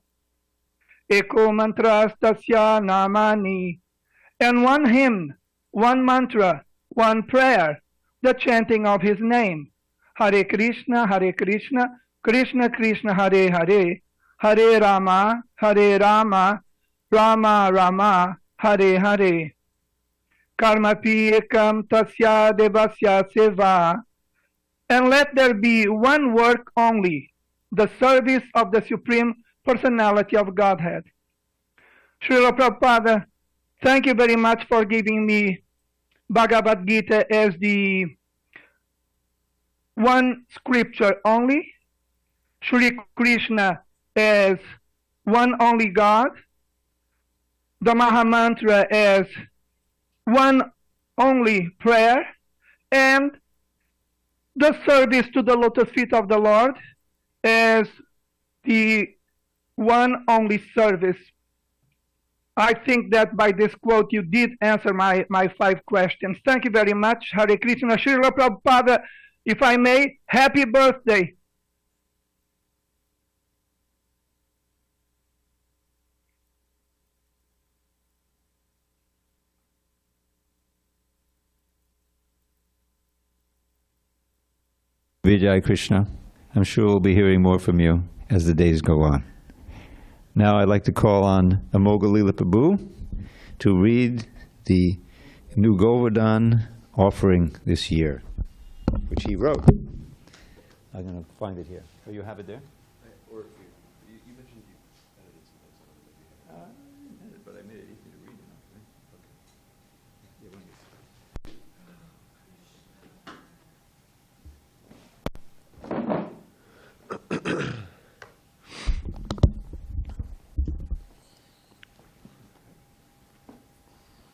Eko Mantras Tasya Namani. And one hymn, one mantra, one prayer, the chanting of his name. Hare Krishna, Krishna Krishna, Hare Hare, Hare Rama, Rama Rama, Hare Hare. karmapi ekam tasya devasya seva. And let there be one work only, the service of the Supreme Personality of Godhead. Srila Prabhupada, thank you very much for giving me Bhagavad Gita as the one scripture only, Shri Krishna as one only God, the Mahamantra as one only prayer, and the service to the lotus feet of the Lord as the one only service. I think that by this quote you did answer my 5 questions. Thank you very much. Hare Krishna. Srila Prabhupada, if I may, happy birthday. Vijay Krishna. I'm sure we'll be hearing more from you as the days go on. Now I'd like to call on Amogalila Prabhu to read the new Govardhan offering this year, which he wrote. I'm going to find it here. Oh, you have it there? Or if you mentioned you edited some things on it. I didn't edit, but I made it easy to read.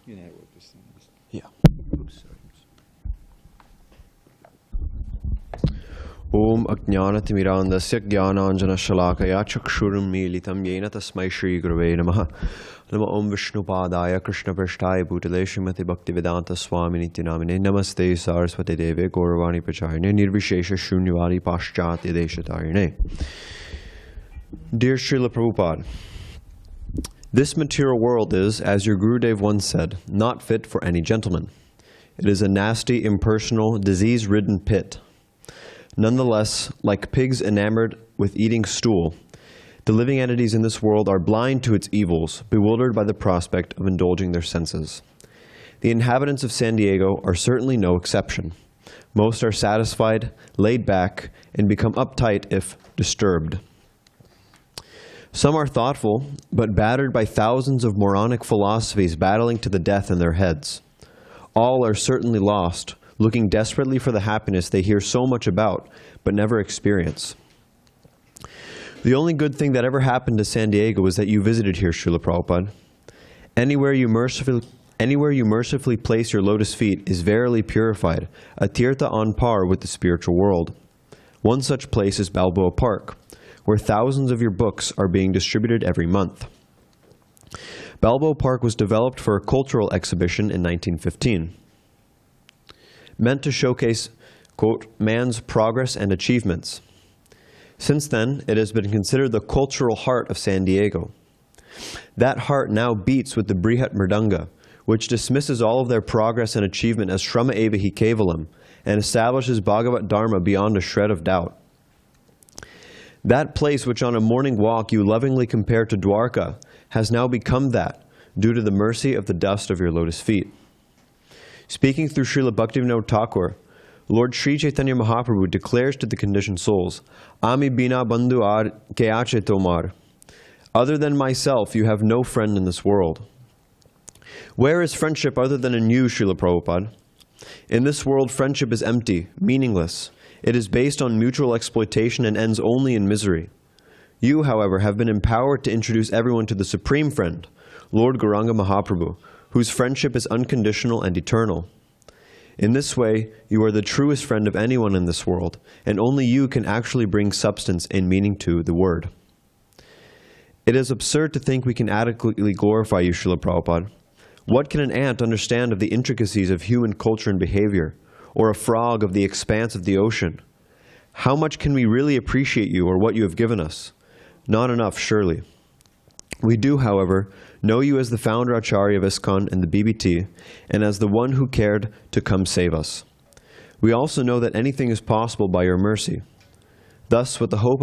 You know what this thing is. Yeah. Oops, sorry. Om Ajnanatirmirandasya Jnananjana Shalakaya Chakshurum Militam Yena Tasmai Shri Gurave Namaha. Nama Om Vishnupadaya Krishna Prasthaya Bhutale Srimati Bhaktivedanta Swami Nityanamine Namaste Saraswati Deve Gauravani Pacharine Nirvishesha Shunyavadi Paschatya Deshatarine. Dear Srila Prabhupada, this material world is, as your Gurudev once said, not fit for any gentleman. It is a nasty, impersonal, disease-ridden pit. Nonetheless, like pigs enamored with eating stool, the living entities in this world are blind to its evils, bewildered by the prospect of indulging their senses. The inhabitants of San Diego are certainly no exception. Most are satisfied, laid back, and become uptight if disturbed. Some are thoughtful, but battered by thousands of moronic philosophies battling to the death in their heads. All are certainly lost, looking desperately for the happiness they hear so much about, but never experience. The only good thing that ever happened to San Diego was that you visited here, Srila Prabhupada. Anywhere you mercifully place your lotus feet is verily purified, a tirtha on par with the spiritual world. One such place is Balboa Park, where thousands of your books are being distributed every month. Balboa Park was developed for a cultural exhibition in 1915, meant to showcase, quote, man's progress and achievements. Since then, it has been considered the cultural heart of San Diego. That heart now beats with the Brihat Mridanga, which dismisses all of their progress and achievement as Shrama Eva Hi Kevalam and establishes Bhagavat Dharma beyond a shred of doubt. That place which on a morning walk you lovingly compare to Dwarka has now become that, due to the mercy of the dust of your lotus feet. Speaking through Srila Bhaktivinoda Thakur, Lord Sri Chaitanya Mahaprabhu declares to the conditioned souls, Ami bina bandhu ar ke ache tomar. Other than myself, you have no friend in this world. Where is friendship other than in you, Srila Prabhupada? In this world, friendship is empty, meaningless. It is based on mutual exploitation and ends only in misery. You, however, have been empowered to introduce everyone to the Supreme Friend, Lord Gauranga Mahaprabhu, whose friendship is unconditional and eternal. In this way, you are the truest friend of anyone in this world, and only you can actually bring substance and meaning to the word. It is absurd to think we can adequately glorify you, Srila Prabhupada. What can an ant understand of the intricacies of human culture and behavior, or a frog of the expanse of the ocean? How much can we really appreciate you or what you have given us? Not enough, surely. We do, however, know you as the founder Acharya of ISKCON and the BBT, and as the one who cared to come save us. We also know that anything is possible by your mercy. Thus, with the hope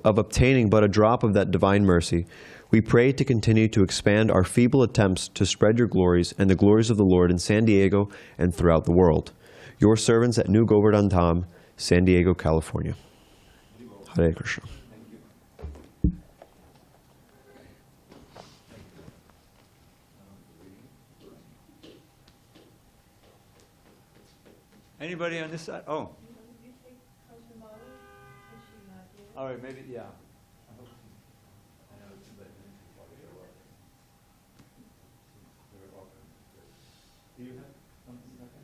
of obtaining but a drop of that divine mercy, We pray to continue to expand our feeble attempts to spread your glories and the glories of the Lord in San Diego and throughout the world. Your servants at New Govardhan Dham, San Diego, California. Hare Krishna. Anybody on this side? Oh. All right, maybe, yeah. Do you have something like that?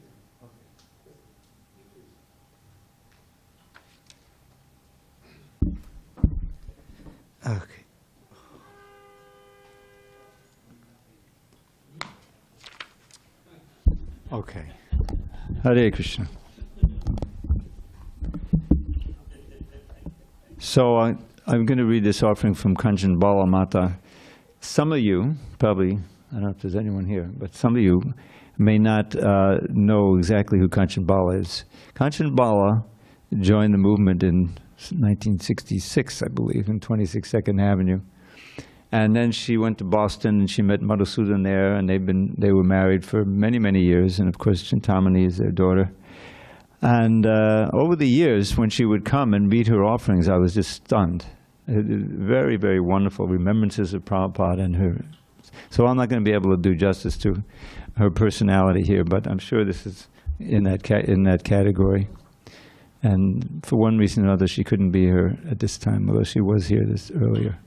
Okay. Okay. Okay. Hare Krishna. So I'm going to read this offering from Kanchan Bala Mata. Some of you, probably, I don't know if there's anyone here, but some of you may not know exactly who Kanchan Bala is. Kanchan Bala joined the movement in 1966, I believe, in 26 Second Avenue. And then she went to Boston and she met Madhusudan there, and they were married for many, many years. And of course, Chintamani is their daughter. And over the years, when she would come and read her offerings, I was just stunned. Very, very wonderful remembrances of Prabhupada and her. So I'm not going to be able to do justice to her personality here, but I'm sure this is in that category. And for one reason or another, she couldn't be here at this time, although she was here earlier.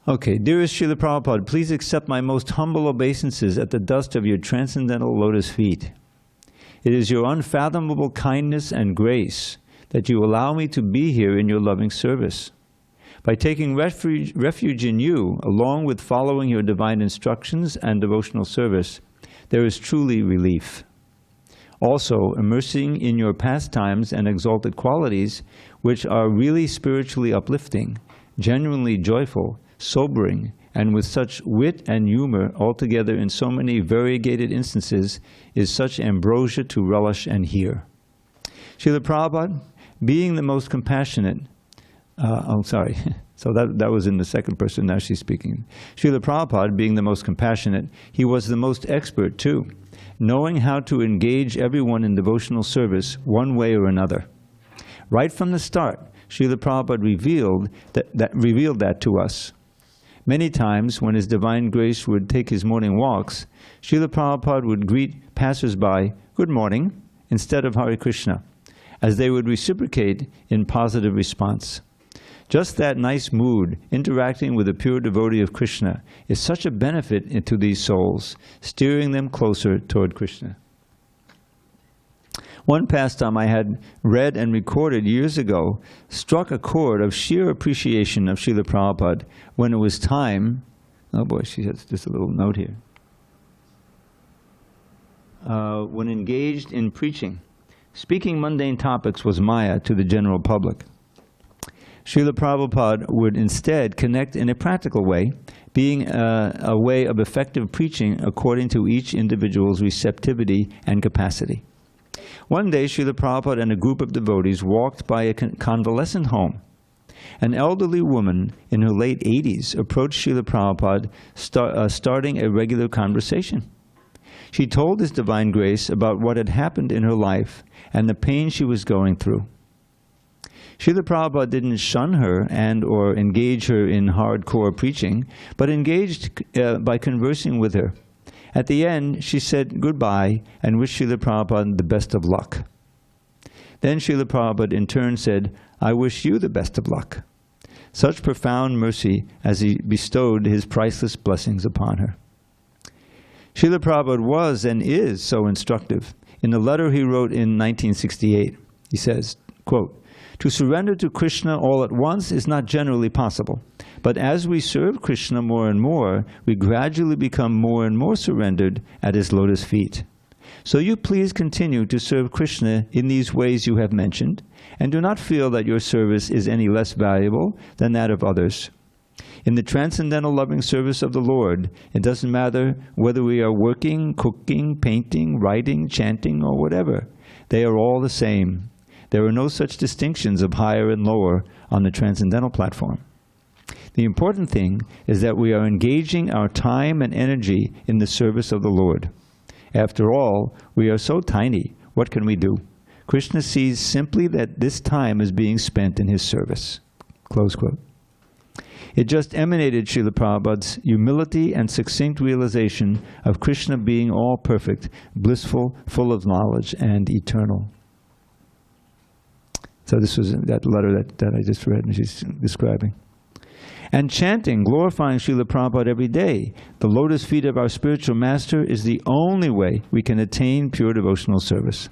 Okay, dearest Srila Prabhupada, please accept my most humble obeisances at the dust of your transcendental lotus feet. It is your unfathomable kindness and grace that you allow me to be here in your loving service. By taking refuge in you, along with following your divine instructions and devotional service, there is truly relief. Also, immersing in your pastimes and exalted qualities, which are really spiritually uplifting, genuinely joyful, sobering, and with such wit and humor altogether in so many variegated instances, is such ambrosia to relish and hear. Srila Prabhupada, being the most compassionate, so that was in the second person, now she's speaking. Srila Prabhupada, being the most compassionate, he was the most expert too, knowing how to engage everyone in devotional service one way or another. Right from the start, Srila Prabhupada revealed that to us. Many times, when His Divine Grace would take his morning walks, Srila Prabhupada would greet passers-by, "Good morning," instead of "Hare Krishna," as they would reciprocate in positive response. Just that nice mood, interacting with a pure devotee of Krishna, is such a benefit to these souls, steering them closer toward Krishna. One pastime I had read and recorded years ago struck a chord of sheer appreciation of Srila Prabhupada when it was time. Oh boy, she has just a little note here. When engaged in preaching, speaking mundane topics was Maya to the general public. Srila Prabhupada would instead connect in a practical way, being a way of effective preaching according to each individual's receptivity and capacity. One day, Srila Prabhupada and a group of devotees walked by a convalescent home. An elderly woman in her late 80s approached Srila Prabhupada, starting a regular conversation. She told His Divine Grace about what had happened in her life and the pain she was going through. Srila Prabhupada didn't shun her and or engage her in hardcore preaching, but engaged by conversing with her. At the end, she said goodbye and wished Srila Prabhupada the best of luck. Then Srila Prabhupada in turn said, "I wish you the best of luck." Such profound mercy as he bestowed his priceless blessings upon her. Srila Prabhupada was and is so instructive. In a letter he wrote in 1968, he says, quote, "To surrender to Krishna all at once is not generally possible. But as we serve Krishna more and more, we gradually become more and more surrendered at His lotus feet. So you please continue to serve Krishna in these ways you have mentioned, and do not feel that your service is any less valuable than that of others. In the transcendental loving service of the Lord, it doesn't matter whether we are working, cooking, painting, writing, chanting, or whatever. They are all the same. There are no such distinctions of higher and lower on the transcendental platform. The important thing is that we are engaging our time and energy in the service of the Lord. After all, we are so tiny. What can we do? Krishna sees simply that this time is being spent in his service. Close quote. It just emanated Srila Prabhupada's humility and succinct realization of Krishna being all perfect, blissful, full of knowledge, and eternal. So this was that letter that I just read and she's describing. And chanting, glorifying Srila Prabhupada every day, the lotus feet of our spiritual master, is the only way we can attain pure devotional service.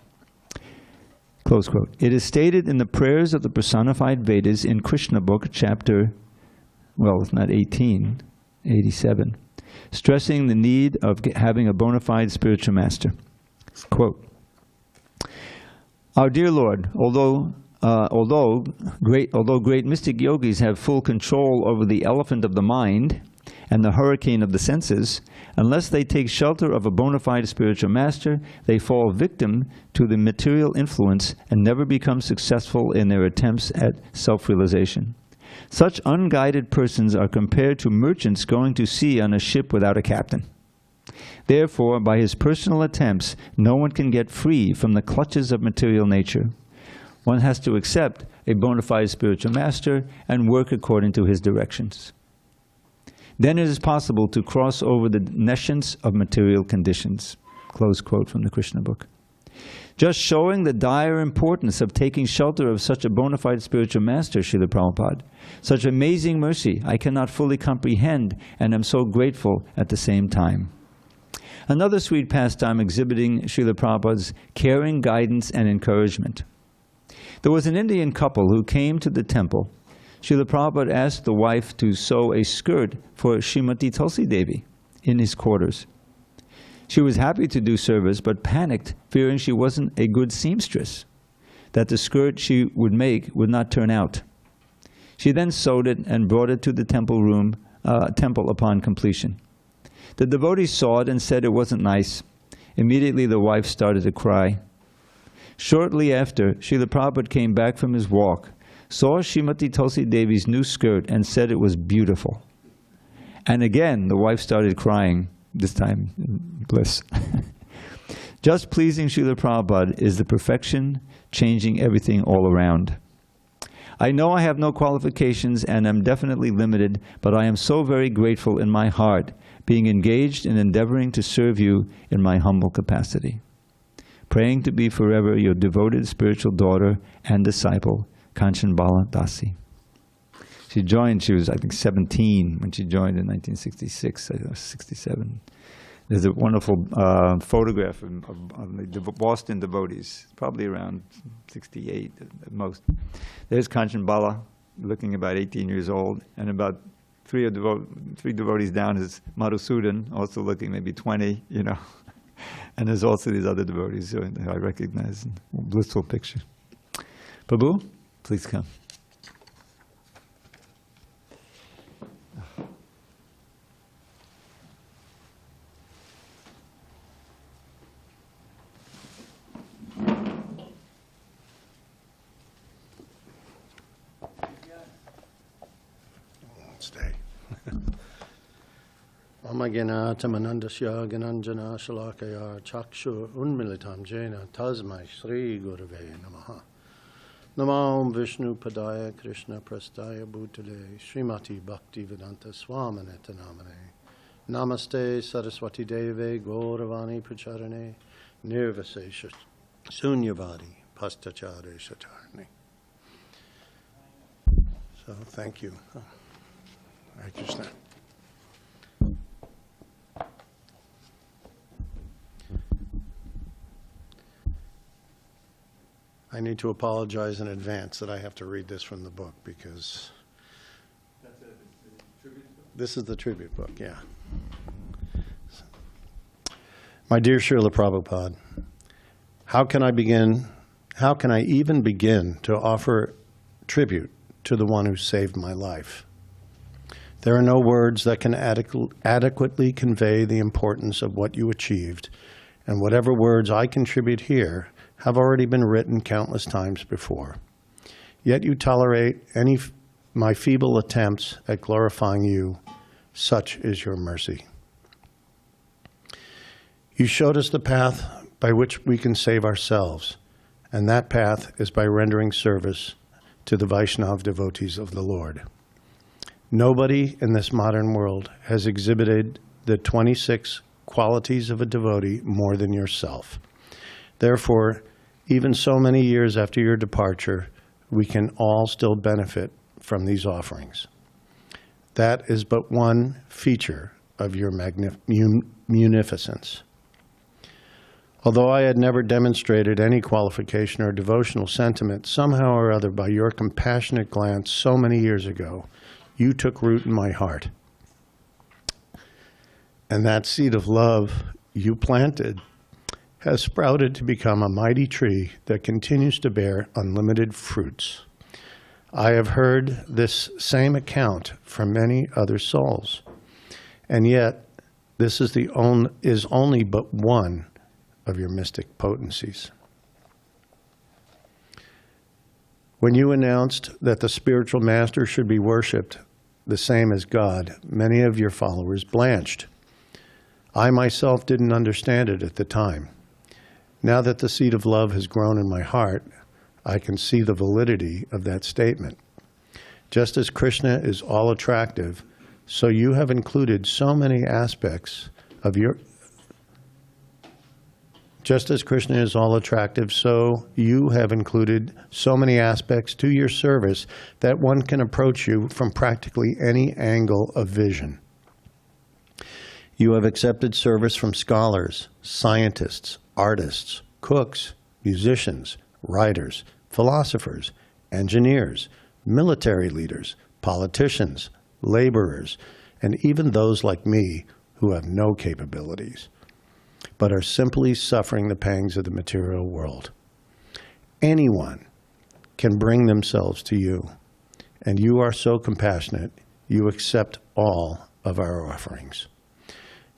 Close quote. It is stated in the prayers of the personified Vedas in Krishna book, chapter, well, it's not 18, 87, stressing the need of having a bona fide spiritual master. Quote, our dear Lord, although great mystic yogis have full control over the elephant of the mind and the hurricane of the senses, unless they take shelter of a bona fide spiritual master, they fall victim to the material influence and never become successful in their attempts at self-realization. Such unguided persons are compared to merchants going to sea on a ship without a captain. Therefore, by his personal attempts, no one can get free from the clutches of material nature. One has to accept a bona fide spiritual master and work according to his directions. Then it is possible to cross over the nescience of material conditions. Close quote from the Krishna book. Just showing the dire importance of taking shelter of such a bona fide spiritual master, Srila Prabhupada. Such amazing mercy I cannot fully comprehend, and am so grateful at the same time. Another sweet pastime exhibiting Srila Prabhupada's caring guidance and encouragement. There was an Indian couple who came to the temple. Srila Prabhupada asked the wife to sew a skirt for Srimati Tulsi Devi in his quarters. She was happy to do service, but panicked, fearing she wasn't a good seamstress, that the skirt she would make would not turn out. She then sewed it and brought it to the temple upon completion. The devotees saw it and said it wasn't nice. Immediately the wife started to cry. Shortly after, Srila Prabhupada came back from his walk, saw Srimati Tulsi Devi's new skirt and said it was beautiful. And again, the wife started crying, this time in bliss. Just pleasing Srila Prabhupada is the perfection, changing everything all around. I know I have no qualifications and am definitely limited, but I am so very grateful in my heart, being engaged in endeavoring to serve you in my humble capacity. Praying to be forever your devoted spiritual daughter and disciple, Kanchan Bala Dasi. She joined, she was I think 17 when she joined in 1966, 67. There's a wonderful photograph of the Boston devotees, probably around 68 at most. There's Kanchan Bala, looking about 18 years old, and about three devotees down is Madhusudan, also looking maybe 20, you know. And there's also these other devotees who I recognize. Blissful picture. Prabhu, please come. Stay. Amagena tamanandasya gananjana shalakaya chakshu unmilitam jena tasmai Sri Gurave namaha. Namam Vishnu Padaya Krishna Prastaya Bhutale Srimati Bhakti Vedanta Swaminata Namane Namaste Saraswati Deve Gauravani Pracharane Nirvasesha Sunyavadi Pastachare Satarni. So thank you. Hare Krishna. I need to apologize in advance that I have to read this from the book because this is the tribute book, yeah. My dear Srila Prabhupada, how can I even begin to offer tribute to the one who saved my life? There are no words that can adequately convey the importance of what you achieved, and whatever words I contribute here have already been written countless times before. Yet you tolerate any my feeble attempts at glorifying you, such is your mercy. You showed us the path by which we can save ourselves, and that path is by rendering service to the Vaishnava devotees of the Lord. Nobody in this modern world has exhibited the 26 qualities of a devotee more than yourself. Therefore, even so many years after your departure, we can all still benefit from these offerings. That is but one feature of your munificence. Although I had never demonstrated any qualification or devotional sentiment, somehow or other, by your compassionate glance so many years ago, you took root in my heart. And that seed of love you planted has sprouted to become a mighty tree that continues to bear unlimited fruits. I have heard this same account from many other souls, and yet this is only but one of your mystic potencies. When you announced that the spiritual master should be worshipped the same as God, many of your followers blanched. I myself didn't understand it at the time. Now that the seed of love has grown in my heart, I can see the validity of that statement. Just as Krishna is all attractive, so you have included so many aspects of your Just as Krishna is all attractive, so you have included so many aspects to your service that one can approach you from practically any angle of vision. You have accepted service from scholars, scientists, artists, cooks, musicians, writers, philosophers, engineers, military leaders, politicians, laborers, and even those like me who have no capabilities, but are simply suffering the pangs of the material world. Anyone can bring themselves to you, and you are so compassionate, you accept all of our offerings.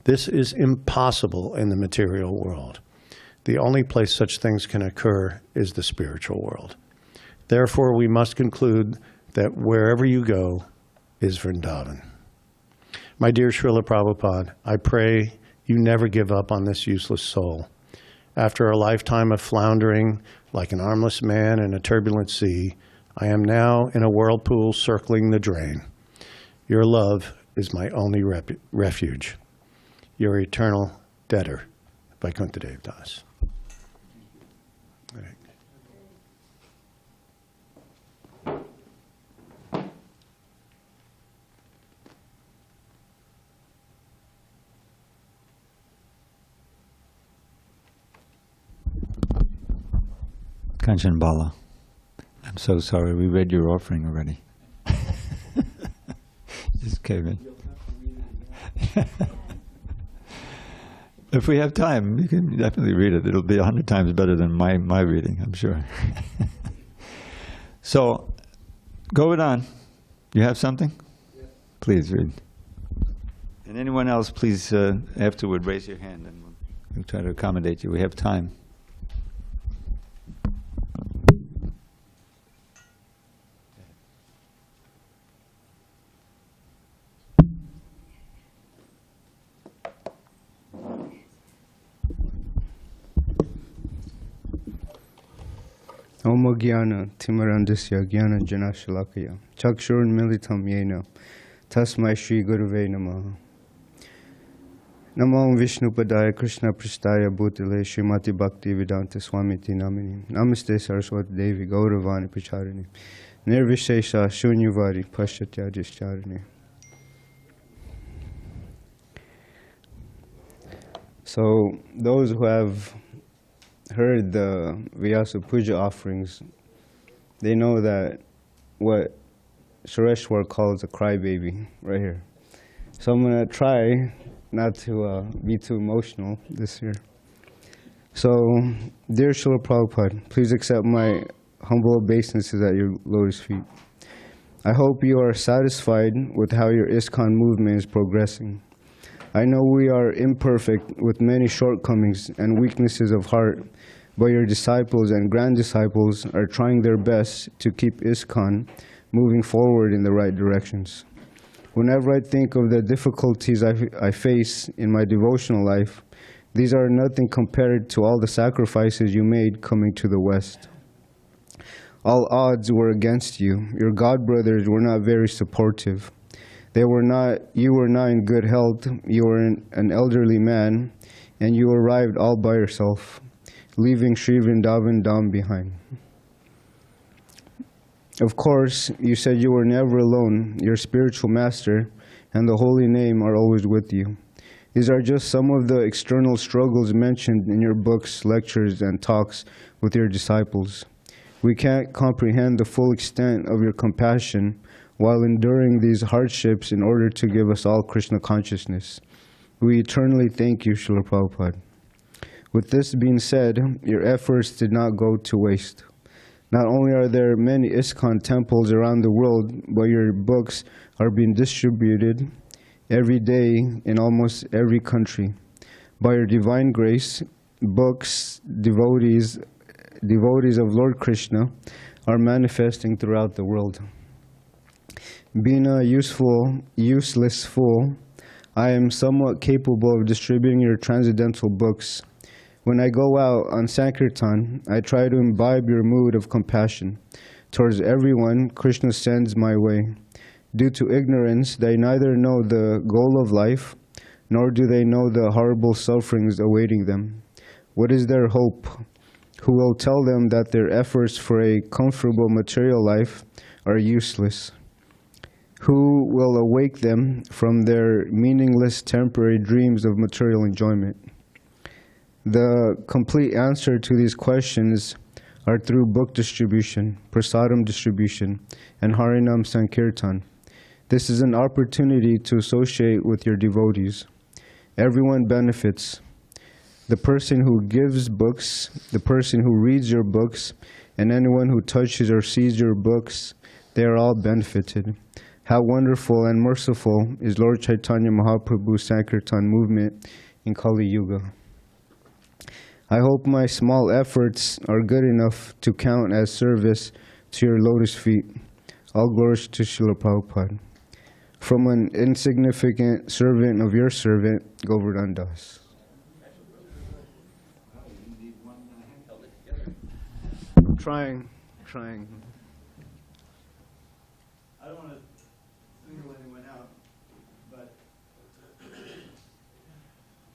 This is impossible in the material world. The only place such things can occur is the spiritual world. Therefore, we must conclude that wherever you go is Vrindavan. My dear Srila Prabhupada, I pray you never give up on this useless soul. After a lifetime of floundering like an armless man in a turbulent sea, I am now in a whirlpool circling the drain. Your love is my only refuge. Your eternal debtor, Vaikunthadev Das. Kanchan Bala, I'm so sorry, we read your offering already. Just came in. If we have time, you can definitely read it. It'll be 100 times better than my reading, I'm sure. So, Govardhan, you have something? Yes. Please read. And anyone else, please, afterward, raise your hand and we'll try to accommodate you. We have time. Om Jnana Timarandasya Jnana Janashalakaya Chakshurun Militam Yena Tasmai Shri Gurave Namaha Namo Vishnupadaya Krishna Prasthaya Bhutale Srimati Bhakti Vedanta Swamiti Namini Namaste Saraswati Devi Gauravani Pacharini Nirvishesha Shunyuvari Paschatya Discharini. So those who have heard the Vyasa Puja offerings, they know that what Sureshwar calls a crybaby right here. So I'm going to try not to be too emotional this year. So, dear Srila Prabhupada, please accept my humble obeisances at your lotus feet. I hope you are satisfied with how your ISKCON movement is progressing. I know we are imperfect with many shortcomings and weaknesses of heart, but your disciples and grand disciples are trying their best to keep ISKCON moving forward in the right directions. Whenever I think of the difficulties I face in my devotional life, these are nothing compared to all the sacrifices you made coming to the West. All odds were against you. Your godbrothers were not very supportive. You were not in good health. You were an elderly man, and you arrived all by yourself, leaving Sri Vrindavan Dham behind. Of course, you said you were never alone. Your spiritual master and the holy name are always with you. These are just some of the external struggles mentioned in your books, lectures, and talks with your disciples. We can't comprehend the full extent of your compassion while enduring these hardships in order to give us all Krishna consciousness. We eternally thank you, Srila Prabhupada. With this being said, your efforts did not go to waste. Not only are there many ISKCON temples around the world, but your books are being distributed every day in almost every country. By your divine grace, books, devotees of Lord Krishna are manifesting throughout the world. Being a useless fool, I am somewhat capable of distributing your transcendental books. When I go out on Sankirtan, I try to imbibe your mood of compassion towards everyone Krishna sends my way. Due to ignorance, they neither know the goal of life, nor do they know the horrible sufferings awaiting them. What is their hope? Who will tell them that their efforts for a comfortable material life are useless? Who will awake them from their meaningless temporary dreams of material enjoyment? The complete answer to these questions are through book distribution, prasadam distribution, and Harinam Sankirtan. This is an opportunity to associate with your devotees. Everyone benefits. The person who gives books, the person who reads your books, and anyone who touches or sees your books, they are all benefited. How wonderful and merciful is Lord Chaitanya Mahaprabhu's Sankirtan movement in Kali Yuga. I hope my small efforts are good enough to count as service to your lotus feet. All glories to Srila Prabhupada. From an insignificant servant of your servant, Govardhan Das. Trying. I don't want to single anyone out, but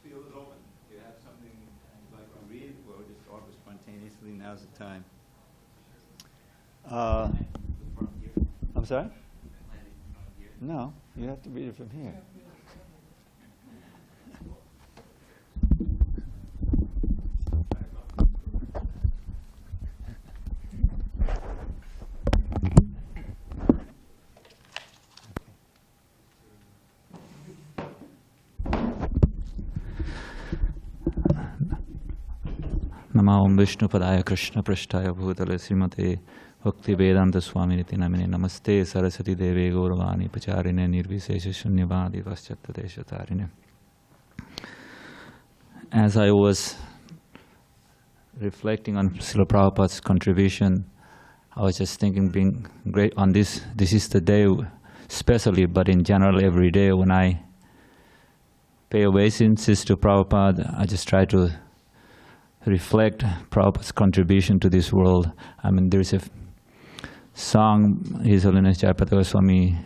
field is open. You have something you'd like to read, or just offer spontaneously, now's the time. I'm sorry? No, you have to read it from here. Namo Vishnu Padaya Krishna Prashtaya Bhutale Srimate Bhakti Vedanta Swami Niti Namine Namaste Saraswati Devi Gauravani Pacharine Nirvisesha Shunyavadi Vaschatadeshatarine. As I was reflecting on Srila Prabhupada's contribution, I was just thinking, being great on this is the day, especially, but in general every day when I pay obeisances to Prabhupada, I just try to reflect Prabhupada's contribution to this world. I mean, there's a song His Holiness Jayapataka Goswami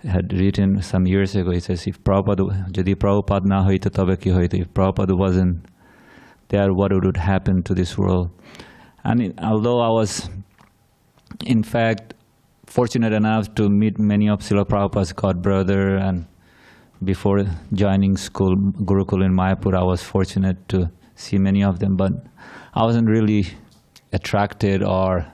had written some years ago. He says, if Prabhupada, Jadi Prabhupada na hoita tabe ki hoita. If Prabhupada wasn't there, what would happen to this world? And although I was, in fact, fortunate enough to meet many of Srila Prabhupada's god brother, and before joining school, Gurukul in Mayapur, I was fortunate to see many of them, but I wasn't really attracted, or,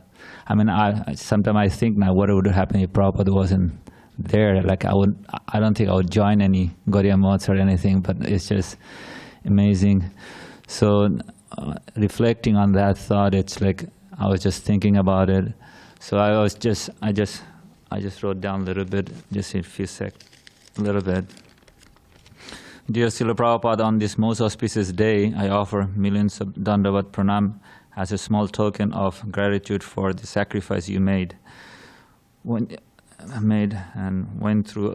I mean, sometimes I think now what would happen if Prabhupada wasn't there. Like I don't think I would join any Gaudiya Moths or anything, but it's just amazing. So reflecting on that thought, it's like I was just thinking about it. So I just wrote down a little bit, just in a few seconds, a little bit. Dear Srila Prabhupada, on this most auspicious day, I offer millions of Dandavat Pranam as a small token of gratitude for the sacrifice you made. made and went through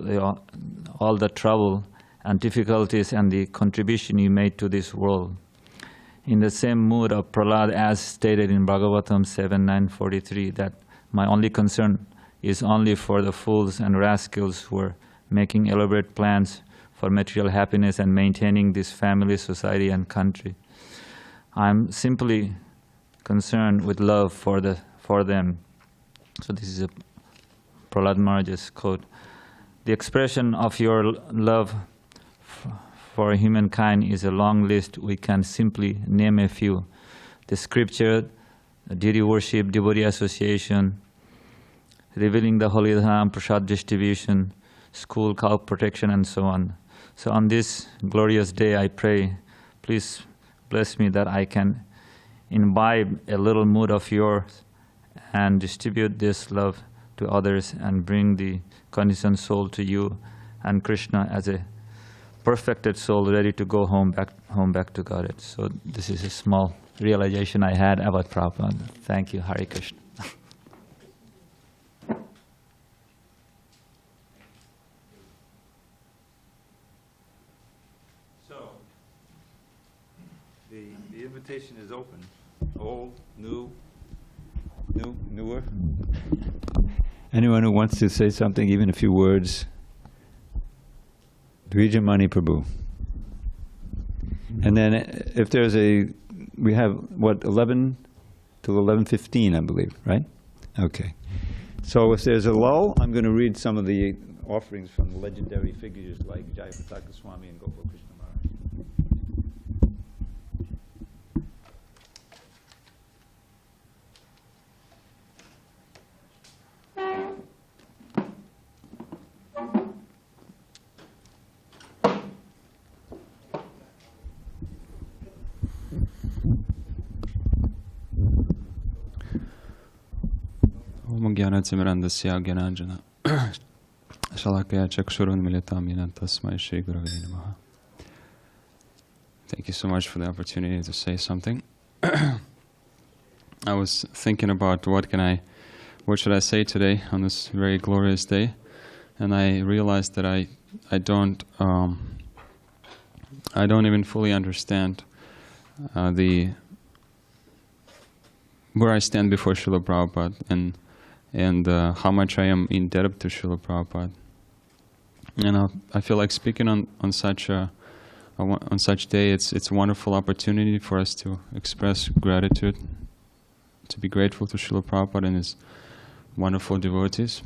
all the trouble and difficulties and the contribution you made to this world. In the same mood of Prahlad as stated in Bhagavatam 7:943, that my only concern is only for the fools and rascals who are making elaborate plans for material happiness and maintaining this family, society and country. I'm simply concerned with love for them. So this is a Prahlad Maharaj's quote. The expression of your love for humankind is a long list. We can simply name a few. The scripture, deity worship, devotee association, revealing the holy dham, prasad distribution, school, cow protection, and so on. So on this glorious day, I pray, please bless me that I can imbibe a little mood of yours and distribute this love to others and bring the conditioned soul to you and Krishna as a perfected soul ready to go home back to Godhead. So this is a small realization I had about Prabhupada. Thank you. Hare Krishna. So, the invitation is open. Old, newer. Anyone who wants to say something, even a few words? Dvijamani Prabhu. And then if there's we have, 11 till 11:15, I believe, right? Okay. So if there's a lull, I'm going to read some of the offerings from legendary figures like Jayapataka Swami and Gopal Krishna Maharaj. Gyanatsimirandasya Gyananjana Shalakaya Chakshurun Militam Yanantasmai Shri Gurave Namaha. Thank you so much for the opportunity to say something. I was thinking about what should I say today on this very glorious day, and I realized that I don't even fully understand where I stand before Srila Prabhupada and how much I am indebted to Srila Prabhupada. And I feel like speaking on such day, it's a wonderful opportunity for us to express gratitude, to be grateful to Srila Prabhupada and his wonderful devotees,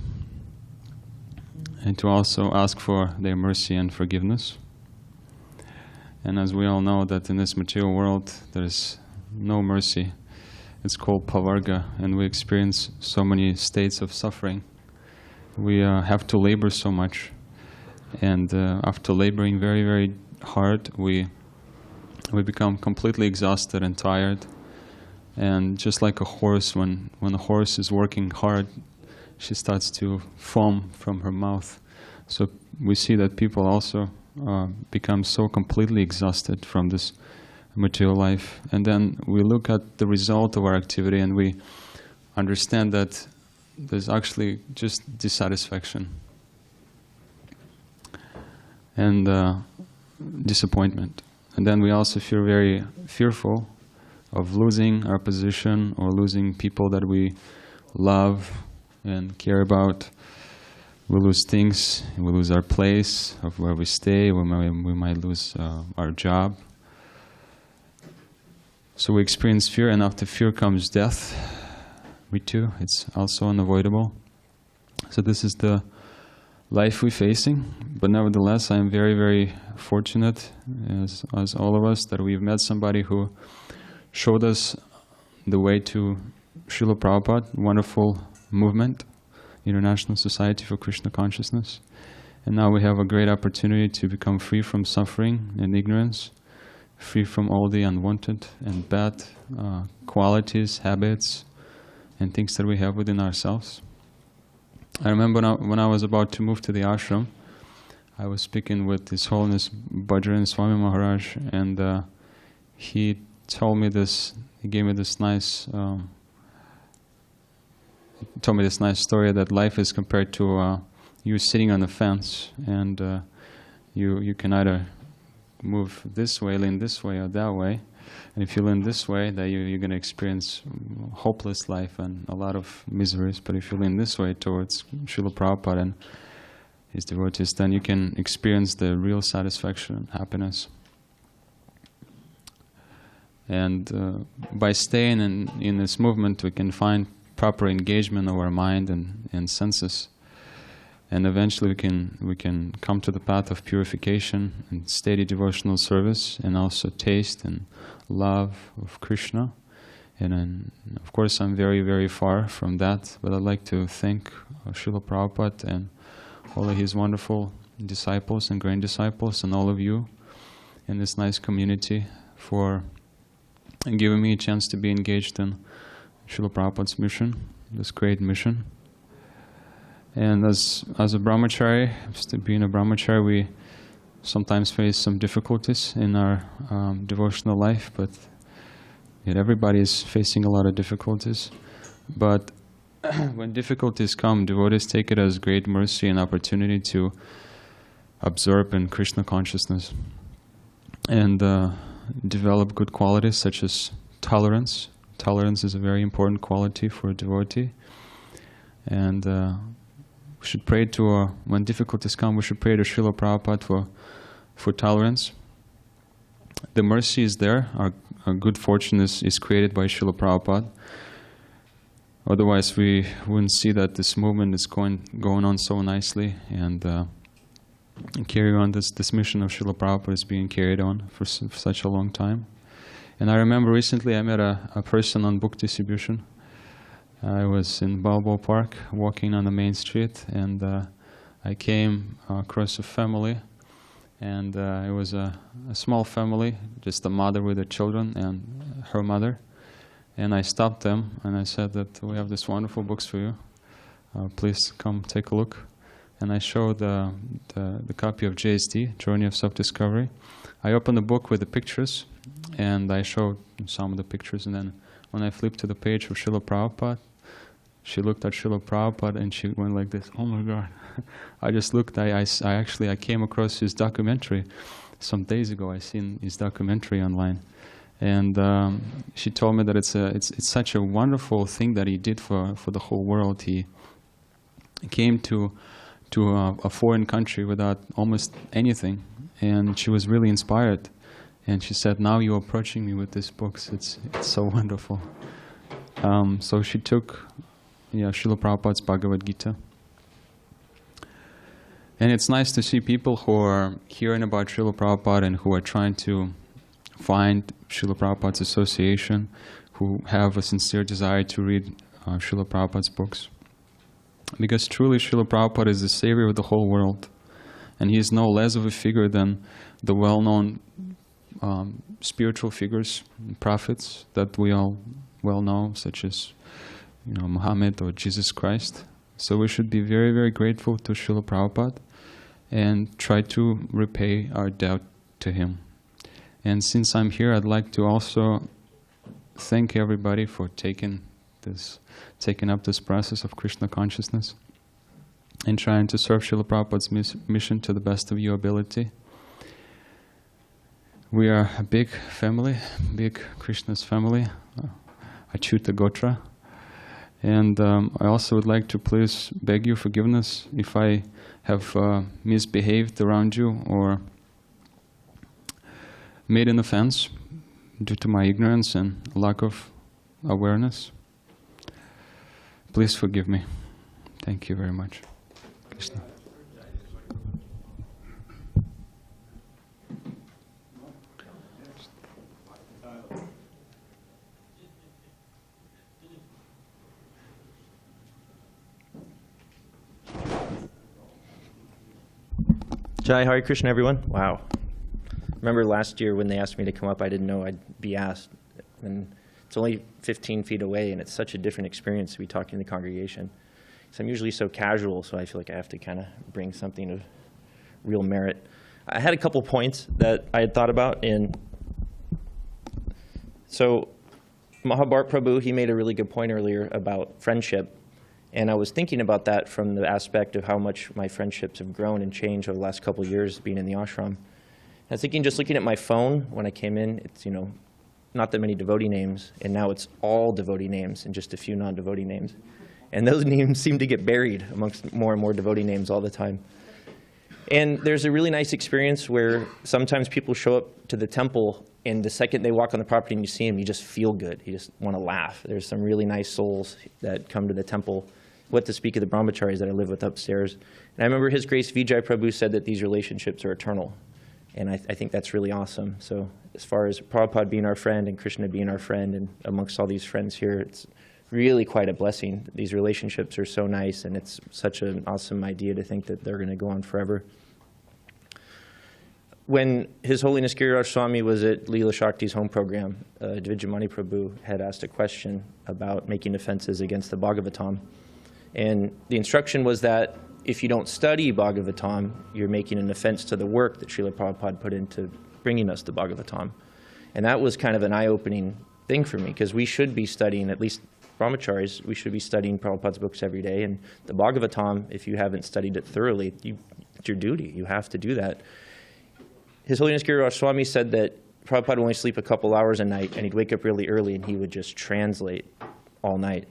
and to also ask for their mercy and forgiveness. And as we all know that in this material world there is no mercy. It's called pavarga, and we experience so many states of suffering. We have to labor so much, and after laboring very, very hard, we become completely exhausted and tired. And just like a horse, when a horse is working hard, she starts to foam from her mouth. So we see that people also become so completely exhausted from this material life, and then we look at the result of our activity and we understand that there's actually just dissatisfaction and disappointment. And then we also feel very fearful of losing our position or losing people that we love and care about. We lose things, we lose our place of where we stay, we might lose our job. So we experience fear, and after fear comes death. We too, it's also unavoidable. So this is the life we're facing. But nevertheless, I am very, very fortunate, as all of us, that we've met somebody who showed us the way to Srila Prabhupada, wonderful movement, International Society for Krishna Consciousness. And now we have a great opportunity to become free from suffering and ignorance, free from all the unwanted and bad qualities, habits, and things that we have within ourselves. I remember when I was about to move to the ashram, I was speaking with His Holiness Bajrang Swami Maharaj, and he told me this, he gave me this nice he told me this nice story that life is compared to you sitting on the fence, and you can either move this way, lean this way, or that way. And if you lean this way, then you're going to experience hopeless life and a lot of miseries. But if you lean this way towards Srila Prabhupada and his devotees, then you can experience the real satisfaction and happiness. And by staying in this movement, we can find proper engagement of our mind and senses. And eventually we can come to the path of purification and steady devotional service, and also taste and love of Krishna. And of course I'm very, very far from that, but I'd like to thank Srila Prabhupada and all of his wonderful disciples and grand disciples and all of you in this nice community for giving me a chance to be engaged in Srila Prabhupada's mission, this great mission. And as a brahmachari, being a brahmachari, we sometimes face some difficulties in our devotional life, but yet everybody is facing a lot of difficulties. But when difficulties come, devotees take it as great mercy and opportunity to absorb in Krishna consciousness and develop good qualities such as tolerance. Tolerance is a very important quality for a devotee. And we should pray to, when difficulties come, we should pray to Srila Prabhupada for tolerance. The mercy is there. Our good fortune is created by Srila Prabhupada. Otherwise, we wouldn't see that this movement is going on so nicely, and carry on this mission of Srila Prabhupada is being carried on for such a long time. And I remember recently I met a person on book distribution. I was in Balboa Park walking on the main street, and I came across a family, and it was a small family, just a mother with her children and her mother. And I stopped them and I said that we have these wonderful books for you. Please come take a look. And I showed the copy of JSD, Journey of Self-Discovery. I opened the book with the pictures, and I showed some of the pictures, and then when I flipped to the page of Srila Prabhupada, she looked at Srila Prabhupada and she went like this, oh my God. I just looked, I came across his documentary some days ago. I seen his documentary online. And she told me that it's such a wonderful thing that he did for the whole world. He came to a foreign country without almost anything, and she was really inspired. And she said, now you're approaching me with these books. It's so wonderful. So she took Srila Prabhupada's Bhagavad Gita. And it's nice to see people who are hearing about Srila Prabhupada and who are trying to find Srila Prabhupada's association, who have a sincere desire to read Srila Prabhupada's books. Because truly Srila Prabhupada is the savior of the whole world. And he is no less of a figure than the well-known spiritual figures, prophets that we all well know, such as Muhammad or Jesus Christ. So we should be very, very grateful to Srila Prabhupada and try to repay our debt to him. And since I'm here, I'd like to also thank everybody for taking up this process of Krishna consciousness and trying to serve Srila Prabhupada's mission to the best of your ability. We are a big family, big Krishna's family, Achyuta Gotra. And I also would like to please beg your forgiveness if I have misbehaved around you or made an offense due to my ignorance and lack of awareness. Please forgive me. Thank you very much. Krishna. Jai Hare Krishna, everyone. Wow. Remember last year when they asked me to come up, I didn't know I'd be asked. And it's only 15 feet away, and it's such a different experience to be talking to the congregation. So I'm usually so casual, so I feel like I have to kind of bring something of real merit. I had a couple points that I had thought about. So Mahabharat Prabhu, he made a really good point earlier about friendship. And I was thinking about that from the aspect of how much my friendships have grown and changed over the last couple of years being in the ashram. I was thinking, just looking at my phone when I came in, it's, not that many devotee names, and now it's all devotee names and just a few non-devotee names. And those names seem to get buried amongst more and more devotee names all the time. And there's a really nice experience where sometimes people show up to the temple, and the second they walk on the property and you see them, you just feel good. You just want to laugh. There's some really nice souls that come to the temple. What to speak of the brahmacharis that I live with upstairs. And I remember His Grace Vijay Prabhu said that these relationships are eternal. And I think that's really awesome. So as far as Prabhupada being our friend and Krishna being our friend, and amongst all these friends here, it's really quite a blessing. These relationships are so nice, and it's such an awesome idea to think that they're going to go on forever. When His Holiness Giriraj Swami was at Leela Shakti's home program, Dvijamani Prabhu had asked a question about making offenses against the Bhagavatam. And the instruction was that if you don't study Bhagavatam, you're making an offense to the work that Srila Prabhupada put into bringing us the Bhagavatam. And that was kind of an eye-opening thing for me, because we should be studying, at least brahmacharis, we should be studying Prabhupada's books every day. And the Bhagavatam, if you haven't studied it thoroughly, it's your duty. You have to do that. His Holiness Giriraj Swami said that Prabhupada would only sleep a couple hours a night, and he'd wake up really early, and he would just translate all night.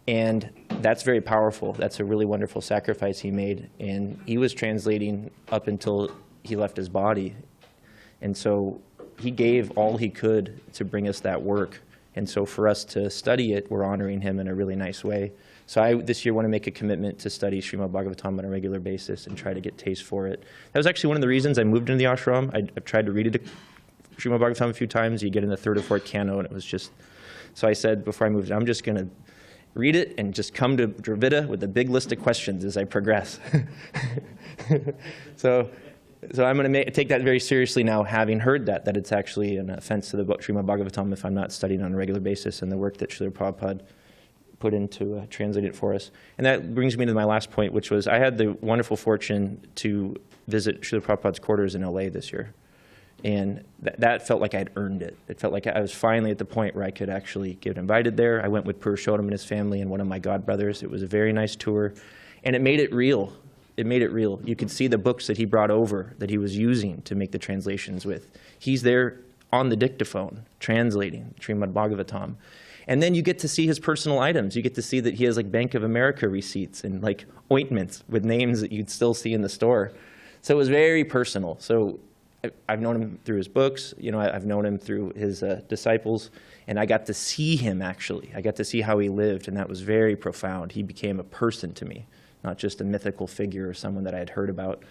And that's very powerful. That's a really wonderful sacrifice he made. And he was translating up until he left his body. And so he gave all he could to bring us that work. And so for us to study it, we're honoring him in a really nice way. So I, this year, want to make a commitment to study Srimad Bhagavatam on a regular basis and try to get taste for it. That was actually one of the reasons I moved into the ashram. I've tried to read it, Srimad Bhagavatam, a few times. You get in the third or fourth canto, and it was just... So I said before I moved, I'm just going to read it and just come to Dravida with a big list of questions as I progress. So I'm going to take that very seriously now, having heard that it's actually an offense to the Srimad Bhagavatam if I'm not studying on a regular basis, and the work that Srila Prabhupada put into translating it for us. And that brings me to my last point, which was I had the wonderful fortune to visit Srila Prabhupada's quarters in LA this year. And that felt like I'd earned it. It felt like I was finally at the point where I could actually get invited there. I went with Purushottam and his family and one of my godbrothers. It was a very nice tour. And it made it real. It made it real. You could see the books that he brought over that he was using to make the translations with. He's there on the dictaphone translating Srimad Bhagavatam. And then you get to see his personal items. You get to see that he has like Bank of America receipts and like ointments with names that you'd still see in the store. So it was very personal. So I've known him through his books, I've known him through his disciples, and I got to see him actually. I got to see how he lived, and that was very profound. He became a person to me, not just a mythical figure or someone that I had heard about.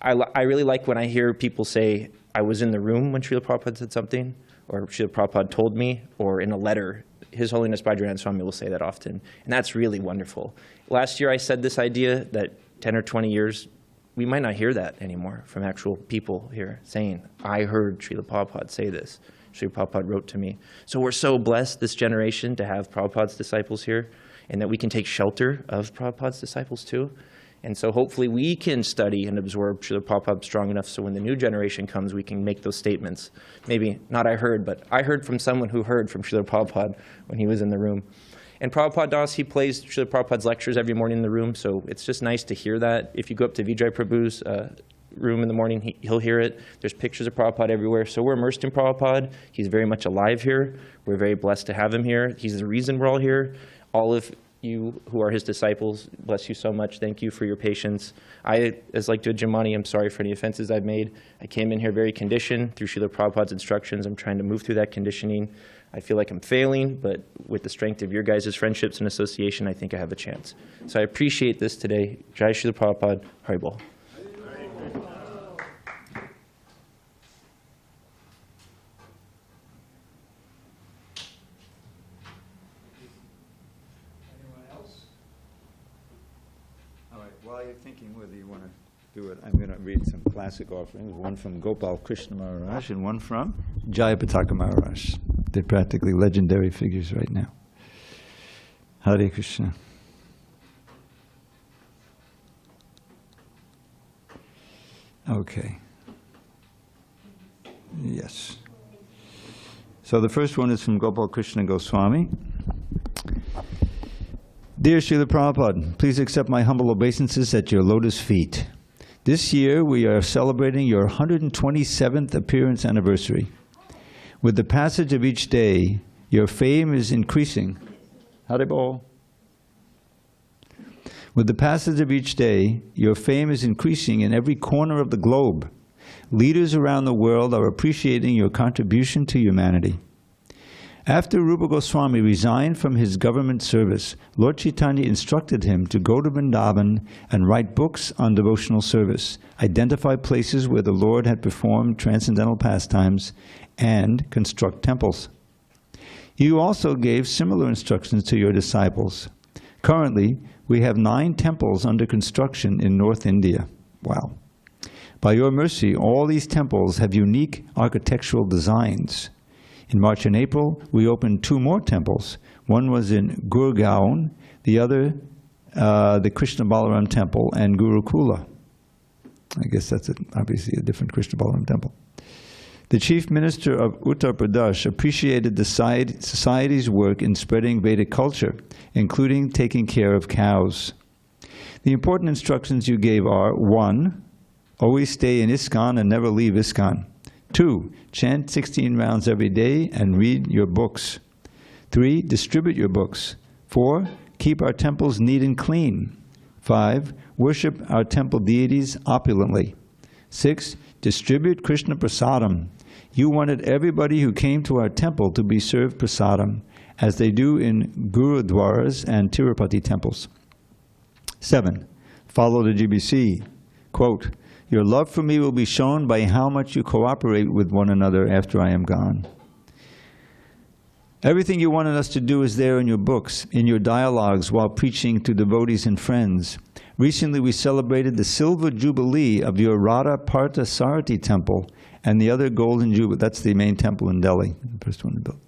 I really like when I hear people say, I was in the room when Srila Prabhupada said something, or Srila Prabhupada told me, or in a letter. His Holiness Bhadrayananda Swami will say that often, and that's really wonderful. Last year I said this idea that 10 or 20 years, we might not hear that anymore from actual people here saying, I heard Srila Prabhupada say this. Srila Prabhupada wrote to me. So we're so blessed, this generation, to have Prabhupada's disciples here, and that we can take shelter of Prabhupada's disciples too. And so hopefully we can study and absorb Srila Prabhupada strong enough so when the new generation comes, we can make those statements. Maybe not I heard, but I heard from someone who heard from Srila Prabhupada when he was in the room. And Prabhupada Das, he plays Srila Prabhupada's lectures every morning in the room, so it's just nice to hear that. If you go up to Vijay Prabhu's room in the morning, he'll hear it. There's pictures of Prabhupada everywhere. So we're immersed in Prabhupada. He's very much alive here. We're very blessed to have him here. He's the reason we're all here. All of you who are his disciples, bless you so much. Thank you for your patience. As like Dvijamani, I'm sorry for any offenses I've made. I came in here very conditioned through Srila Prabhupada's instructions. I'm trying to move through that conditioning. I feel like I'm failing, but with the strength of your guys' friendships and association, I think I have a chance. So I appreciate this today. Jai Srila Prabhupada, Haribol. All right, while you're thinking whether you want to do it, I'm going to read some classic offerings, one from Gopal Krishna Maharaj and one from Jayapataka Maharaj. They're practically legendary figures right now. Hare Krishna. Okay. Yes. So the first one is from Gopal Krishna Goswami. Dear Srila Prabhupada, please accept my humble obeisances at your lotus feet. This year we are celebrating your 127th appearance anniversary. With the passage of each day, your fame is increasing. Haribol. With the passage of each day, your fame is increasing in every corner of the globe. Leaders around the world are appreciating your contribution to humanity. After Rupa Goswami resigned from his government service, Lord Chaitanya instructed him to go to Vrindavan and write books on devotional service, identify places where the Lord had performed transcendental pastimes, and construct temples. You also gave similar instructions to your disciples. Currently, we have 9 temples under construction in North India. Wow. By your mercy, all these temples have unique architectural designs. In March and April, we opened 2 more temples. One was in Gurgaon, the other the Krishna Balaram Temple and Gurukula. I guess that's obviously a different Krishna Balaram temple. The Chief Minister of Uttar Pradesh appreciated the society's work in spreading Vedic culture, including taking care of cows. The important instructions you gave are: 1, always stay in ISKCON and never leave ISKCON. 2, chant 16 rounds every day and read your books. 3, distribute your books. 4, keep our temples neat and clean. 5, worship our temple deities opulently. 6, distribute Krishna prasadam. You wanted everybody who came to our temple to be served prasadam, as they do in gurudwaras and Tirupati temples. 7, follow the GBC. Quote, your love for me will be shown by how much you cooperate with one another after I am gone. Everything you wanted us to do is there in your books, in your dialogues while preaching to devotees and friends. Recently we celebrated the Silver Jubilee of your Radha Partha Sarati temple and the other Golden Jubilee, that's the main temple in Delhi, the first one to build,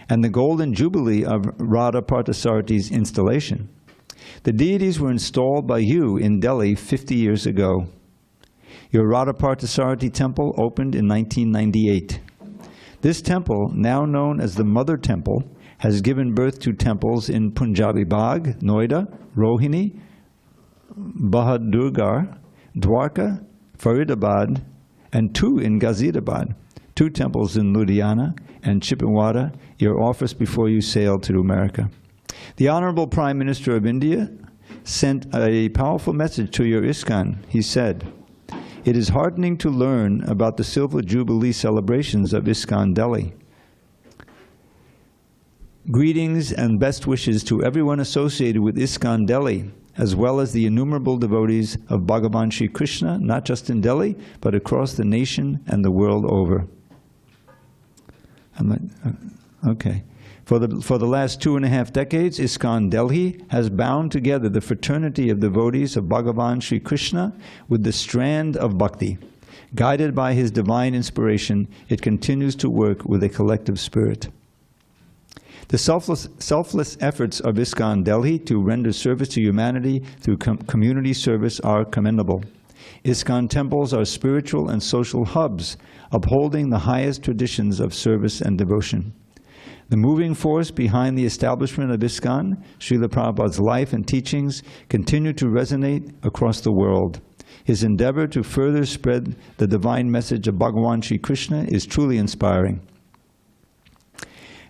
and the Golden Jubilee of Radha Partha Sarati's installation. The deities were installed by you in Delhi 50 years ago. Your Radha Partha Sarati temple opened in 1998. This temple, now known as the Mother Temple, has given birth to temples in Punjabi Bagh, Noida, Rohini, Bahadurgarh, Dwarka, Faridabad, and 2 in Ghaziabad, 2 temples in Ludhiana and Chippenwada, your office before you sailed to America. The Honorable Prime Minister of India sent a powerful message to your ISKCON. He said, it is heartening to learn about the Silver Jubilee celebrations of ISKCON Delhi. Greetings and best wishes to everyone associated with ISKCON Delhi, as well as the innumerable devotees of Bhagavan Sri Krishna, not just in Delhi, but across the nation and the world over. Okay. For the last 2.5 decades, ISKCON Delhi has bound together the fraternity of devotees of Bhagavan Sri Krishna with the strand of bhakti. Guided by his divine inspiration, it continues to work with a collective spirit. The selfless efforts of ISKCON Delhi to render service to humanity through community service are commendable. ISKCON temples are spiritual and social hubs, upholding the highest traditions of service and devotion. The moving force behind the establishment of ISKCON, Srila Prabhupada's life and teachings, continue to resonate across the world. His endeavor to further spread the divine message of Bhagavan Sri Krishna is truly inspiring.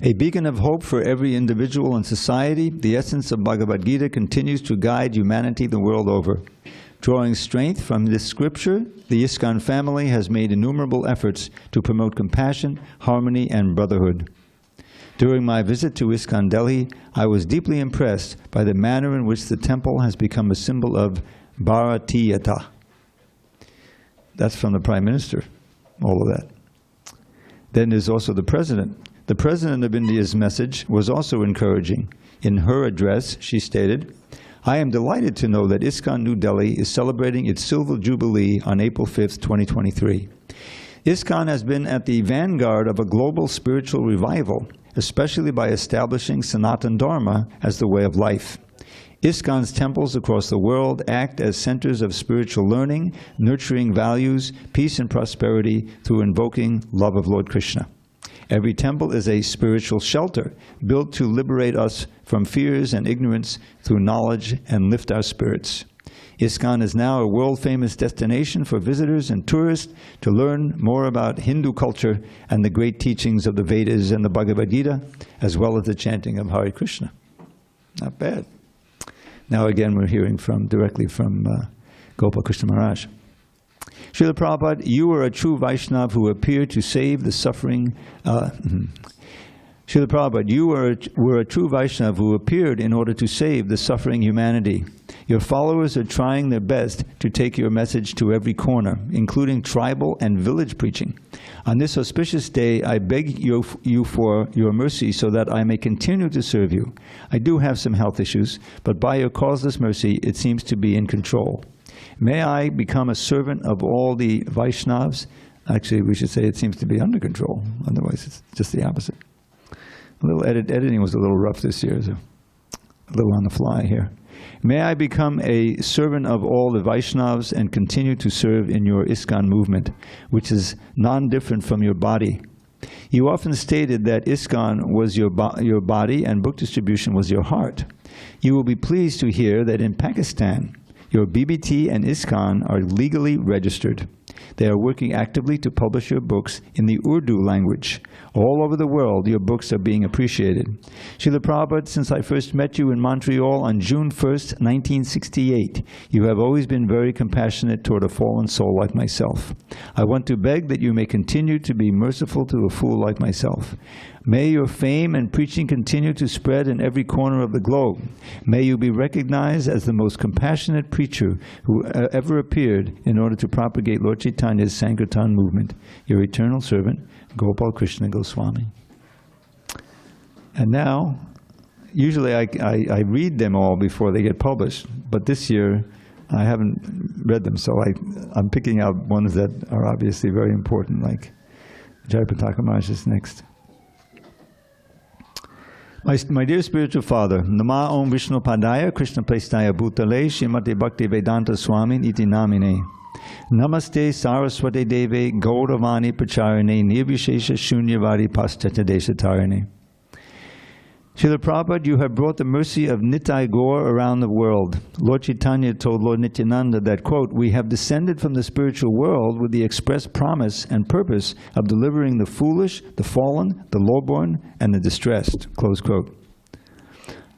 A beacon of hope for every individual and society, the essence of Bhagavad Gita continues to guide humanity the world over. Drawing strength from this scripture, the ISKCON family has made innumerable efforts to promote compassion, harmony, and brotherhood. During my visit to ISKCON Delhi, I was deeply impressed by the manner in which the temple has become a symbol of Bharatiyata. That's from the Prime Minister, all of that. Then there's also the President. The President of India's message was also encouraging. In her address, she stated, I am delighted to know that ISKCON New Delhi is celebrating its Silver Jubilee on April 5th, 2023. ISKCON has been at the vanguard of a global spiritual revival, especially by establishing Sanatana Dharma as the way of life. ISKCON's temples across the world act as centers of spiritual learning, nurturing values, peace and prosperity through invoking love of Lord Krishna. Every temple is a spiritual shelter built to liberate us from fears and ignorance through knowledge and lift our spirits. ISKCON is now a world-famous destination for visitors and tourists to learn more about Hindu culture and the great teachings of the Vedas and the Bhagavad Gita, as well as the chanting of Hare Krishna. Not bad. Now again, we're hearing directly from Gopal Krishna Maharaj. Srila Prabhupada, you are a true Vaishnava who appeared to save the suffering. Srila Prabhupada, you were a true Vaishnava who appeared in order to save the suffering humanity. Your followers are trying their best to take your message to every corner, including tribal and village preaching. On this auspicious day, I beg you for your mercy so that I may continue to serve you. I do have some health issues, but by your causeless mercy, it seems to be in control. May I become a servant of all the Vaishnavas? Actually, we should say it seems to be under control. Otherwise, it's just the opposite. A little editing was a little rough this year, so a little on the fly here. May I become a servant of all the Vaishnavas and continue to serve in your ISKCON movement, which is non-different from your body. You often stated that ISKCON was your body and book distribution was your heart. You will be pleased to hear that in Pakistan, your BBT and ISKCON are legally registered. They are working actively to publish your books in the Urdu language. All over the world, your books are being appreciated. Srila Prabhupada, since I first met you in Montreal on June 1st, 1968, you have always been very compassionate toward a fallen soul like myself. I want to beg that you may continue to be merciful to a fool like myself. May your fame and preaching continue to spread in every corner of the globe. May you be recognized as the most compassionate preacher who ever appeared in order to propagate Lord Chaitanya's Sankirtan movement. Your eternal servant, Gopal Krishna Goswami. And now, usually I read them all before they get published, but this year I haven't read them, so I'm picking out ones that are obviously very important, like Jayapataka Maharaj is next. My dear spiritual father, Nama Om Vishnu Padaya Krishna Prestaya Bhutale Srimati Bhakti Vedanta Swami Iti Namine. Namaste Saraswati Deve Gauravani Pracharane Nirvishesha Shunyavadi Paschata Deshatarane. Srila Prabhupada, you have brought the mercy of Nitai Gaur around the world. Lord Chaitanya told Lord Nityananda that, quote, we have descended from the spiritual world with the express promise and purpose of delivering the foolish, the fallen, the lowborn, and the distressed, close quote.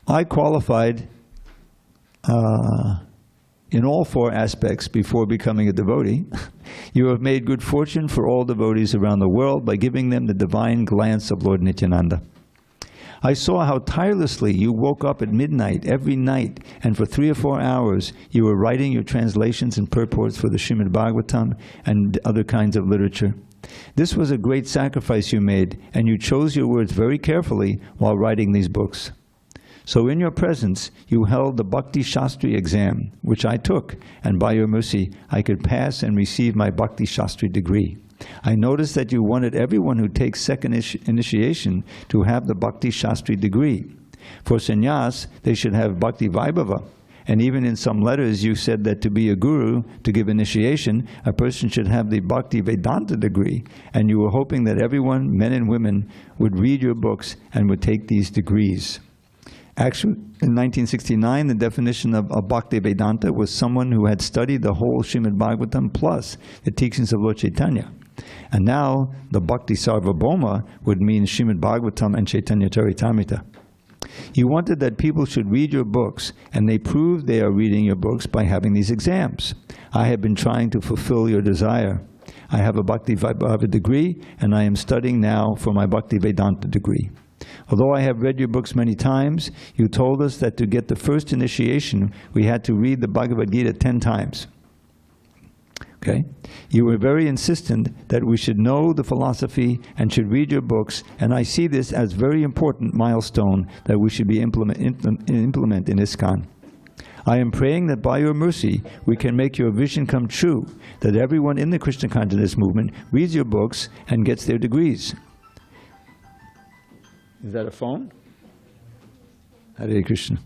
I qualified in all four aspects before becoming a devotee. You have made good fortune for all devotees around the world by giving them the divine glance of Lord Nityananda. I saw how tirelessly you woke up at midnight every night, and for 3 or 4 hours you were writing your translations and purports for the Srimad Bhagavatam and other kinds of literature. This was a great sacrifice you made, and you chose your words very carefully while writing these books. So in your presence, you held the Bhakti Shastri exam, which I took, and by your mercy, I could pass and receive my Bhakti Shastri degree. I noticed that you wanted everyone who takes second initiation to have the Bhakti Shastri degree. For sannyas, they should have Bhakti Vaibhava. And even in some letters, you said that to be a guru, to give initiation, a person should have the Bhakti Vedanta degree. And you were hoping that everyone, men and women, would read your books and would take these degrees. Actually, in 1969, the definition of a Bhakti Vedanta was someone who had studied the whole Srimad Bhagavatam plus the teachings of Lord Chaitanya. And now, the Bhakti Sarvabhauma would mean Srimad Bhagavatam and Chaitanya Charitamrita. You wanted that people should read your books, and they proved they are reading your books by having these exams. I have been trying to fulfill your desire. I have a Bhakti Vaibhava degree, and I am studying now for my Bhakti Vedanta degree. Although I have read your books many times, you told us that to get the first initiation, we had to read the Bhagavad Gita 10 times. Okay? You were very insistent that we should know the philosophy and should read your books, and I see this as very important milestone that we should be implement in ISKCON. I am praying that by your mercy, we can make your vision come true, that everyone in the Krishna consciousness movement reads your books and gets their degrees. Is that a phone? Hare Krishna.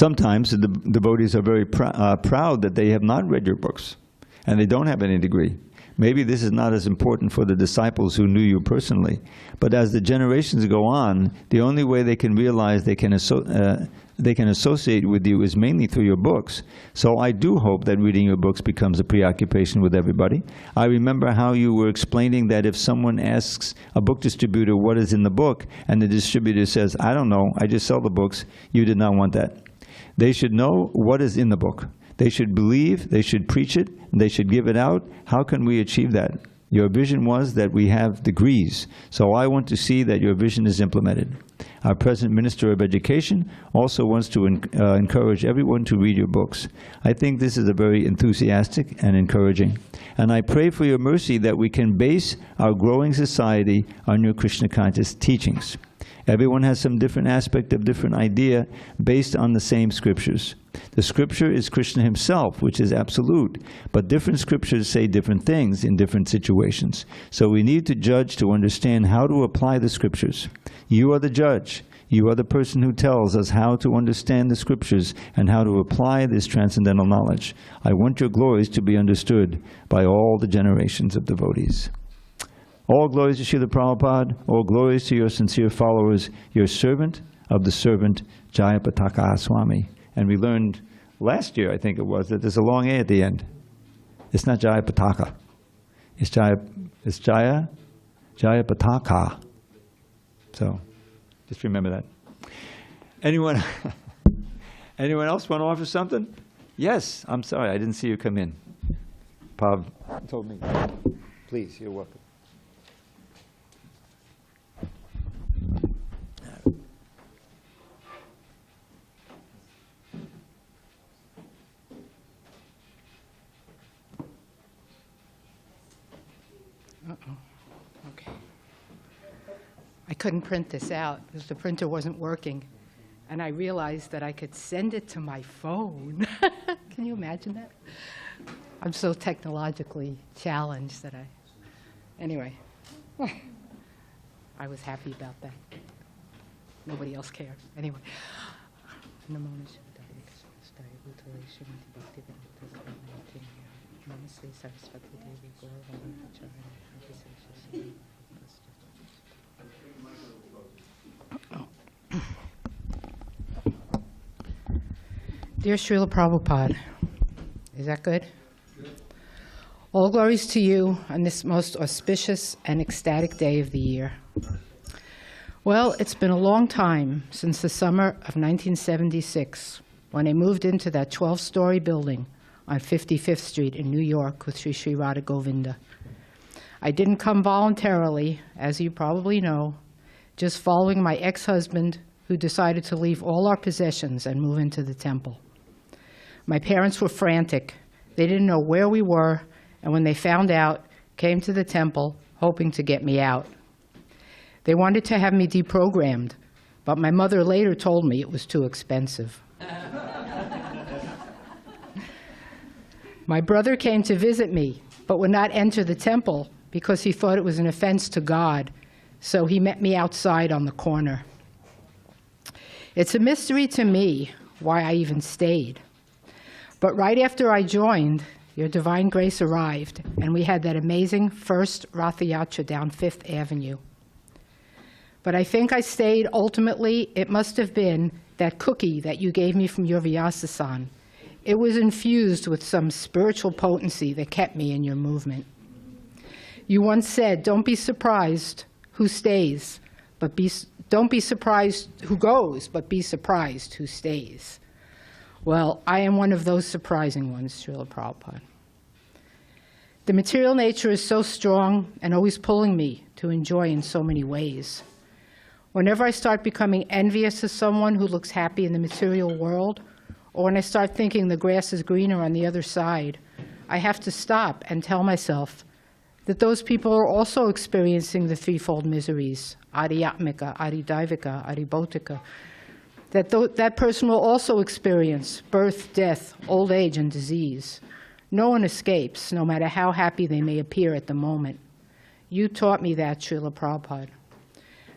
Sometimes the devotees are very proud that they have not read your books, and they don't have any degree. Maybe this is not as important for the disciples who knew you personally, but as the generations go on, the only way they can realize they can associate with you is mainly through your books. So I do hope that reading your books becomes a preoccupation with everybody. I remember how you were explaining that if someone asks a book distributor what is in the book, and the distributor says, I don't know, I just sell the books, you did not want that. They should know what is in the book. They should believe, they should preach it, they should give it out. How can we achieve that? Your vision was that we have degrees, so I want to see that your vision is implemented. Our present Minister of Education also wants to encourage everyone to read your books. I think this is a very enthusiastic and encouraging. And I pray for your mercy that we can base our growing society on your Krishna conscious teachings. Everyone has some different aspect of different idea based on the same scriptures. The scripture is Krishna himself, which is absolute, but different scriptures say different things in different situations. So we need to judge to understand how to apply the scriptures. You are the judge. You are the person who tells us how to understand the scriptures and how to apply this transcendental knowledge. I want your glories to be understood by all the generations of devotees. All glories to Srila Prabhupada, all glories to your sincere followers, your servant of the servant, Jaya Pataka Swami. And we learned last year, I think it was, that there's a long A at the end. It's not Jaya Pataka. It's Jaya Pataka. So, just remember that. Anyone else want to offer something? Yes, I'm sorry, I didn't see you come in. Pav told me. Please, you're welcome. Okay. I couldn't print this out because the printer wasn't working. And I realized that I could send it to my phone. Can you imagine that? I'm so technologically challenged that anyway, I was happy about that. Nobody else cared. Anyway. Dear Srila Prabhupada, is that good? All glories to you on this most auspicious and ecstatic day of the year. Well, it's been a long time since the summer of 1976, when I moved into that 12-story building on 55th Street in New York with Sri Sri Radha Govinda. I didn't come voluntarily, as you probably know, just following my ex-husband, who decided to leave all our possessions and move into the temple. My parents were frantic. They didn't know where we were, and when they found out, came to the temple hoping to get me out. They wanted to have me deprogrammed, but my mother later told me it was too expensive. My brother came to visit me, but would not enter the temple because he thought it was an offense to God, so he met me outside on the corner. It's a mystery to me why I even stayed. But right after I joined, your divine grace arrived, and we had that amazing first Ratha Yatra down 5th Avenue. But I think I stayed ultimately, it must have been that cookie that you gave me from your Vyasa-san. It was infused with some spiritual potency that kept me in your movement. You once said, don't be surprised who stays, but don't be surprised who goes, but be surprised who stays. Well, I am one of those surprising ones, Srila Prabhupada. The material nature is so strong and always pulling me to enjoy in so many ways. Whenever I start becoming envious of someone who looks happy in the material world, or when I start thinking the grass is greener on the other side, I have to stop and tell myself that those people are also experiencing the threefold miseries, Adhyatmika, Adhidaivika, Adhibhautika, that person will also experience birth, death, old age, and disease. No one escapes, no matter how happy they may appear at the moment. You taught me that, Srila Prabhupada.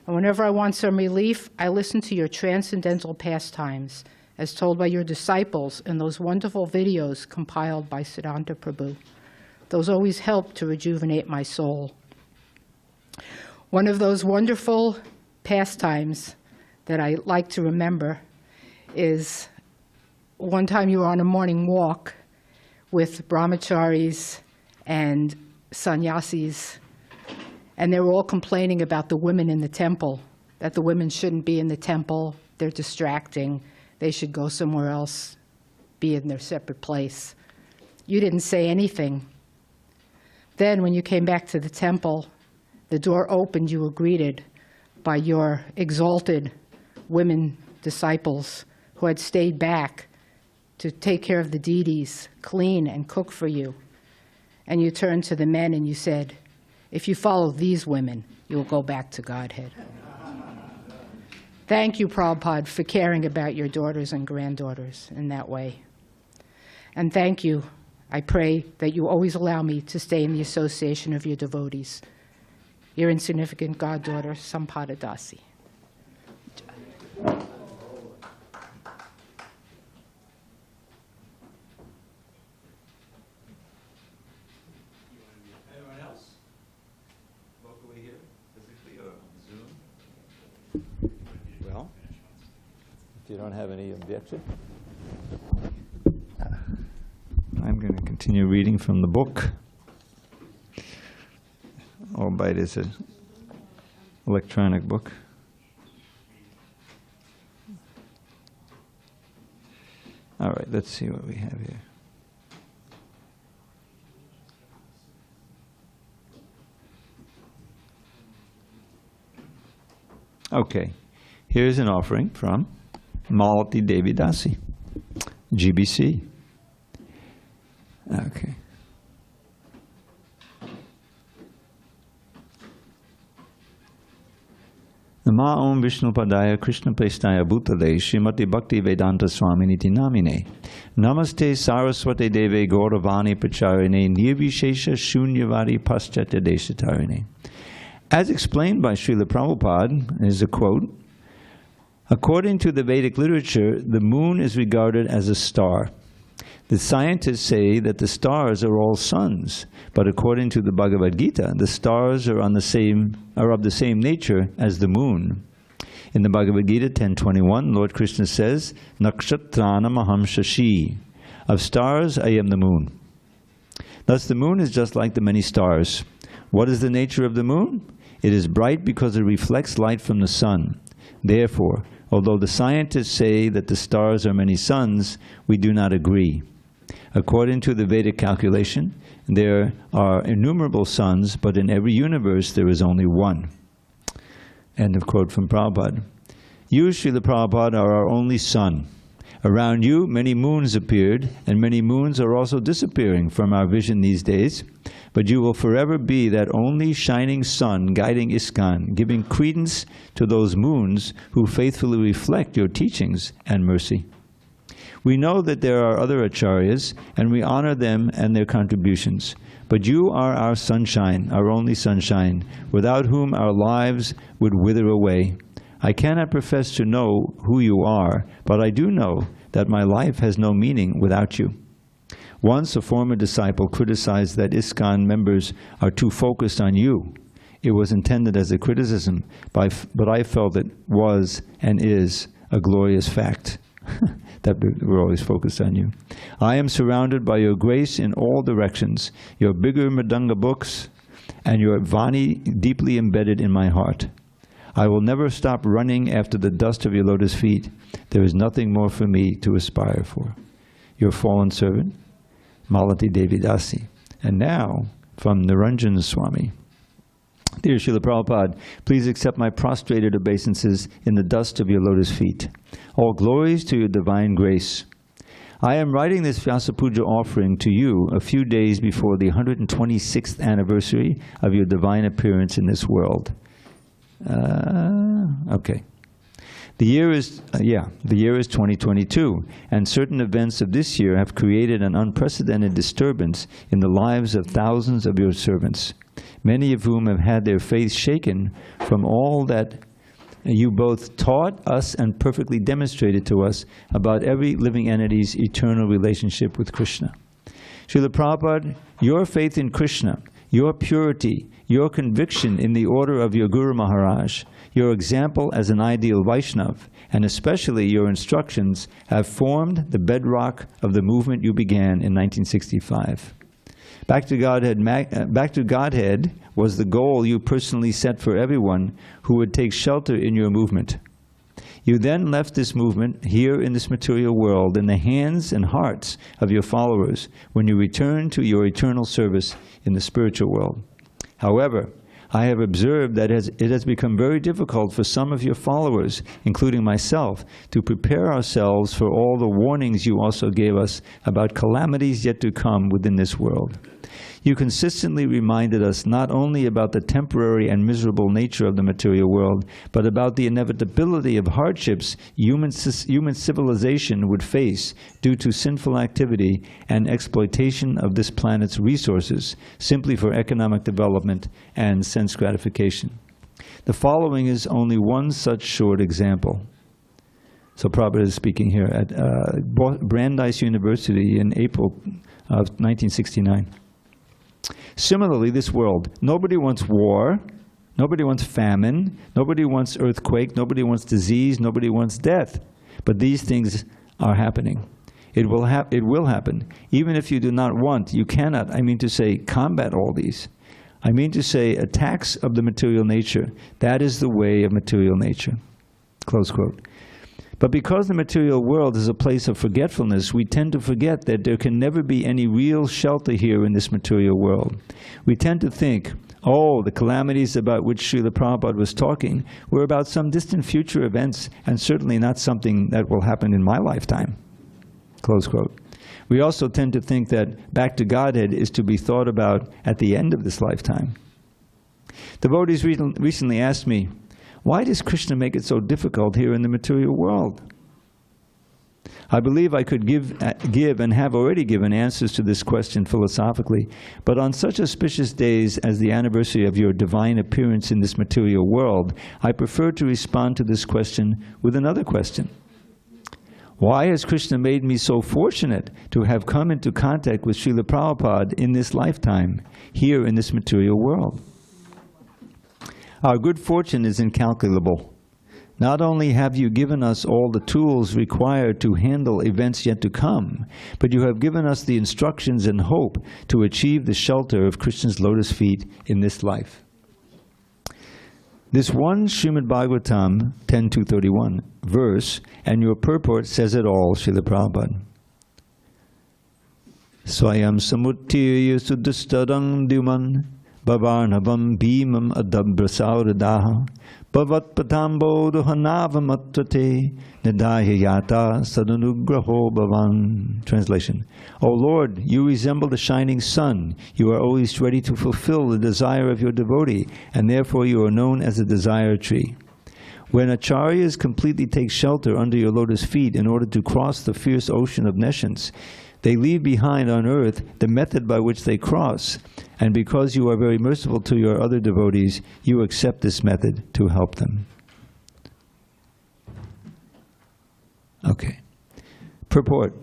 And whenever I want some relief, I listen to your transcendental pastimes as told by your disciples in those wonderful videos compiled by Siddhanta Prabhu. Those always help to rejuvenate my soul. One of those wonderful pastimes that I like to remember is one time you were on a morning walk with brahmacharis and sannyasis, and they were all complaining about the women in the temple, that the women shouldn't be in the temple, they're distracting, they should go somewhere else, be in their separate place. You didn't say anything. Then when you came back to the temple, the door opened, you were greeted by your exalted women disciples who had stayed back to take care of the deities, clean and cook for you. And you turned to the men and you said, if you follow these women, you'll go back to Godhead. Thank you, Prabhupada, for caring about your daughters and granddaughters in that way. And thank you. I pray that you always allow me to stay in the association of your devotees. Your insignificant goddaughter, Sampada Dasi. Anyone else? Locally here, physically, or on Zoom? Well, if you don't have any objection, I'm going to continue reading from the book. Albeit it's an electronic book. All right, let's see what we have here. Okay, here's an offering from Malati Devi Dasi, GBC. Okay. Nama Om Vishnu Padaya Krishna Prestaya Bhutale Srimati Bhakti Vedanta Swaminiti Namine Namaste Saraswati Deve Gauravani Pracharine Nirvishesha Shunyavadi Paschatya Deshatarine. As explained by Srila Prabhupada, is a quote, according to the Vedic literature, the moon is regarded as a star. The scientists say that the stars are all suns, but according to the Bhagavad Gita, the stars are of the same nature as the moon. In the Bhagavad Gita 10:21, Lord Krishna says, Nakshatrana Maham Shashi. Of stars, I am the moon. Thus the moon is just like the many stars. What is the nature of the moon? It is bright because it reflects light from the sun. Therefore, although the scientists say that the stars are many suns, we do not agree. According to the Vedic calculation, there are innumerable suns, but in every universe there is only one. End of quote from Prabhupada. You, Srila Prabhupada, are our only sun. Around you, many moons appeared, and many moons are also disappearing from our vision these days. But you will forever be that only shining sun guiding ISKCON, giving credence to those moons who faithfully reflect your teachings and mercy. We know that there are other acharyas, and we honor them and their contributions. But you are our sunshine, our only sunshine, without whom our lives would wither away. I cannot profess to know who you are, but I do know that my life has no meaning without you. Once a former disciple criticized that ISKCON members are too focused on you. It was intended as a criticism, but I felt it was and is a glorious fact. That we're always focused on you. I am surrounded by your grace in all directions, your bigger Mridanga books, and your Vani deeply embedded in my heart. I will never stop running after the dust of your lotus feet. There is nothing more for me to aspire for. Your fallen servant, Malati Devi Dasi. And now, from Niranjan Swami. Dear Srila Prabhupada, please accept my prostrated obeisances in the dust of your lotus feet. All glories to your divine grace. I am writing this Vyasa Puja offering to you a few days before the 126th anniversary of your divine appearance in this world. Okay. The year is 2022, and certain events of this year have created an unprecedented disturbance in the lives of thousands of your servants, many of whom have had their faith shaken from all that you both taught us and perfectly demonstrated to us about every living entity's eternal relationship with Krishna. Srila Prabhupada, your faith in Krishna, your purity, your conviction in the order of your Guru Maharaj, your example as an ideal Vaishnav, and especially your instructions have formed the bedrock of the movement you began in 1965. Back to Godhead was the goal you personally set for everyone who would take shelter in your movement. You then left this movement here in this material world in the hands and hearts of your followers when you returned to your eternal service in the spiritual world. However, I have observed that it has become very difficult for some of your followers, including myself, to prepare ourselves for all the warnings you also gave us about calamities yet to come within this world. You consistently reminded us not only about the temporary and miserable nature of the material world, but about the inevitability of hardships human civilization would face due to sinful activity and exploitation of this planet's resources, simply for economic development and sense gratification. The following is only one such short example. So Prabhupada is speaking here at Brandeis University in April of 1969. Similarly, this world, nobody wants war, nobody wants famine, nobody wants earthquake, nobody wants disease, nobody wants death. But these things are happening. It will happen. Even if you do not want, you cannot, combat all these. Attacks of the material nature. That is the way of material nature. Close quote. But because the material world is a place of forgetfulness, we tend to forget that there can never be any real shelter here in this material world. We tend to think, oh, the calamities about which Srila Prabhupada was talking were about some distant future events, and certainly not something that will happen in my lifetime. Close quote. We also tend to think that back to Godhead is to be thought about at the end of this lifetime. Devotees recently asked me, why does Krishna make it so difficult here in the material world? I believe I could give and have already given answers to this question philosophically, but on such auspicious days as the anniversary of your divine appearance in this material world, I prefer to respond to this question with another question. Why has Krishna made me so fortunate to have come into contact with Srila Prabhupada in this lifetime, here in this material world? Our good fortune is incalculable. Not only have you given us all the tools required to handle events yet to come, but you have given us the instructions and hope to achieve the shelter of Krishna's lotus feet in this life. This one Srimad Bhagavatam 10.231 verse and your purport says it all, Srila Prabhupada. Swayam samuttirya suddhastadang dyuman Bhavarnavam bhimam adabrasauradaha Bhavat patambo duhanavam attate Nidaya yata sadanugraho bhavan. Translation. O Lord, you resemble the shining sun. You are always ready to fulfill the desire of your devotee, and therefore you are known as the desire tree. When acharyas completely take shelter under your lotus feet in order to cross the fierce ocean of nescience, they leave behind on earth the method by which they cross, and because you are very merciful to your other devotees, you accept this method to help them. Okay. Purport.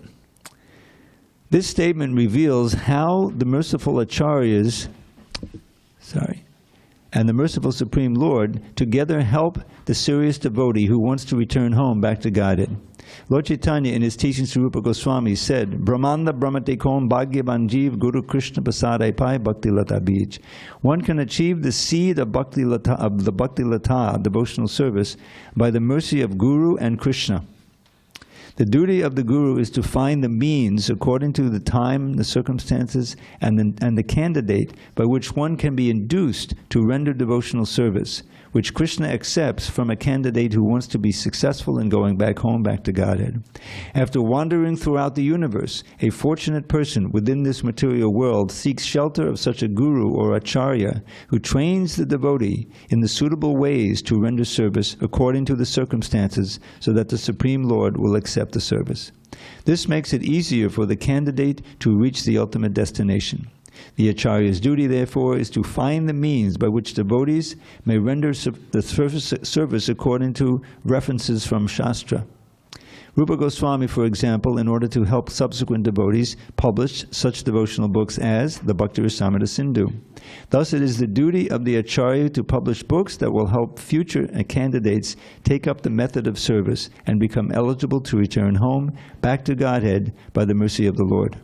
This statement reveals how the merciful acharyas, and the merciful Supreme Lord together help the serious devotee who wants to return home back to Godhead. Lord Chaitanya in his teachings to Rupa Goswami said, Brahmanda Brahmate Kom Bhagyavan Jeev Guru Krishna Pasade Pai Bhakti Lata Bij. One can achieve the seed of the Bhakti Lata, devotional service, by the mercy of Guru and Krishna. The duty of the Guru is to find the means according to the time, the circumstances, and the candidate by which one can be induced to render devotional service, which Krishna accepts from a candidate who wants to be successful in going back home, back to Godhead. After wandering throughout the universe, a fortunate person within this material world seeks shelter of such a guru or acharya who trains the devotee in the suitable ways to render service according to the circumstances so that the Supreme Lord will accept the service. This makes it easier for the candidate to reach the ultimate destination. The Acharya's duty, therefore, is to find the means by which devotees may render the service according to references from Shastra. Rupa Goswami, for example, in order to help subsequent devotees, published such devotional books as the Bhakti Rasamrita Sindhu. Thus, it is the duty of the Acharya to publish books that will help future candidates take up the method of service and become eligible to return home, back to Godhead, by the mercy of the Lord.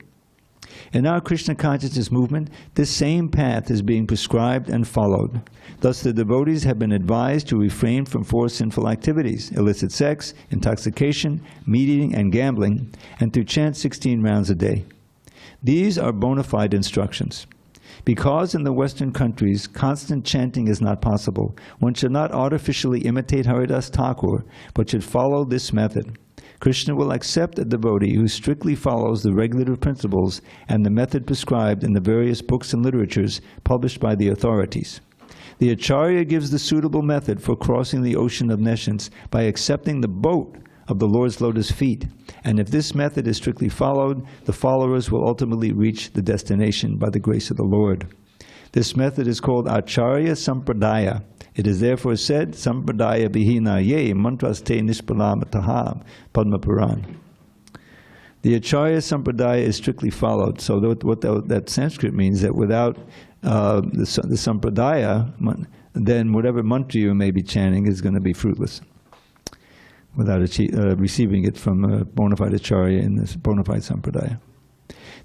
In our Krishna consciousness movement, this same path is being prescribed and followed. Thus, the devotees have been advised to refrain from 4 sinful activities: illicit sex, intoxication, meat eating, and gambling, and to chant 16 rounds a day. These are bona fide instructions. Because in the Western countries, constant chanting is not possible, one should not artificially imitate Haridas Thakur, but should follow this method. Krishna will accept a devotee who strictly follows the regulative principles and the method prescribed in the various books and literatures published by the authorities. The Acharya gives the suitable method for crossing the ocean of nescience by accepting the boat of the Lord's lotus feet. And if this method is strictly followed, the followers will ultimately reach the destination by the grace of the Lord. This method is called Acharya Sampradaya. It is therefore said, Sampradaya Bihina Ye Mantraste Nishpalamataha Padma Puran. The Acharya Sampradaya is strictly followed. So what that Sanskrit means, that without the Sampradaya, then whatever mantra you may be chanting is going to be fruitless, without receiving it from a bona fide Acharya in this bona fide Sampradaya.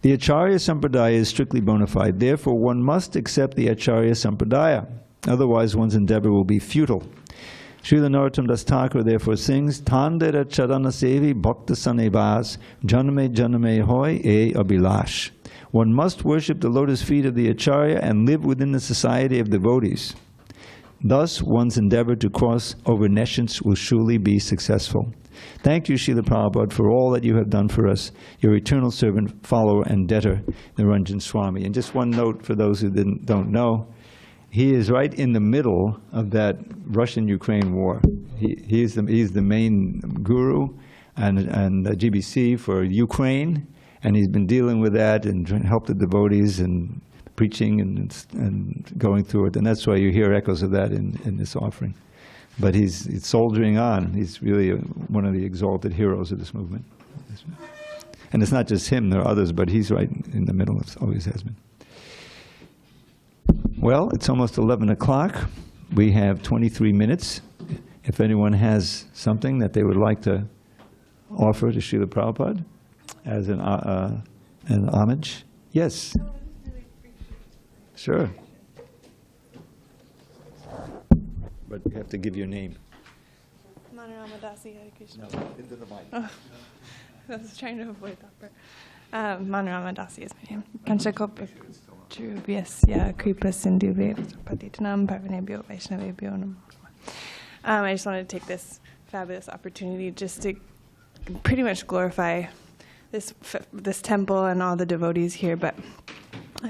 The Acharya Sampradaya is strictly bona fide. Therefore, one must accept the Acharya Sampradaya. Otherwise, one's endeavor will be futile. Srila Narottam Das Thakur therefore sings, Tandera Charana Sevi Bhakta Sanevas Janame Janame Hoy E Abhilash. One must worship the lotus feet of the Acharya and live within the society of devotees. Thus, one's endeavor to cross over nescience will surely be successful. Thank you, Srila Prabhupada, for all that you have done for us, your eternal servant, follower, and debtor, Niranjan Swami. And just one note for those who don't know, he is right in the middle of that Russian-Ukraine war. He's the main guru and GBC for Ukraine, and he's been dealing with that and trying to help the devotees and preaching and going through it. And that's why you hear echoes of that in this offering. But he's soldiering on. He's really one of the exalted heroes of this movement. And it's not just him, there are others, but he's right in the middle, it always has been. Well, it's almost 11 o'clock. We have 23 minutes. If anyone has something that they would like to offer to Srila Prabhupada as an homage. Yes. Sure. But you have to give your name. Manarama Dasi, Hare Krishna. No, into the mic. Oh, I was trying to avoid that part. Manarama Dasi is my name. Panchakopa Churubhyasya Kripa Sindhuve Patitanam Parvanebhyo Vaishnavebhyo Namo. I just wanted to take this fabulous opportunity just to pretty much glorify this temple and all the devotees here, but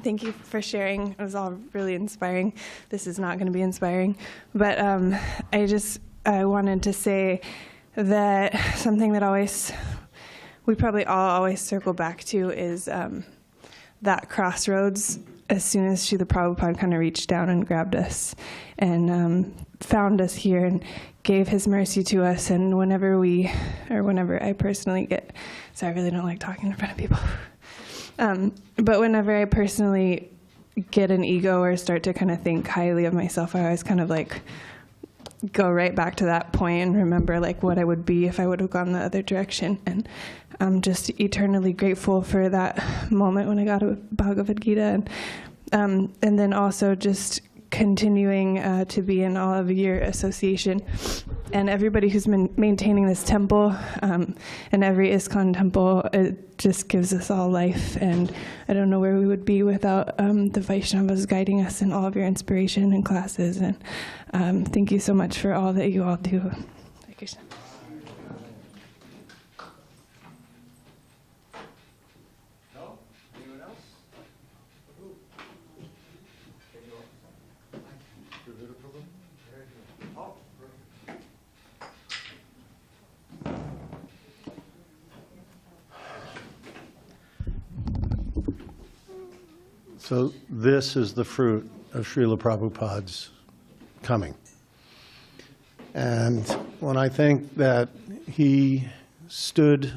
thank you for sharing. It was all really inspiring. This is not going to be inspiring, but I wanted to say that something that we probably all always circle back to is that crossroads as soon as Srila Prabhupada kind of reached down and grabbed us and found us here and gave his mercy to us. And whenever I personally I really don't like talking in front of people. But whenever I personally get an ego or start to kind of think highly of myself, I always kind of like go right back to that point and remember like what I would be if I would have gone the other direction. And I'm just eternally grateful for that moment when I got a Bhagavad Gita. And then also just continuing to be in all of your association and everybody who's been maintaining this temple and every ISKCON temple. It just gives us all life, and I don't know where we would be without the Vaishnavas guiding us in all of your inspiration and classes. And thank you so much for all that you all do. Hare Krishna. So this is the fruit of Srila Prabhupada's coming. And when I think that he stood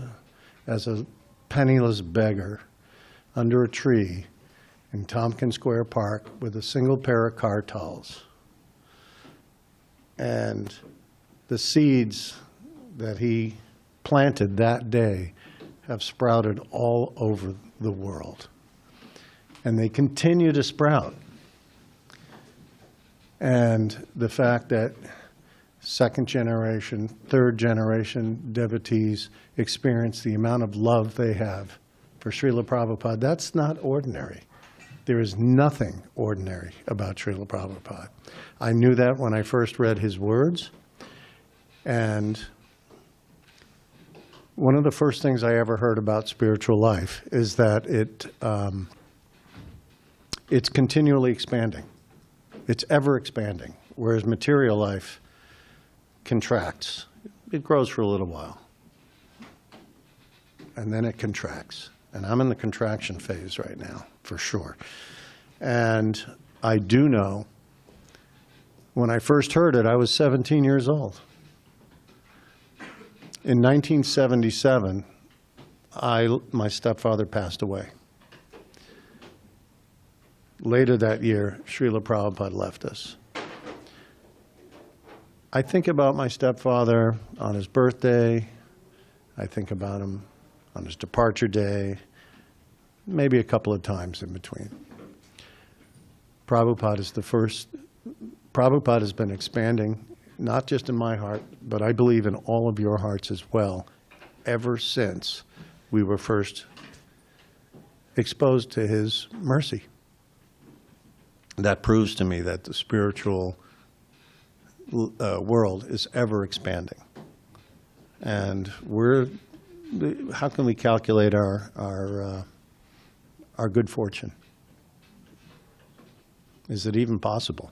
as a penniless beggar under a tree in Tompkins Square Park with a single pair of car towels, and the seeds that he planted that day have sprouted all over the world. And they continue to sprout. And the fact that second generation, third generation devotees experience the amount of love they have for Srila Prabhupada, that's not ordinary. There is nothing ordinary about Srila Prabhupada. I knew that when I first read his words. And one of the first things I ever heard about spiritual life is that it's continually expanding. It's ever expanding, whereas material life contracts. It grows for a little while, and then it contracts. And I'm in the contraction phase right now, for sure. And I do know, when I first heard it, I was 17 years old. In 1977, my stepfather passed away. Later that year, Srila Prabhupada left us. I think about my stepfather on his birthday. I think about him on his departure day, maybe a couple of times in between. Prabhupada is the first. Prabhupada has been expanding, not just in my heart, but I believe in all of your hearts as well, ever since we were first exposed to his mercy. That proves to me that the spiritual world is ever expanding. And how can we calculate our good fortune? Is it even possible?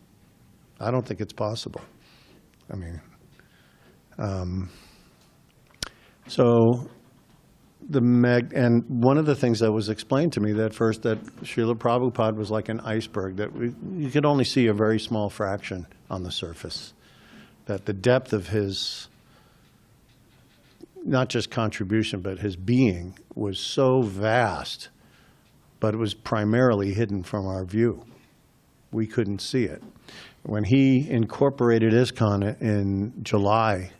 I don't think it's possible. I mean, so and one of the things that was explained to me that first, that Srila Prabhupada was like an iceberg, that you could only see a very small fraction on the surface, that the depth of his, not just contribution, but his being was so vast, but it was primarily hidden from our view. We couldn't see it. When he incorporated ISKCON in July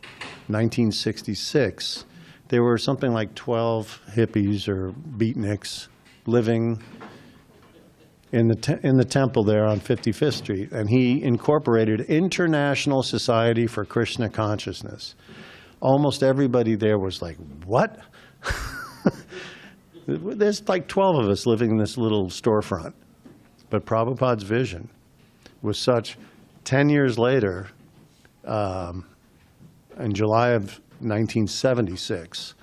1966, there were something like 12 hippies or beatniks living in the temple there on 55th Street, and he incorporated International Society for Krishna Consciousness. Almost everybody there was like, what? There's like 12 of us living in this little storefront. But Prabhupada's vision was such. 10 years later, in July of 1976,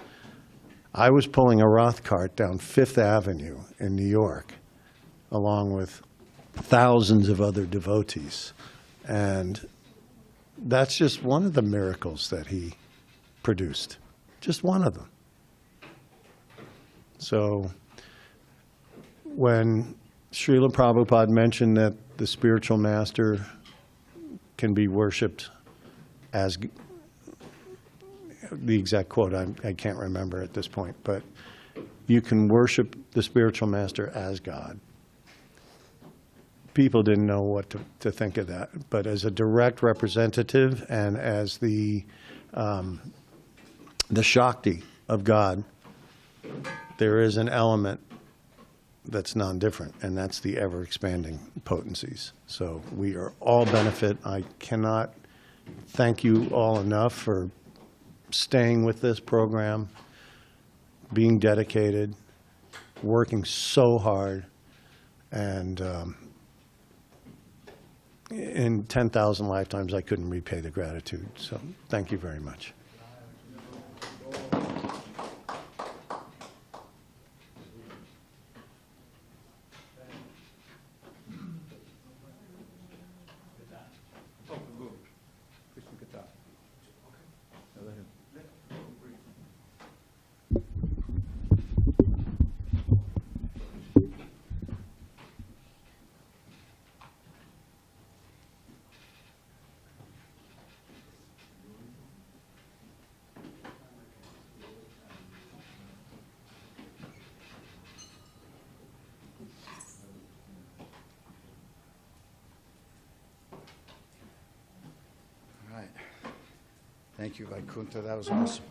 I was pulling a Roth cart down Fifth Avenue in New York, along with thousands of other devotees. And that's just one of the miracles that he produced, just one of them. So when Srila Prabhupada mentioned that the spiritual master can be worshipped as, the exact quote I can't remember at this point, but you can worship the spiritual master as God. People didn't know what to think of that, but as a direct representative and as the Shakti of God, there is an element that's non-different, and that's the ever-expanding potencies. So we are all benefit. I cannot thank you all enough for staying with this program, being dedicated, working so hard, and in 10,000 lifetimes I couldn't repay the gratitude. So thank you very much. Thank you, Vaikuntha. That was awesome.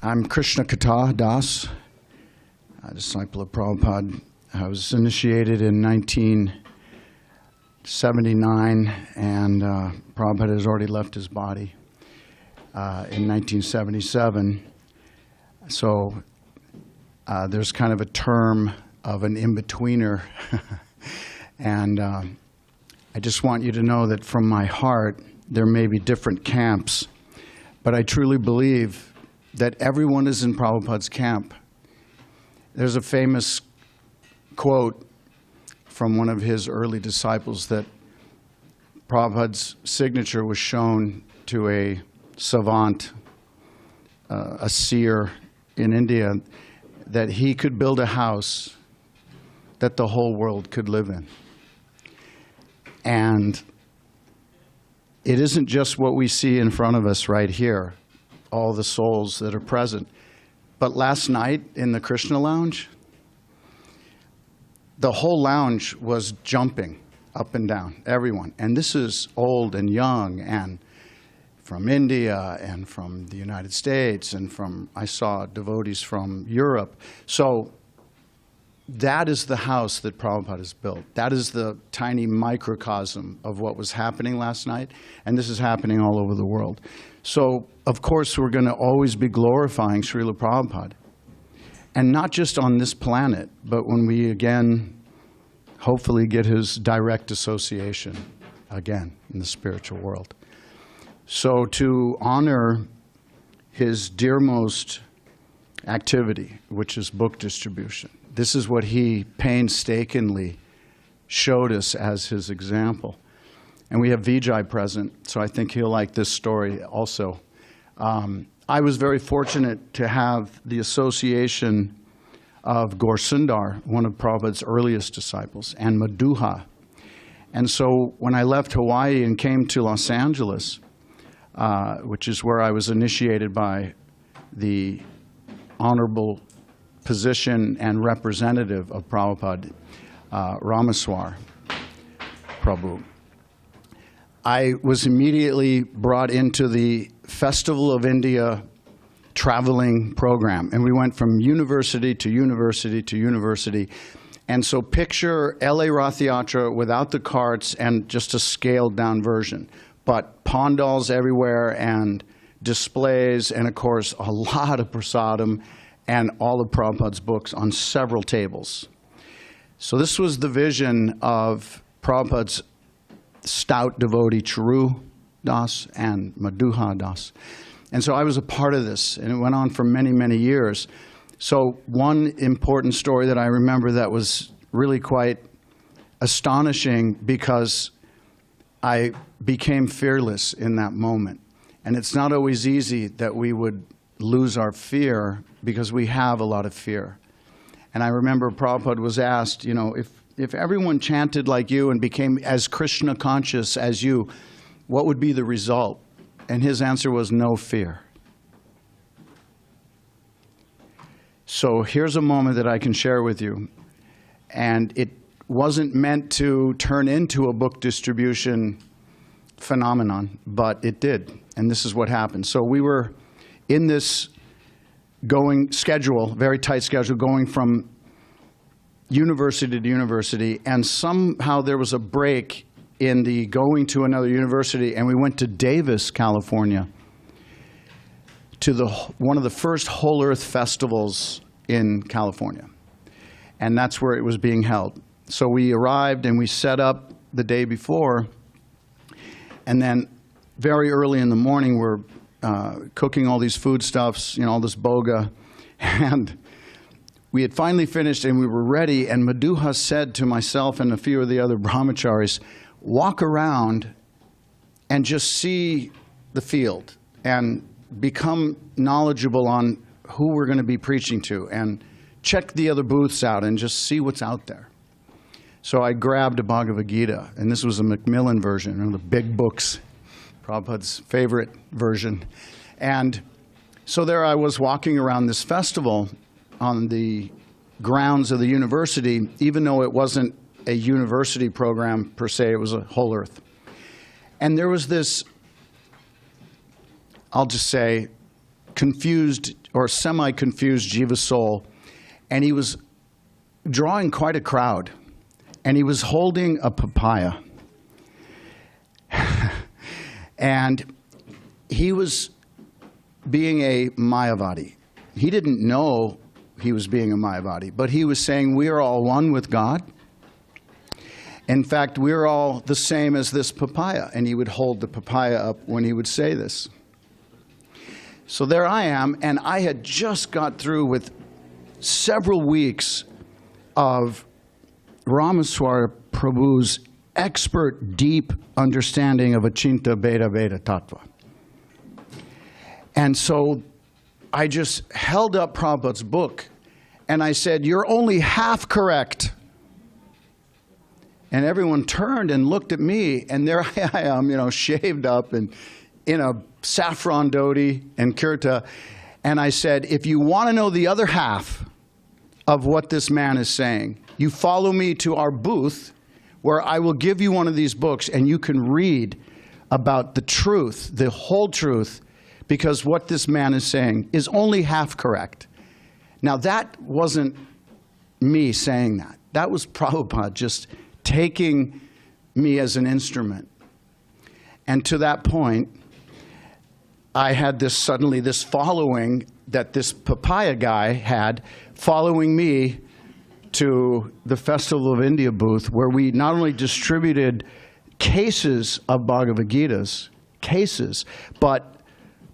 I'm Krishna Kata Das, a disciple of Prabhupada. I was initiated in 1979, and Prabhupada has already left his body in 1977. So there's kind of a term of an in-betweener. And I just want you to know that from my heart, there may be different camps, but I truly believe that everyone is in Prabhupada's camp. There's a famous quote from one of his early disciples that Prabhupada's signature was shown to a savant, a seer in India, that he could build a house that the whole world could live in. And it isn't just what we see in front of us right here, all the souls that are present. But last night in the Krishna Lounge, the whole lounge was jumping up and down, everyone. And this is old and young, and from India, and from the United States, and I saw devotees from Europe. So that is the house that Prabhupada has built. That is the tiny microcosm of what was happening last night, and this is happening all over the world. So, of course, we're going to always be glorifying Srila Prabhupada. And not just on this planet, but when we again hopefully get his direct association again in the spiritual world. So to honor his dearmost activity, which is book distribution, this is what he painstakingly showed us as his example. And we have Vijay present, so I think he'll like this story also. I was very fortunate to have the association of Gaur Sundar, one of Prabhupada's earliest disciples, and Madhuha. And so when I left Hawaii and came to Los Angeles, which is where I was initiated by the honorable position and representative of Prabhupada, Ramaswar Prabhu, I was immediately brought into the Festival of India traveling program. And we went from university to university to university. And so picture LA Rath Yatra without the carts and just a scaled down version. But pandals everywhere and displays, and of course a lot of prasadam and all of Prabhupada's books on several tables. So this was the vision of Prabhupada's stout devotee Charu Das and Madhuha Das. And so I was a part of this, and it went on for many, many years. So one important story that I remember that was really quite astonishing, because I became fearless in that moment. And it's not always easy that we would lose our fear, because we have a lot of fear. And I remember Prabhupada was asked, you know, if everyone chanted like you and became as Krishna conscious as you, what would be the result? And his answer was no fear. So here's a moment that I can share with you. And it wasn't meant to turn into a book distribution phenomenon, but it did. And this is what happened. So we were in this very tight schedule, going from university to university, and somehow there was a break in the going to another university, and we went to Davis, California, to one of the first Whole Earth festivals in California. And that's where it was being held. So we arrived and we set up the day before, and then very early in the morning we're cooking all these foodstuffs, all this boga, and we had finally finished and we were ready, and Madhuha said to myself and a few of the other brahmacharis, walk around and just see the field and become knowledgeable on who we're going to be preaching to, and check the other booths out and just see what's out there. So I grabbed a Bhagavad Gita, and this was a Macmillan version, one of the big books, Prabhupada's favorite version. And so there I was walking around this festival on the grounds of the university, even though it wasn't a university program per se, it was a Whole Earth. And there was this I'll just say, confused or semi-confused jiva soul, and he was drawing quite a crowd, and he was holding a papaya. And he was being a Mayavadi. He didn't know he was being a Mayavadi, but he was saying, we are all one with God. In fact, we're all the same as this papaya. And he would hold the papaya up when he would say this. So there I am, and I had just got through with several weeks of Ramaswara Prabhu's expert, deep understanding of Achinta Bheda Veda Tattva. And so I just held up Prabhupada's book, and I said, you're only half correct. And everyone turned and looked at me, and there I am, shaved up and in a saffron dhoti and kurta. And I said, if you want to know the other half of what this man is saying, you follow me to our booth, where I will give you one of these books, and you can read about the truth, the whole truth, because what this man is saying is only half correct. Now, that wasn't me saying that. That was Prabhupada just taking me as an instrument. And to that point, I had suddenly this following that this papaya guy had, following me to the Festival of India booth, where we not only distributed cases of Bhagavad Gitas, but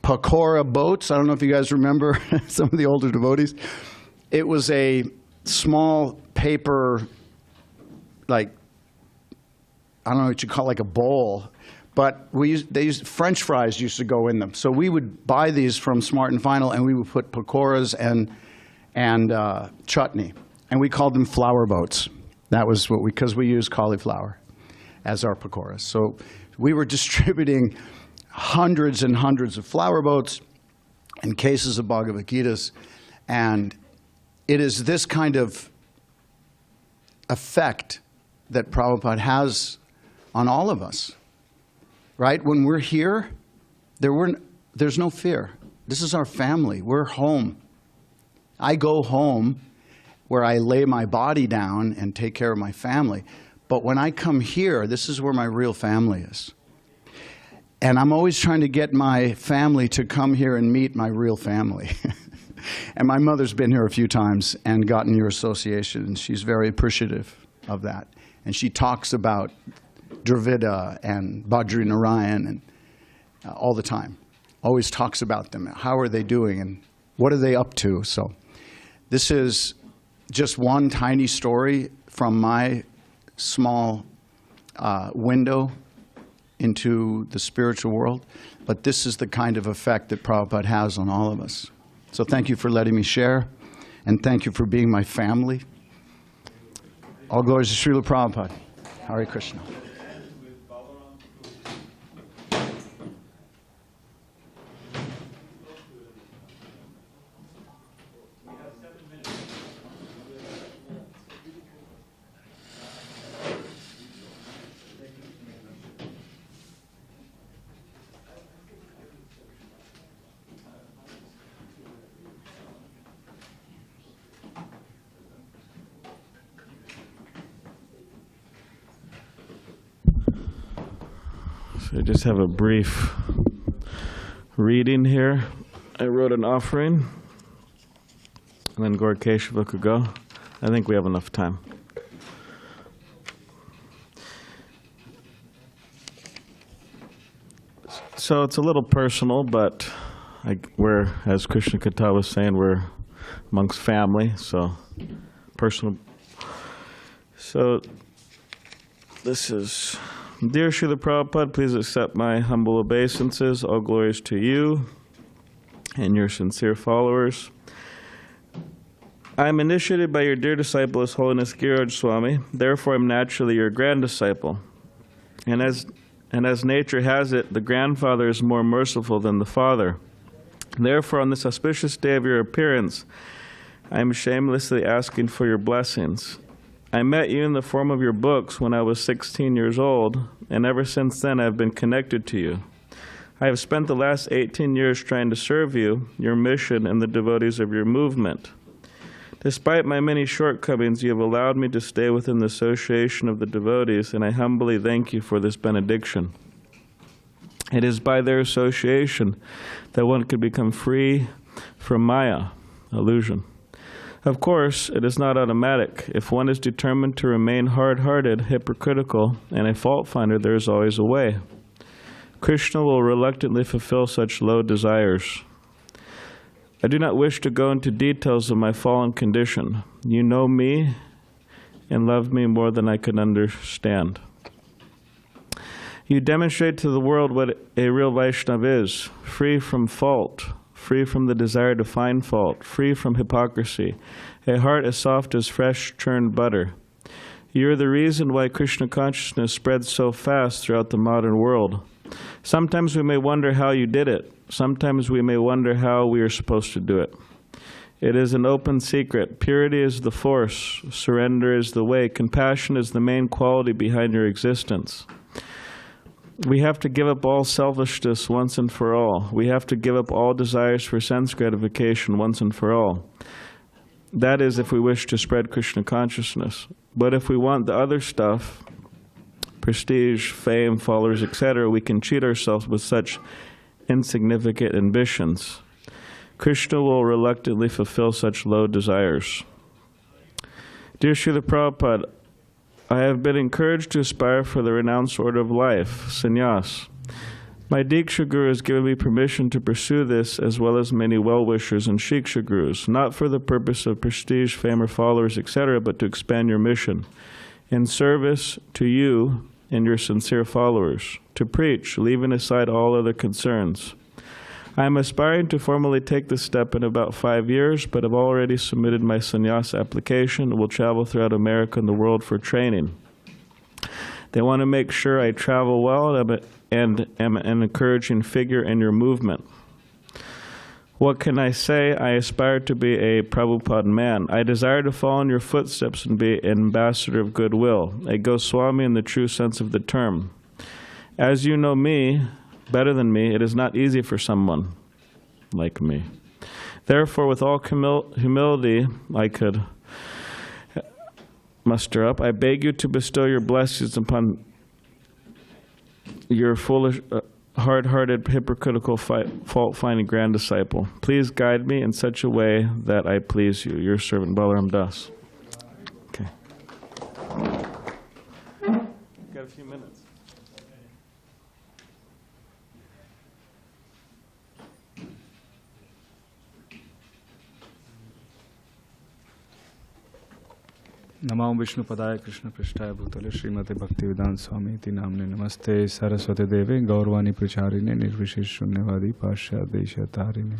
pakora boats. I don't know if you guys remember some of the older devotees. It was a small paper, I don't know what you call it, like a bowl, but French fries used to go in them. So we would buy these from Smart and Final, and we would put pakoras and chutney. And we called them flower boats. That was because we used cauliflower as our pakoras. So we were distributing hundreds and hundreds of flower boats and cases of Bhagavad Gitas. And it is this kind of effect that Prabhupada has on all of us, right? When we're here, there's no fear. This is our family. We're home. I go home where I lay my body down and take care of my family. But when I come here, this is where my real family is. And I'm always trying to get my family to come here and meet my real family. And my mother's been here a few times and gotten your association, and she's very appreciative of that. And she talks about Dravida and Badri Narayan and all the time. Always talks about them. How are they doing and what are they up to? So this is just one tiny story from my small window into the spiritual world, but this is the kind of effect that Prabhupada has on all of us. So thank you for letting me share, and thank you for being my family. All glories to Srila Prabhupada. Hare Krishna. So I just have a brief reading here. I wrote an offering, and then Gaur Keshava could go. I think we have enough time. So it's a little personal, but we're, as Krishna Katha was saying, we're amongst family, so personal. So this is, Dear Srila Prabhupada, please accept my humble obeisances. All glories to you and your sincere followers. I am initiated by your dear disciple, His Holiness Giriraj Swami. Therefore, I am naturally your grand disciple. And as nature has it, the grandfather is more merciful than the father. Therefore, on this auspicious day of your appearance, I am shamelessly asking for your blessings. I met you in the form of your books when I was 16 years old, and ever since then I have been connected to you. I have spent the last 18 years trying to serve you, your mission, and the devotees of your movement. Despite my many shortcomings, you have allowed me to stay within the association of the devotees, and I humbly thank you for this benediction. It is by their association that one can become free from Maya, illusion. Of course, it is not automatic. If one is determined to remain hard-hearted, hypocritical, and a fault finder, there is always a way. Krishna will reluctantly fulfill such low desires. I do not wish to go into details of my fallen condition. You know me and love me more than I can understand. You demonstrate to the world what a real Vaishnava is, free from fault, free from the desire to find fault, free from hypocrisy, a heart as soft as fresh churned butter. You are the reason why Krishna consciousness spreads so fast throughout the modern world. Sometimes we may wonder how you did it. Sometimes we may wonder how we are supposed to do it. It is an open secret. Purity is the force. Surrender is the way. Compassion is the main quality behind your existence. We have to give up all selfishness once and for all. We have to give up all desires for sense gratification once and for all. That is if we wish to spread Krishna consciousness. But if we want the other stuff, prestige, fame, followers, etc., we can cheat ourselves with such insignificant ambitions. Krishna will reluctantly fulfill such low desires. Dear Srila Prabhupada, I have been encouraged to aspire for the renounced order of life, sannyas. My Diksha Guru has given me permission to pursue this, as well as many well-wishers and Shiksha Gurus, not for the purpose of prestige, fame, or followers, etc., but to expand your mission in service to you and your sincere followers, to preach, leaving aside all other concerns. I am aspiring to formally take this step in about 5 years, but have already submitted my sannyas application and will travel throughout America and the world for training. They want to make sure I travel well and am an encouraging figure in your movement. What can I say? I aspire to be a Prabhupada man. I desire to follow in your footsteps and be an ambassador of goodwill, a Goswami in the true sense of the term. As you know me better than me, it is not easy for someone like me. Therefore, with all humility I could muster up, I beg you to bestow your blessings upon your foolish, hard-hearted, hypocritical, fault-finding grand disciple. Please guide me in such a way that I please you. Your servant, Balaram Das. Okay. Got a few minutes. नमो विष्णुपदाय कृष्ण पृष्ठाय भूतले श्रीमते भक्तिवेदांत स्वामी इति नामने नमस्ते सरस्वती देवे गौरवाणी प्रचारिणे निर्विशेष शून्यवादी पाश्चादेशतारिणे.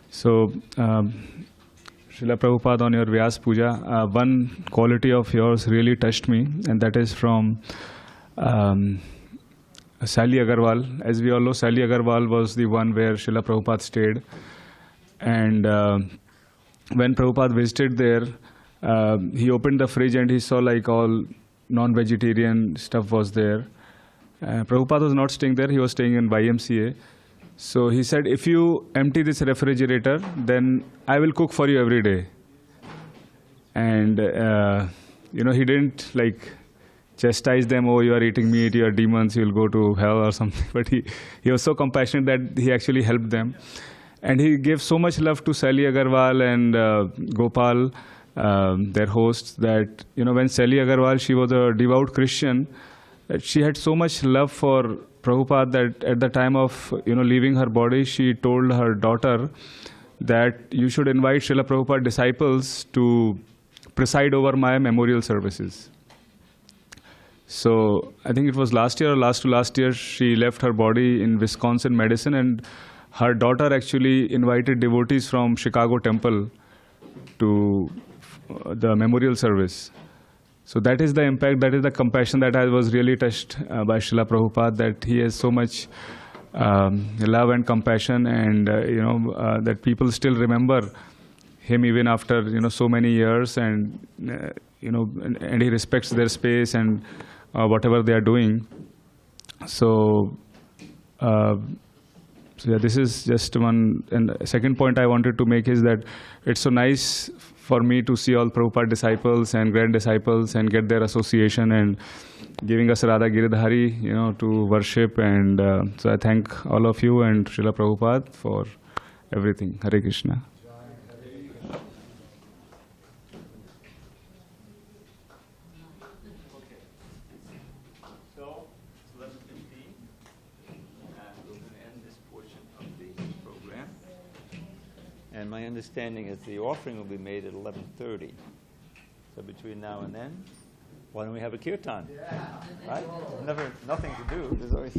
So, Srila Prabhupada, on your Vyasa Puja, one quality of yours really touched me, and that is from Sally Agarwal. As we all know, Sally Agarwal was the one where Srila Prabhupada stayed, and when Prabhupada visited there, he opened the fridge and he saw like all non-vegetarian stuff was there. Prabhupada was not staying there, he was staying in YMCA. So he said, if you empty this refrigerator, then I will cook for you every day. And, he didn't like chastise them, oh, you are eating meat, you are demons, you will go to hell or something. But he was so compassionate that he actually helped them. And he gave so much love to Sally Agarwal and Gopal, their hosts, that, when Sally Agarwal, she was a devout Christian, that she had so much love for Prabhupada that at the time of, leaving her body, she told her daughter that you should invite Srila Prabhupada disciples to preside over my memorial services. So I think it was last year or last to last year, she left her body in Wisconsin medicine, and her daughter actually invited devotees from Chicago temple to the memorial service. So that is the impact, that is the compassion that I was really touched by Srila Prabhupada, that he has so much love and compassion, and that people still remember him even after so many years, and and he respects their space and whatever they are doing. So So yeah, this is just one. And the second point I wanted to make is that it's so nice for me to see all Prabhupada disciples and grand disciples and get their association and giving us Radha Giridhari, to worship. And so I thank all of you and Srila Prabhupada for everything. Hare Krishna. And my understanding is the offering will be made at 11:30. So between now and then, why don't we have a kirtan? Yeah. Right? There's nothing to do. There's always.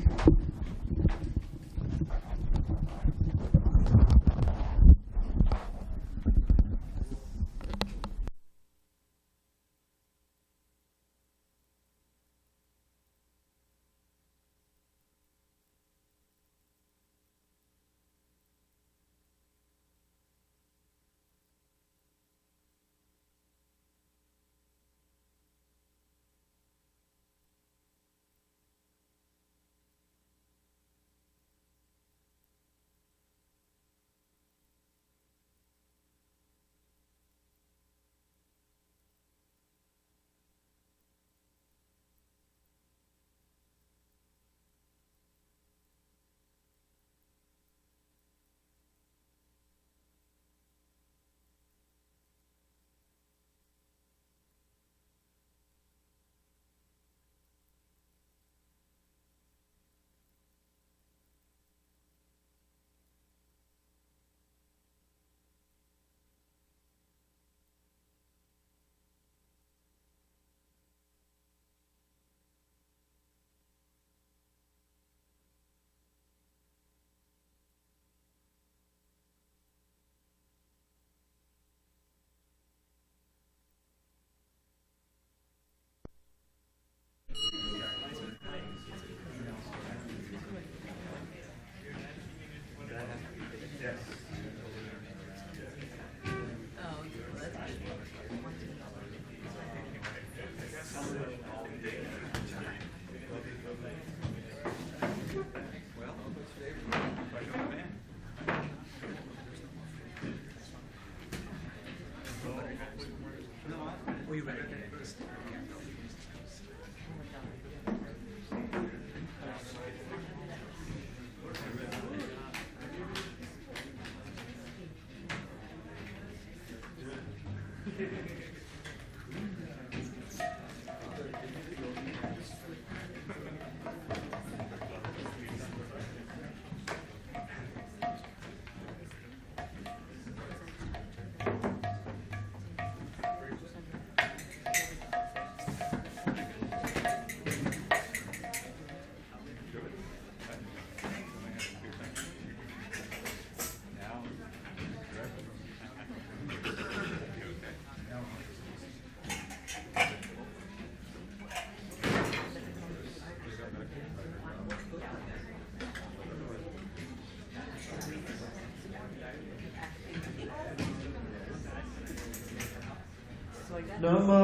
Namo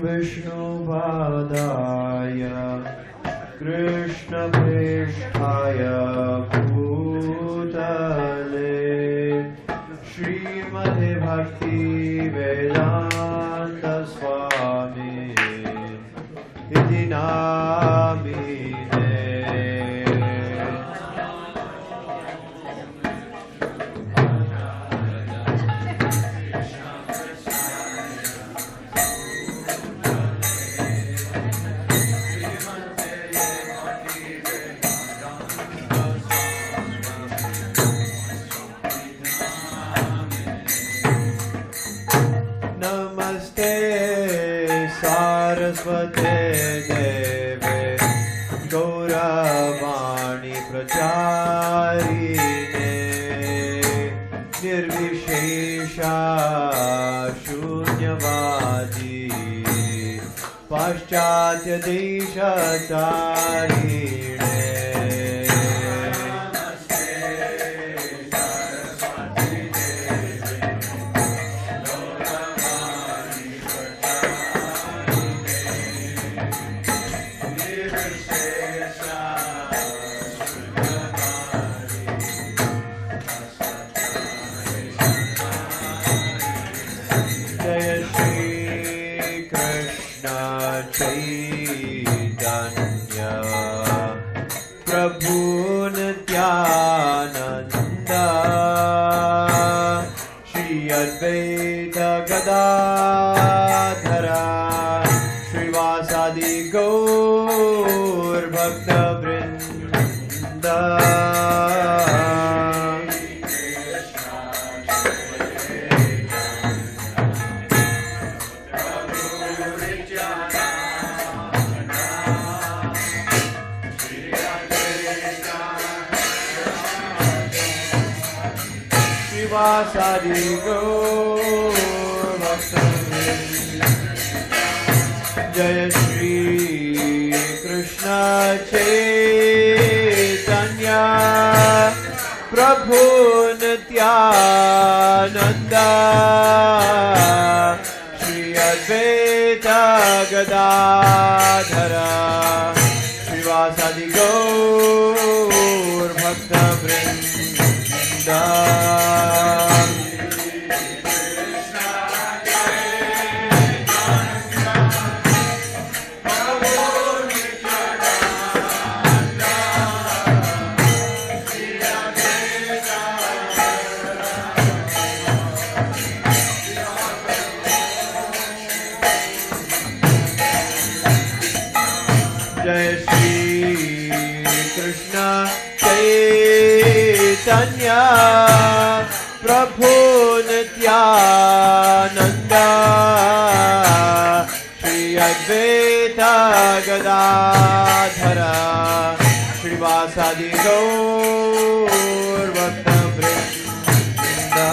Vishnu Padaya Krishna Prishthaya Bhutale Srimati Bhakti Vedanta Swami Iti Namine. Saraswate Deve Gauravani Pracharine Nirvishesha Shunyavadi Paschatya Desha Tarine. Jaya Shri Krishna Chaitanya Prabhu Nityananda Shri Advaita Gadadhara Srivasadi Gaur Bhakta Vrinda Chaitanya Prabhu Nityananda Shri Advaita Gadadhara Srivasadi Gaur Bhakta Vrinda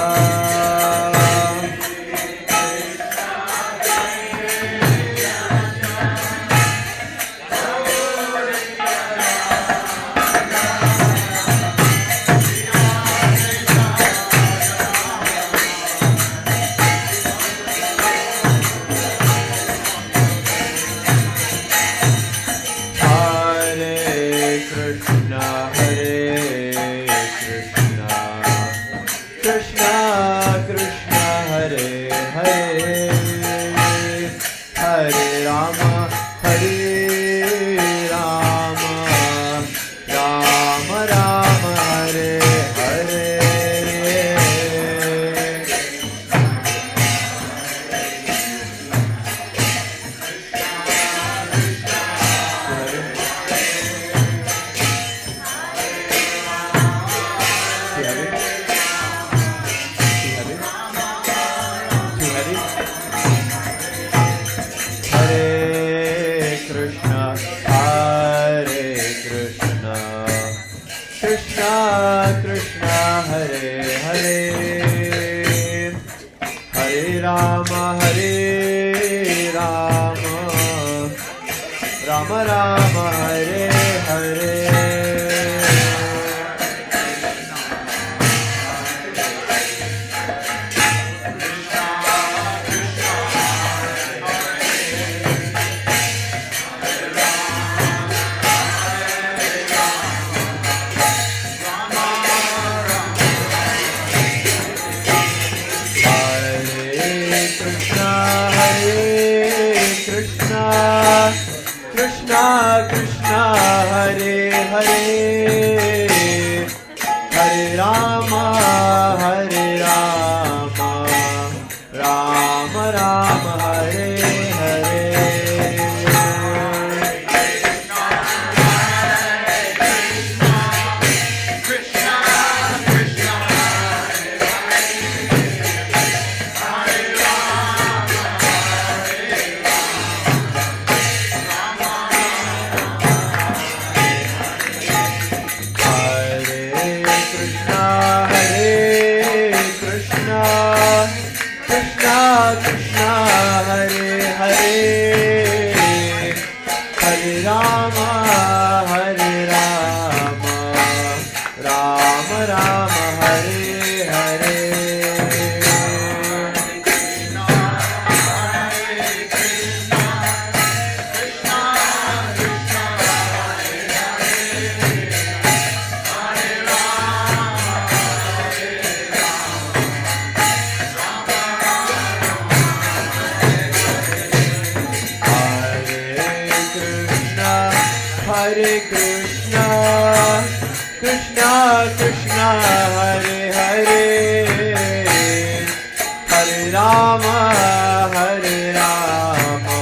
Krishna, Krishna Krishna, Hare Hare, Hare Rama, Hare Rama,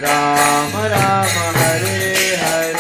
Rama Rama, Hare Hare.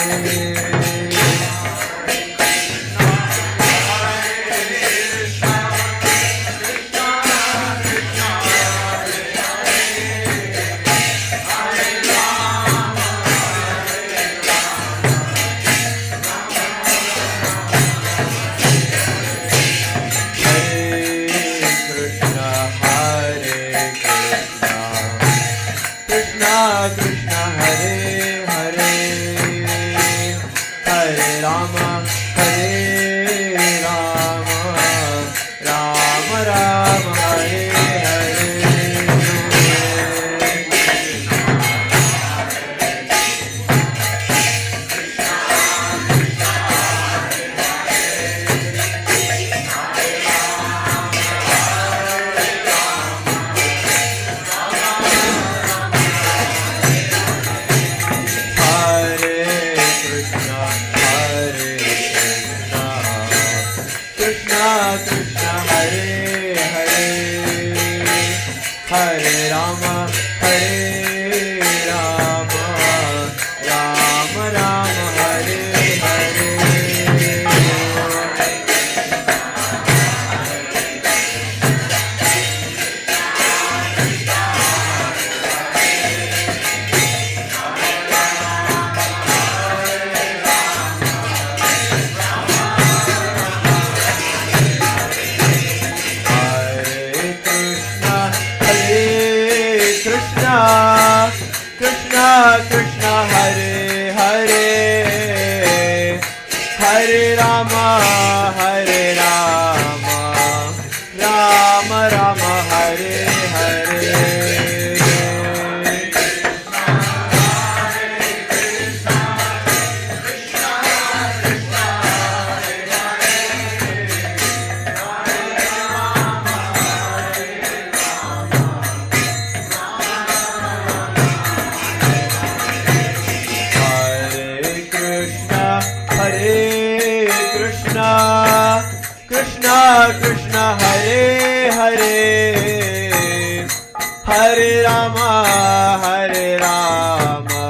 Krishna Hare Hare, Hare Rama, Hare Rama, Rama Rama, Hare Hare. Krishna Krishna Hare Hare, Hare Rama, Hare Rama, Rama Rama, Hare Hare. Krishna Krishna Hare Hare, Hare Rama, Hare Rama,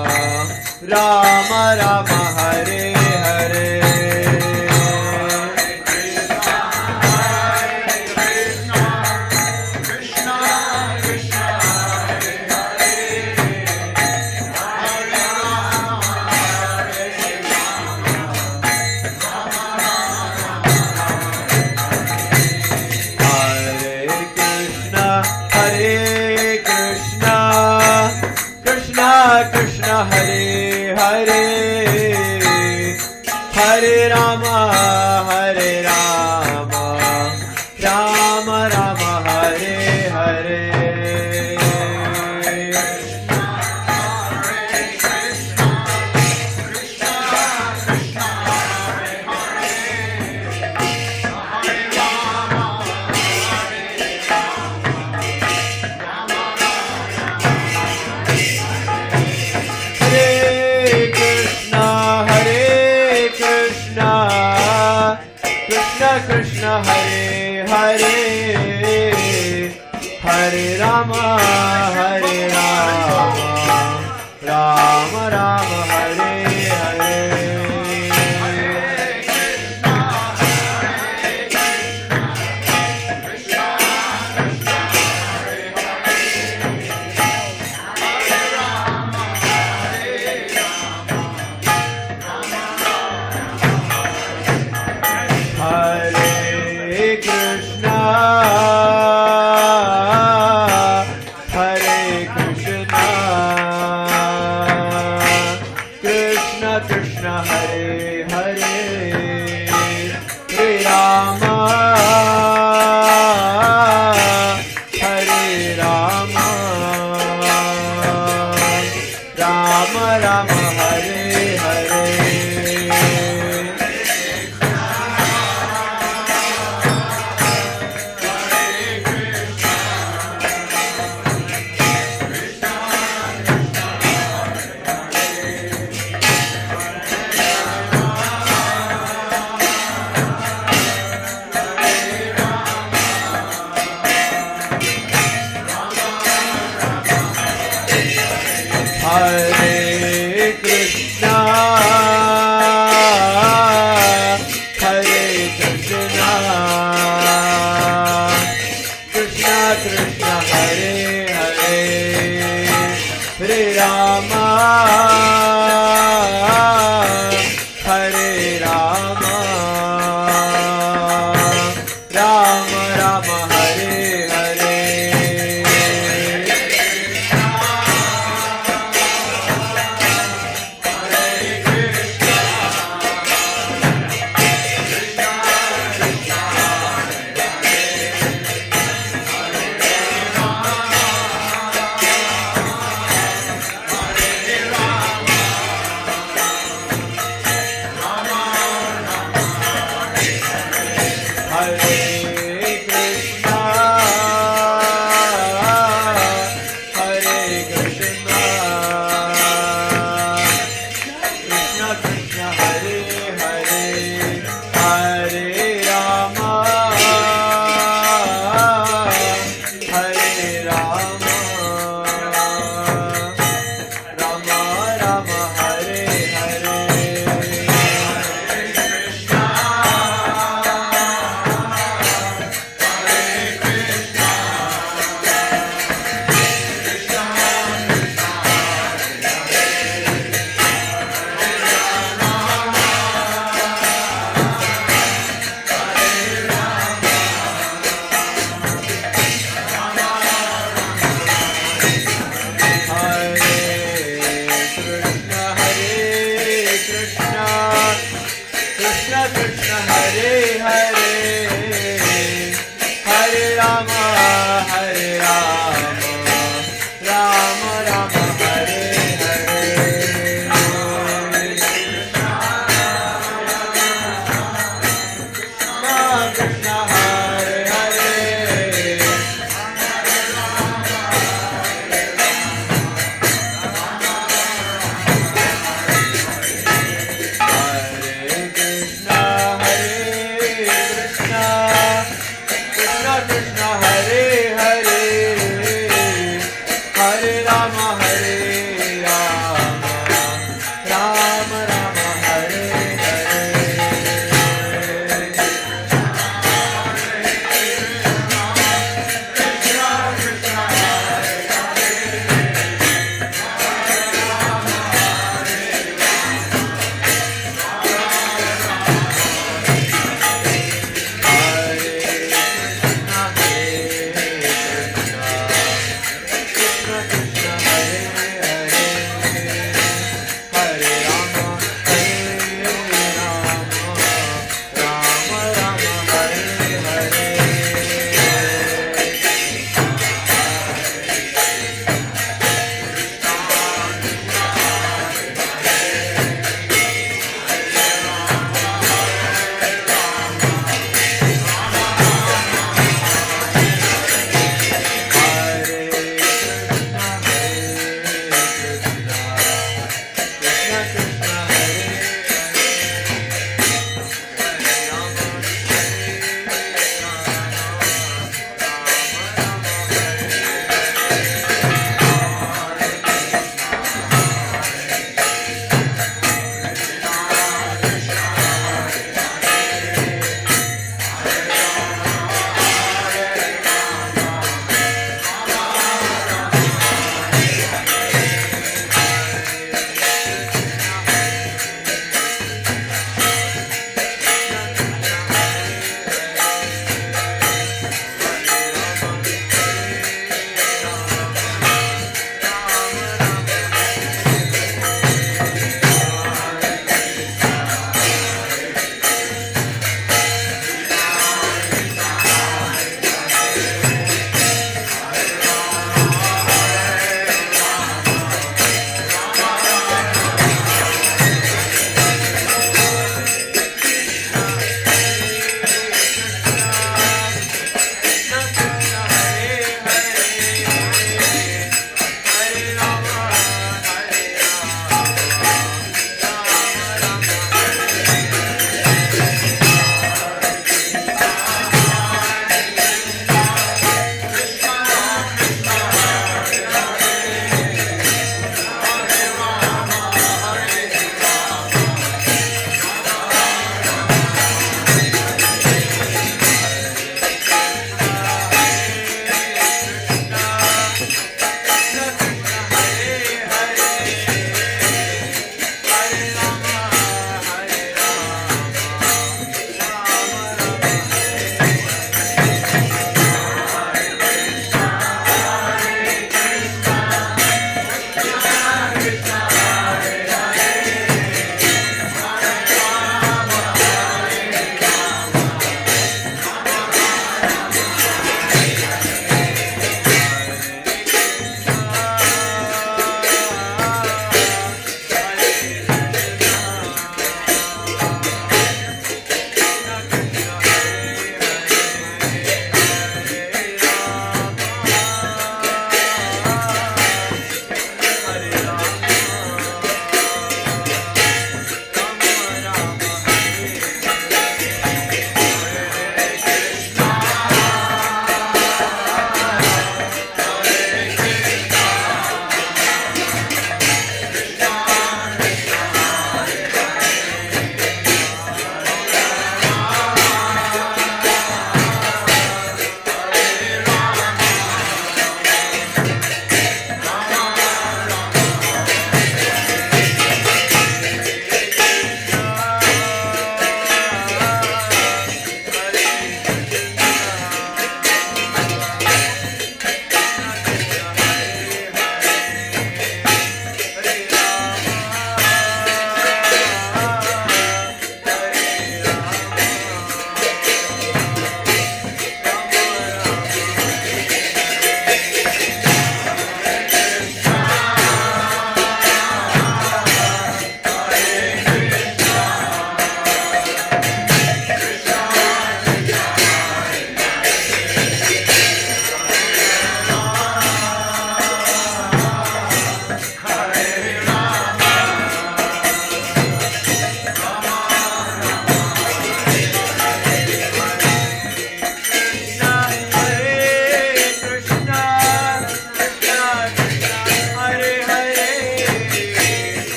Rama Rama, Hare Hare. Krishna Krishna Hare Hare, Hare Rama, Hare Rama, Rama Rama, Hare Hare. Krishna Hare Hare, Hare Rama, Hare Rama, Rama Rama, Hare Hare. Krishna Hare Hare, Hare Rama, Hare Rama, Rama Rama, Hare Hare. Hare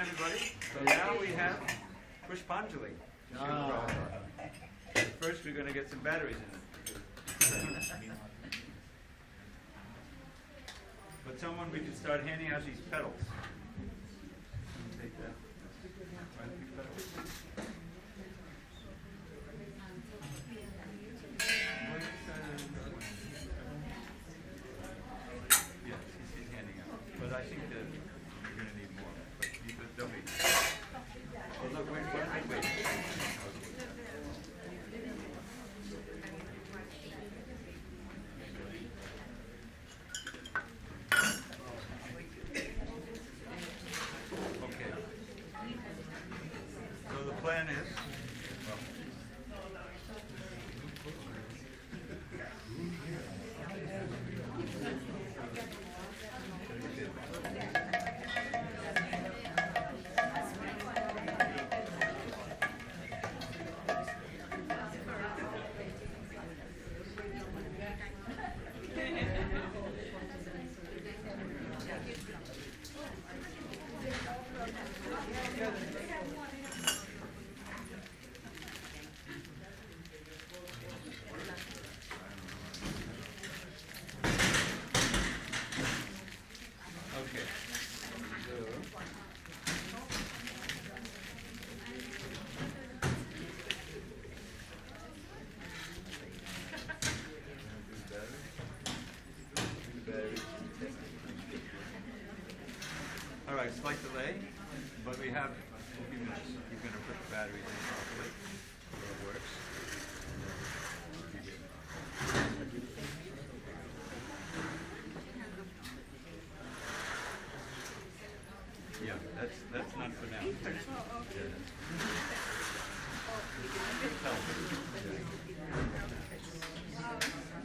everybody. So now we have Pushpanjali. First, we're going to get some batteries in it. But someone, we can start handing out these petals. Take that. Yes, he's handing out. But I think that you're going to need more. But you don't need. Oh, look, wait. Plan is, all right, slight delay, but we have a few minutes. You're going to put the batteries in properly so it works. Yeah, that's not for now.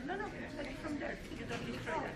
No, take it from there. You don't destroy that.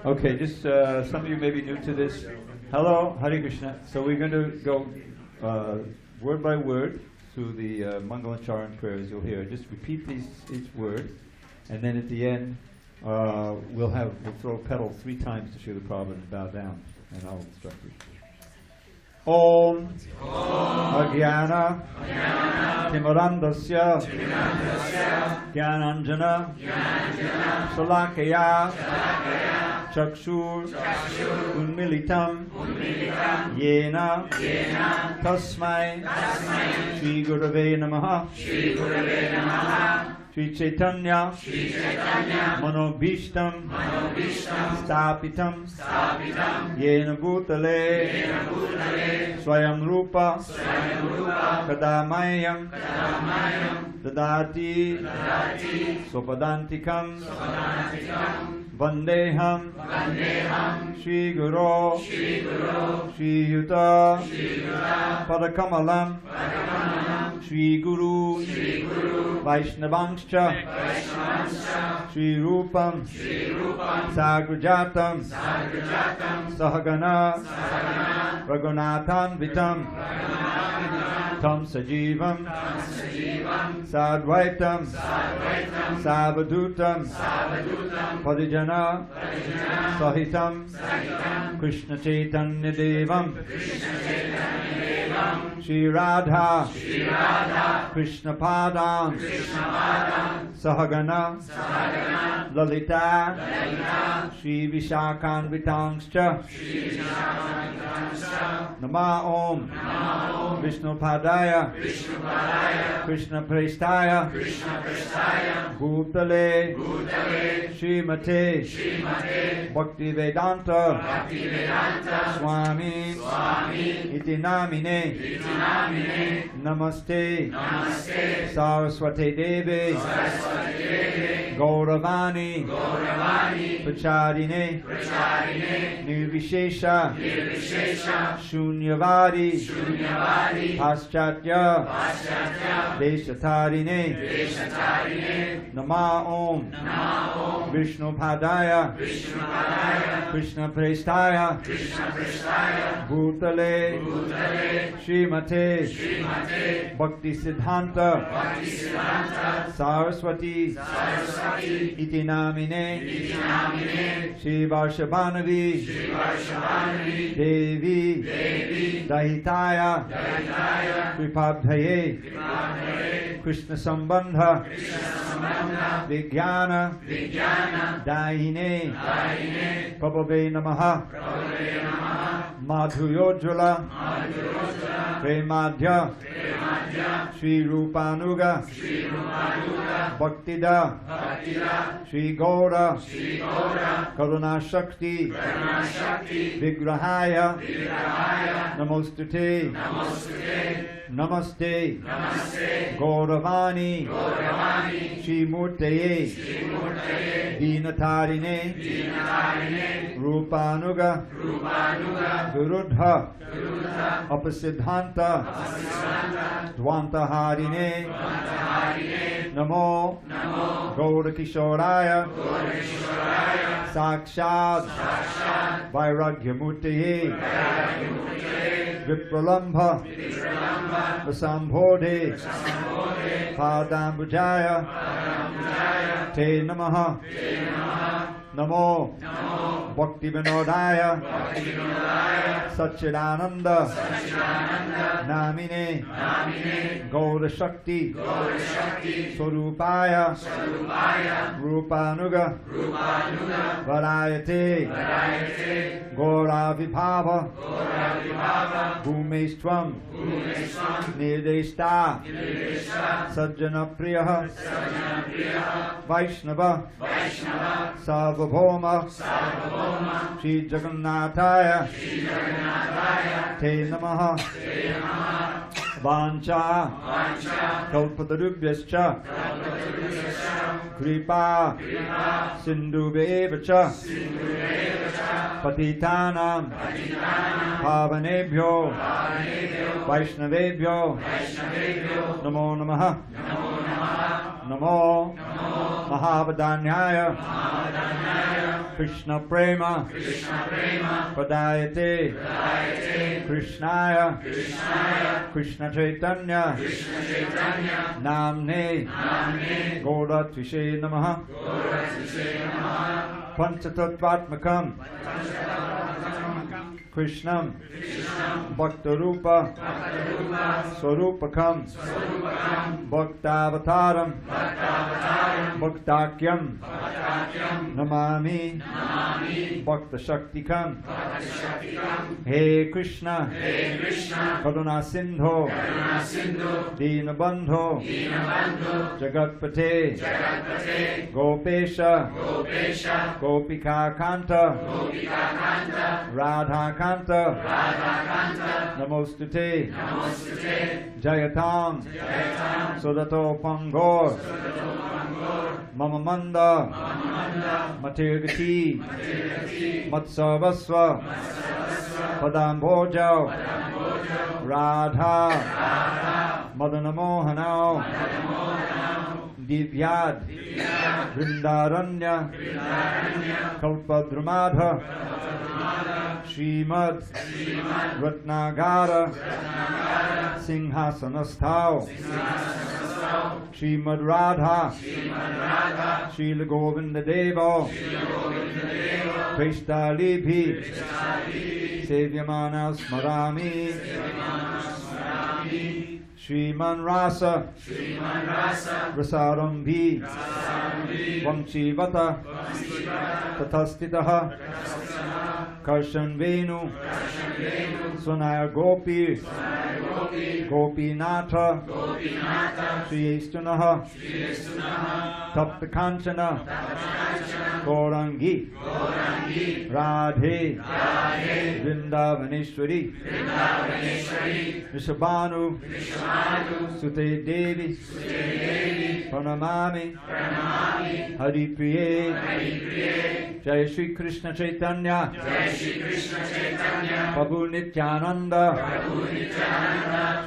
Okay, just some of you may be new to this. Hello, Hare Krishna. So we're going to go word by word through the Mangalacharan prayers you'll hear. Just repeat each word, and then at the end we'll throw a petal 3 times to Srila Prabhupada and bow down, and I'll instruct you. Om Agyana Timurandasya Gyananjana Salakaya Chakshur Unmilitam Yena Tasmai Shri Gurave Namaha Shri Chaitanya Manobhishtam Stapitam Yena Bhutale Swayam Rupa Kadamayam Dadati Sopadantikam Vandeham Shri Guru Shri Yuta Padakamalam Shri Guru Vaishnavangscha Shri Rupam Sagrajatam Sahagana Raghunathan Vitam Tam Sajivam Sadvaitam Savadutam Parijana Sahitam Krishna Chaitanya Devam Shri Radha Krishna Padam Sahagana Lalita Shri Vishakhan Vitangscha Nama Om Vishnu Padaya Krishna Prestaya Bhutale Srimate Bhakti Vedanta Swami Iti Namine Namaste Saraswati Devi Gauravani Pracharine Nirvishesha Shunyavadi Paschatya Deshatarine Nama Om Vishnu Padaya Krishna Prestaya Bhutale Srimate Bhakti Siddhanta Saraswati Iti Namine Shri Varshabhanavi Devi Dahitaya Kripabdhaye Krishna Sambandha Vijnana Dahine Prabhave Namaha Madhuyojjala Premadhya Shri Rupanuga Bhaktida Shri Gaura Karuna Shakti Vigrahaya Namostate Namaste Gauravani Shri Murtaye Dinatarine Rupanuga Virudha Apasiddhanta Dvantaharine Namo Gaurakishoraya Sakshad Vairagyamurtaye Vipralambha Vasambodhe Padambujaya Te Namaha Namo Bhakti Vinodaya Satchidananda Namine Gaura Shakti Swarupaya Rupanuga Varayate Gaura Vibhava Bhumestvam Nirdeshta Sajjana Priyaha Vaishnava Sarvabhauma Shri Jagannathaya Te Namaha Vancha Kalpatarubhyascha Kripa Sindhuvevacha Patitanam Pavanebhyo Vaishnavebhyo Namo Namaha Namo Mahavadanyaya Krishna Prema Pradayate Krishnaya Krishna Chaitanya Namne Gauratvishe Namaha Panchatattvatmakam Krishnam Bhaktarupa Swarupakam Bhaktavataram Bhaktakyam Namami Bhakta Shaktikam He Krishna Karuna Sindho Dinabandho Jagatpate Gopesha Gopika Kanta Radha Kanta Namostate Jayatam Sudato Pangor Mama Manda Matirgati Matsavasva Padambojao Radha Madanamohanao Divyad Vrindaranya Kalpadrumadha Srimad Ratnagara Singhasanasthao Srimad Radha Srila Govinda Devo Kristalibhi Sevyamana Smarami Shriman Rasa Rasarambhi Vamshivata Tathastitaha Karshan Venu, Sunaya Gopi, Gopinatha, Sri Istunaha, Tapta Kanchana, Gaurangi, Radhe, Vrindavaneshwari, Rishabhanu, Sute Devi, Pranamami, Hari Priye, Jai Shri Krishna Chaitanya, Prabhu Nityananda,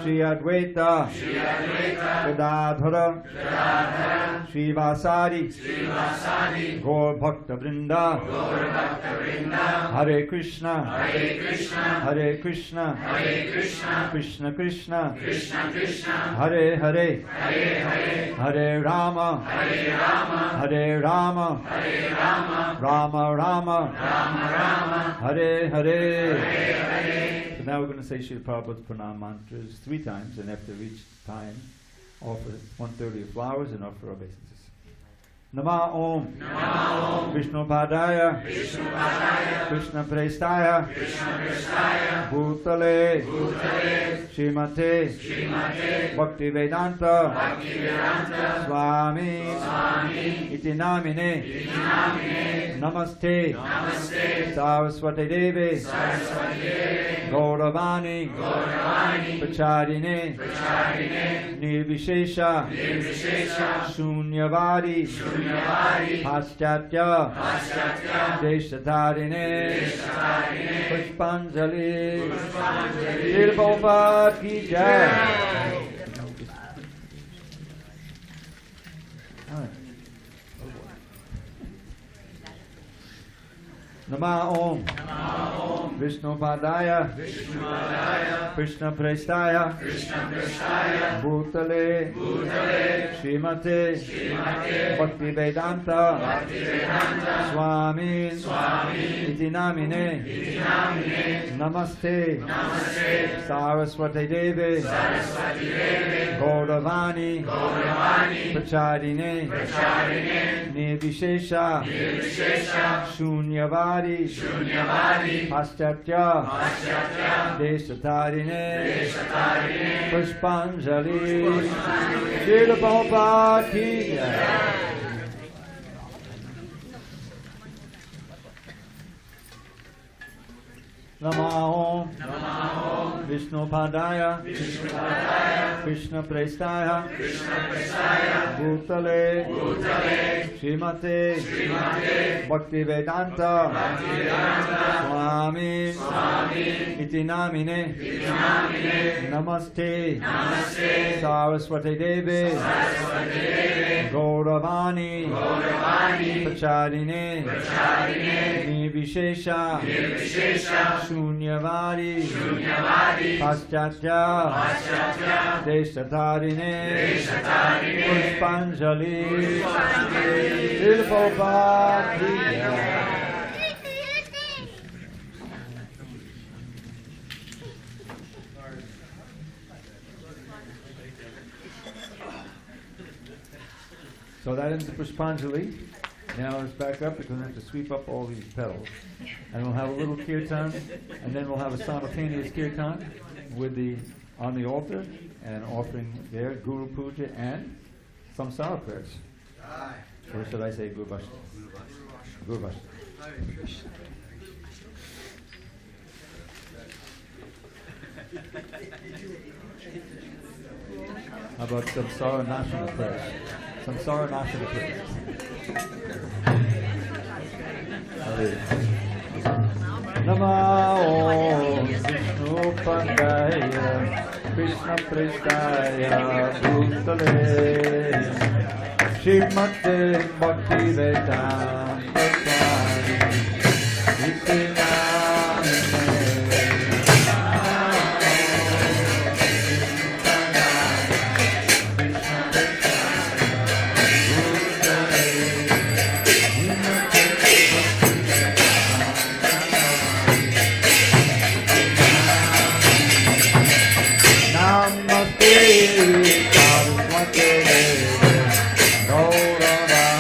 Shri Advaita, Gadadhara, Shri Vasari, Gaur Bhakta Vrinda, Hare Krishna, Hare Krishna, Krishna Krishna, Hare Hare, Hare Rama, Hare Rama, Rama Rama, Hare Hare. So now we're going to say Srila Prabhupada's pranam mantras 3 times, and after each time, offer 1/30 of flowers and offer obeisances. Nama Om, Vishnu Padaya, Krishna Prestaya, Bhutale, Srimate, Bhakti Vedanta, Swami, Iti Namine, Namaste, Saraswati Devi, Gauravani, Pracharine, Nirvishesha, Shunyavadi, Paschatya, Deshatarine, Pushpanjali, Srila Prabhupada ki jai. Nama Om, Vishnu Padaya, Krishna Prestaya, Bhutale, Srimate, Bhakti Vedanta, Swami, Iti Namine, Namaste, Saraswati Devi, Gauravani, Pracharine, Nirvishesha, Shunyavadi, Paschatya, Deshatarine, Pushpanjali, Srila Prabhupada ki jai. Nama Om, Vishnu Padaya, Krishna Prestaya, Bhutale, Srimate, Bhakti Vedanta, Swami, Iti Namine, Namaste, Saraswati Devi, Gauravani, Pracharine, Nirvishesha, Shunyavadi, Paschatya, Deshatarine, Pushpanjali, Srila Prabhupada ki jai. So that ends the Pushpanjali. Now let's back up because we have to sweep up all these petals. And we'll have a little kirtan, and then we'll have a simultaneous kirtan with on the altar and offering there Guru Puja and samsara prayers. Or should I say Guru Vaishnava? Guru Vaishnava. How about samsara nashana prayers? Samsara nashana prayers. Nama Om Vishnu Padaya Krishna Prestaya Bhutale Srimate Bhakti Vedanta Swami Iti Gauravani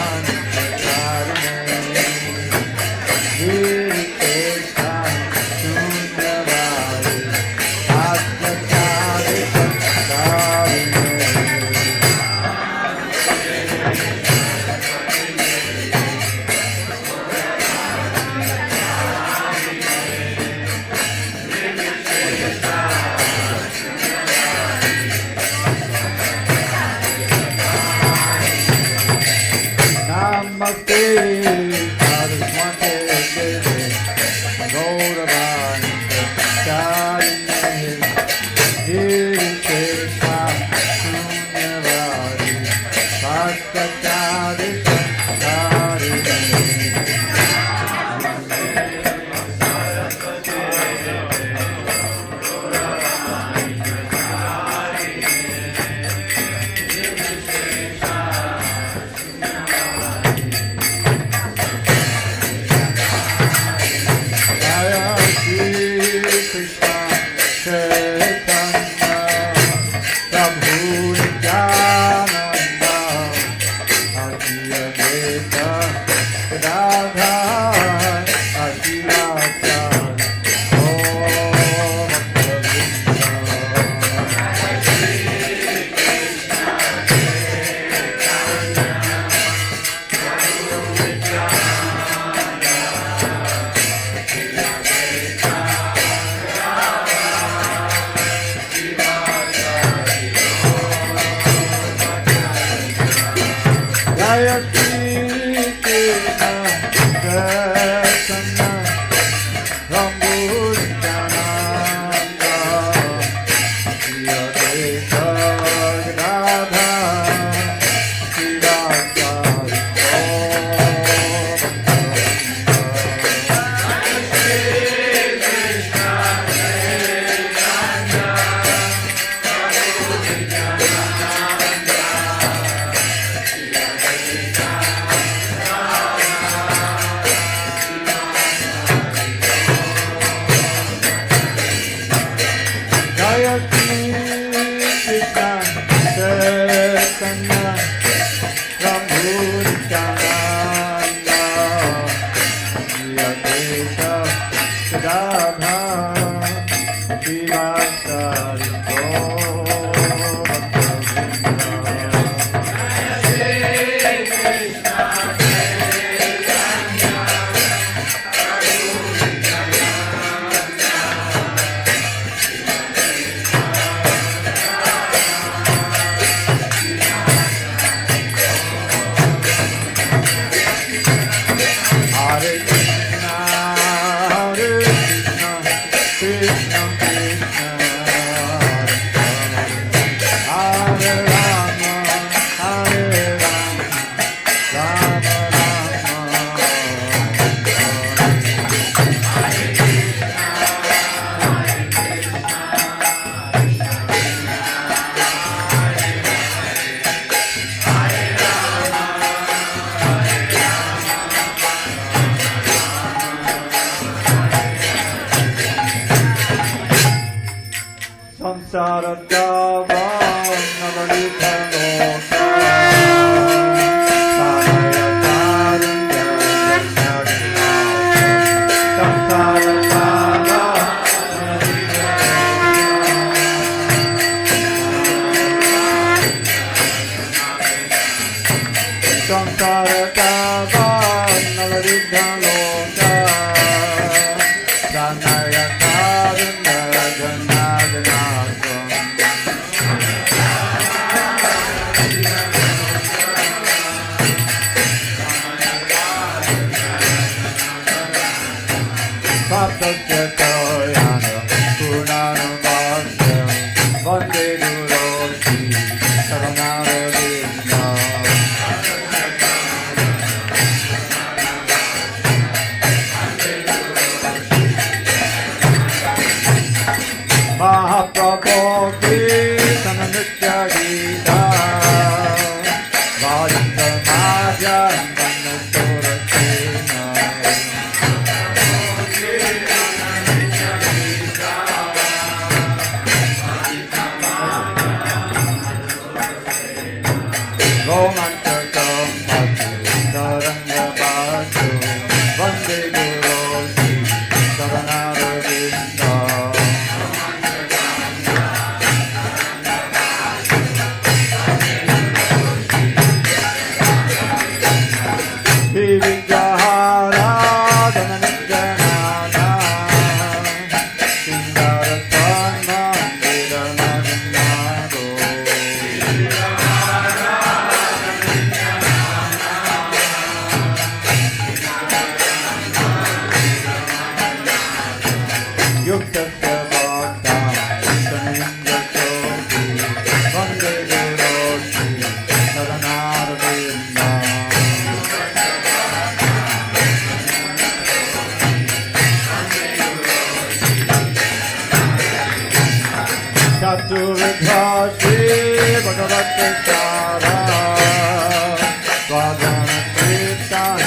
Sadhana Kirtan,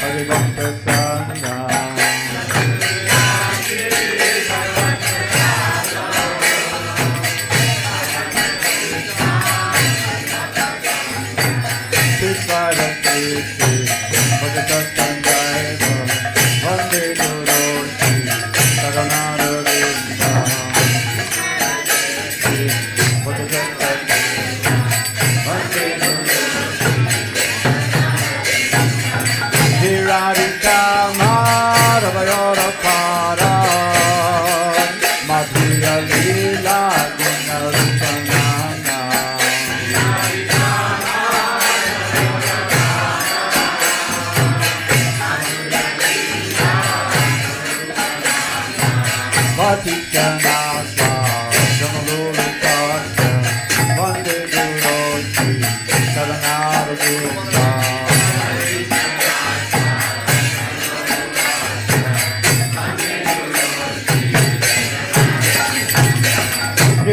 Hari Bhakta Sangha. Sivara Kirti, Bhakta Sangha, Vande Guru Shri Saranara Vinda. Radhika Madhavayora Para Madhya Lila Gunarupanana Vatichanasa Jamaluru Pasha Vande Guru Shri Saranara Vinda.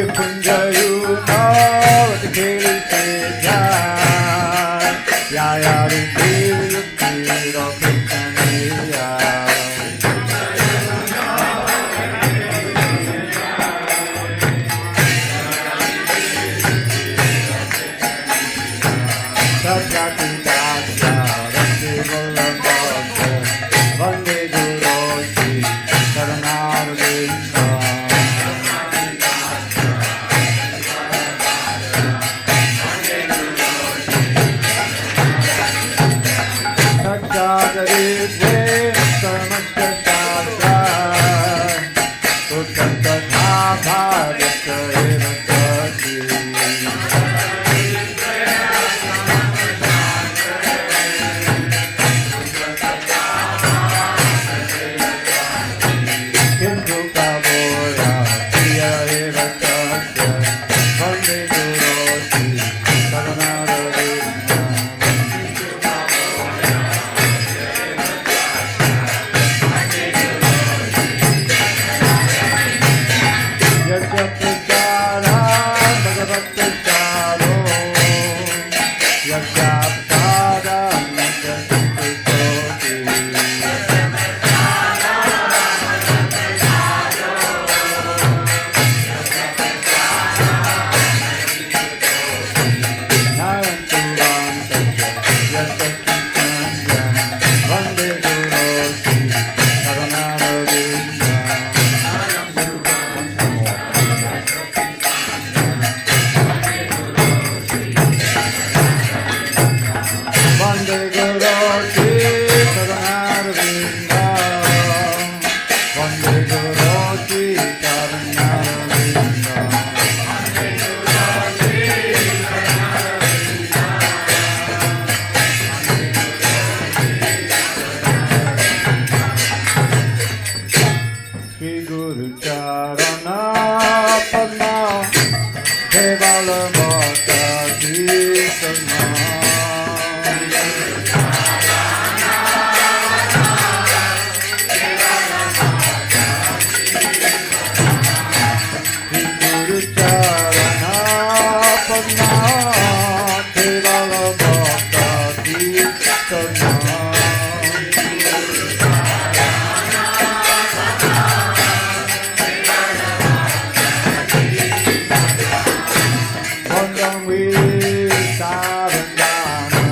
Nipunjayuna Vatikeli Sejai Yayari Nirukira Pitaniya Satyati Dasya Rati Vallabhasya Vande Guru Shri Saranara Vinda. Jagaridve Saramasta Shastra Uttanta Bhavadita Eva Sati Hindu Kavoya Priya Eva Satya Vande Guru Shri Saranara Vinda. Vandam we Sarandana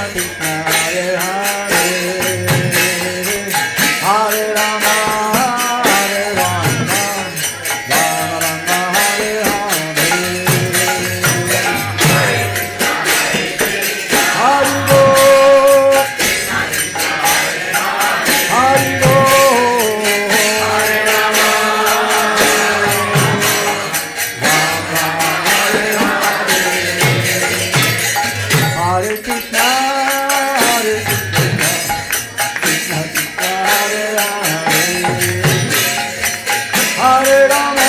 Hare Rama,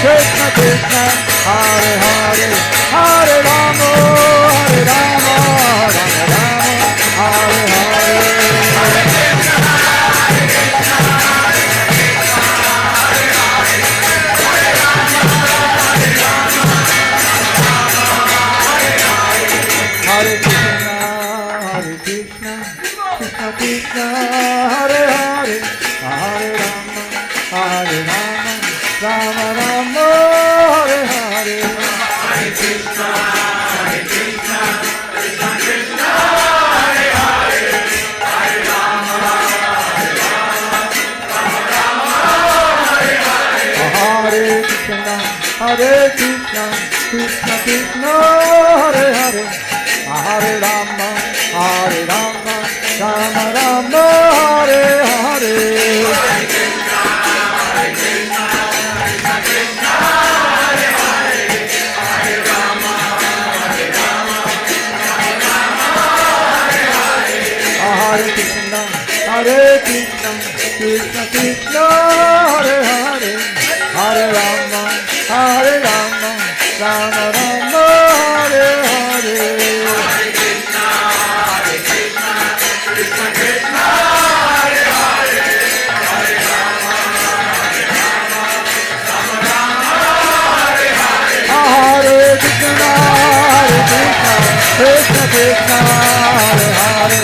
Krishna Krishna, Hare Hare, Hare Rama, Hare Rama, Rama Rama, Hare Hare Krishna, Hare Krishna, Krishna Krishna, Hare Hare, Hare Rama, Hare Rama, Rama Rama, Hare Hare. Hare Krishna, Hare Krishna, Krishna Krishna, Hare Hare, Hare Rama, Hare Rama, Rama Rama, Hare Hare. Hare Krishna, Hare Krishna, Krishna Krishna, Hare Hare, Hare Rama, Hare Rama, Rama Rama, Hare Hare. Hare Krishna, Hare Krishna, Krishna Krishna, Hare Hare, Hare Rama, Hare Rama, Rama Rama, Hare Hare. Hare Krishna, Hare Krishna, Krishna Krishna, Hare Hare, Hare Rama, Hare Rama, Rama Rama, Hare Hare. Hare Krishna, Hare Krishna, Krishna Krishna, Hare Hare,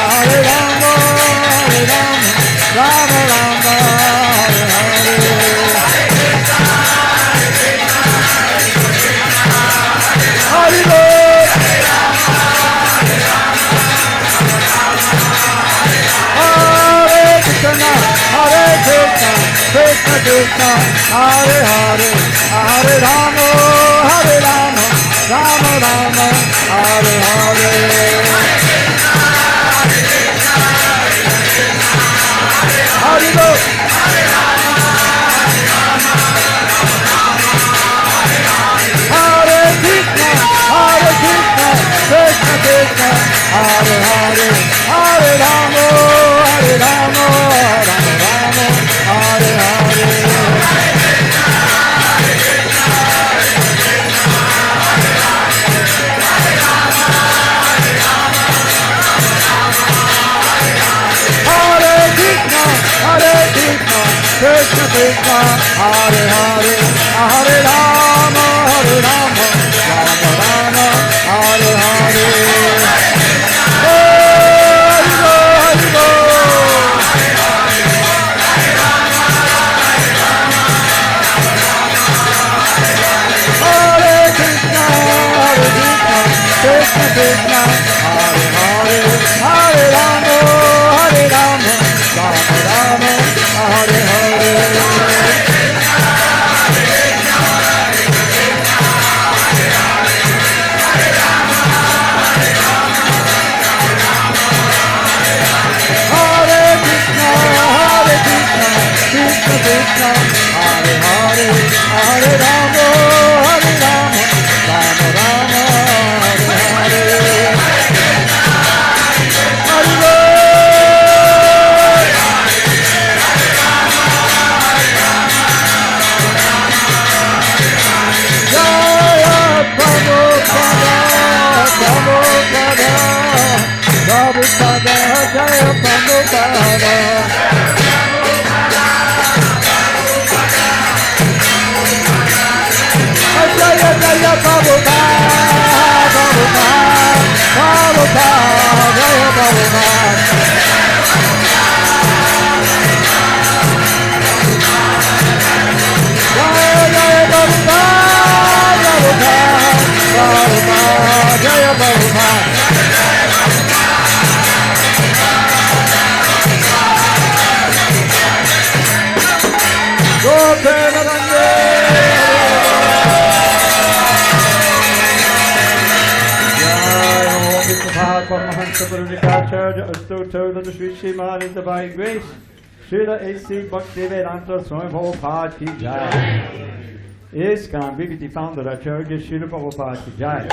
Hare Rama, Hare Rama, Rama Rama, Hare Hare. Hare Krishna, Hare Krishna, Krishna Krishna, Hare Hare, Hare Rama, Hare Rama, Rama Rama, Hare Hare. Hare Lord, Hare Rama, Hare Rama, Hare Krishna, Hare Krishna, Krishna Krishna, Hare Hare, Hare Rama, Hare Rama, Rama Rama, Hare Hare. Hare Lord, Hare Rama, Hare Krishna, Hare Krishna, Krishna Krishna, Hare Hare, Hare Rama, Hare Rama, Rama Rama, Hare Hare. Hare Krishna, Hare Krishna, Krishna Krishna, Hare Hare, Hare Rama, Hare Rama, Rama Rama, Hare Hare. Hare Krishna, Hare Krishna, Krishna Krishna, Hare Hare, Hare Rama, Hare Rama, Rama Rama, Hare Hare. Hare Krishna, Hare Krishna, Krishna Krishna, Hare Hare, Hare Rama, Hare Rama, Rama Rama, Hare Hare. Hare Lord, Jaya Prabhupada, Prabhupada, Prabhupada, Jaya Prabhupada. Jaya Jaya Prabhupada, Prabhupada, Prabhupada, Jaya Prabhupada. Jaya Jaya Prabhupada, Prabhupada, Jaya Prabhupada. Divine grace, Srila A.C. Bhaktivedanta Swami Prabhupada ki jai. ISKCON Viviti founder Acharya Srila Prabhupada ki Jai.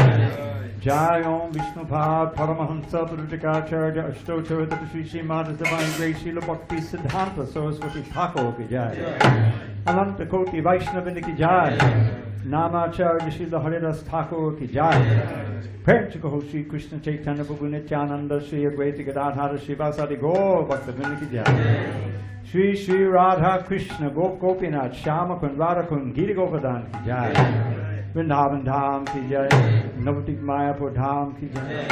Jai Om Vishnupad Paramahamsa Purudikacharya Ashtochara Tapashri Srimad Divine Grace Srila Bhakti Siddhanta Saraswati Thakur ki Jai. Ananta Koti Vaishnavini ki Jai. Namacharya Srila Haridas Thakur ki Jai. Premchiko Sri Krishna Chaitanya Prabhu Nityananda Sri Advaita Gadadhara Srivasadi Gaur Bhaktavini ki Jai. Shri Shri Radha Krishna Gop Gopinath Shama Kun Radha Kun Giri Govardhan ki Jai. Vrindavan Dham ki Jai. Navatik Mayapur Dham ki Jai.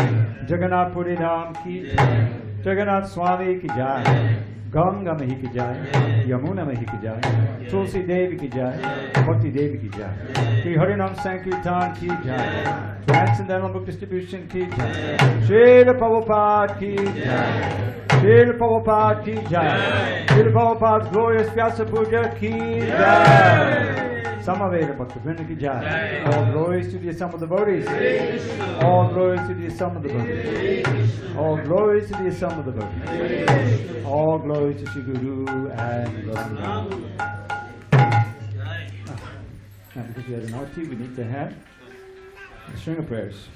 Jagannath Puri Dham ki Jai. Jagannath Swami ki Jai. Gauranga Mahi ki Jai. Yamuna Mahi ki Jai. Tulsi Devi ki Jai. Bhakti Devi ki Jai. Shri Harinam Sankirtan ki Jai. Transcendental Book Distribution ki Jai. Srila Prabhupada ki Jai. Srila Prabhupada ki Jai. Srila Prabhupada's glorious Vyasa Puja ki Jai. Samaveda Bhaktivinoda ki Jai. All glories to the assembled devotees. All glories to the assembled devotees. All glories to the assembled devotees. All glories to Shri Guru and Lord. Now, because we had an arti, we need to have a string of prayers.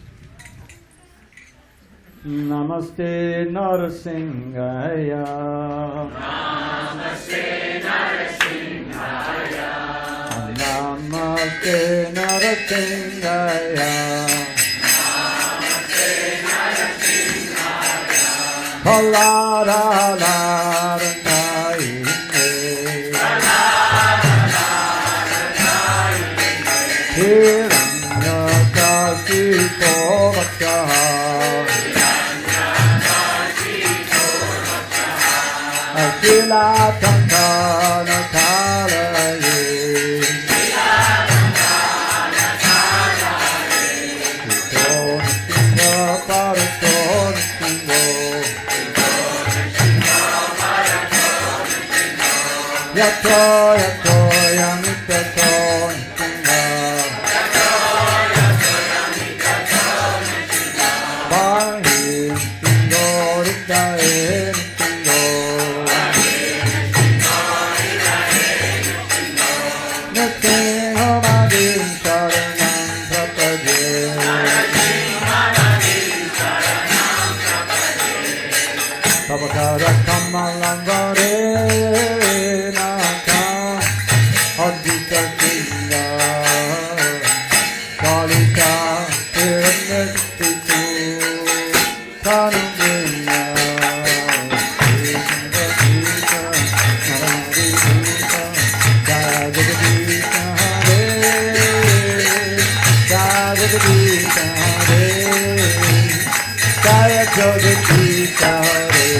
Namaste Narasimhaya. Namaste Narasimhaya. Namaste Narasimhaya. Namaste Narasimhaya. Palada Lara Naine. Hiranyakashipo Vakshaha. Akila Tantana Talaye. Yato yato yamitato nishinga. Bahi nishingo ritae nishingo. Natingo madin sharanam prapaje. Prabhupada kamalam vare. Adhita Kinda Kalika Tirnestitu Kanundina Sindhita Naradita Jaya Jagadita Hare Jaya Jagadita Hare Jaya Jagadita Hare.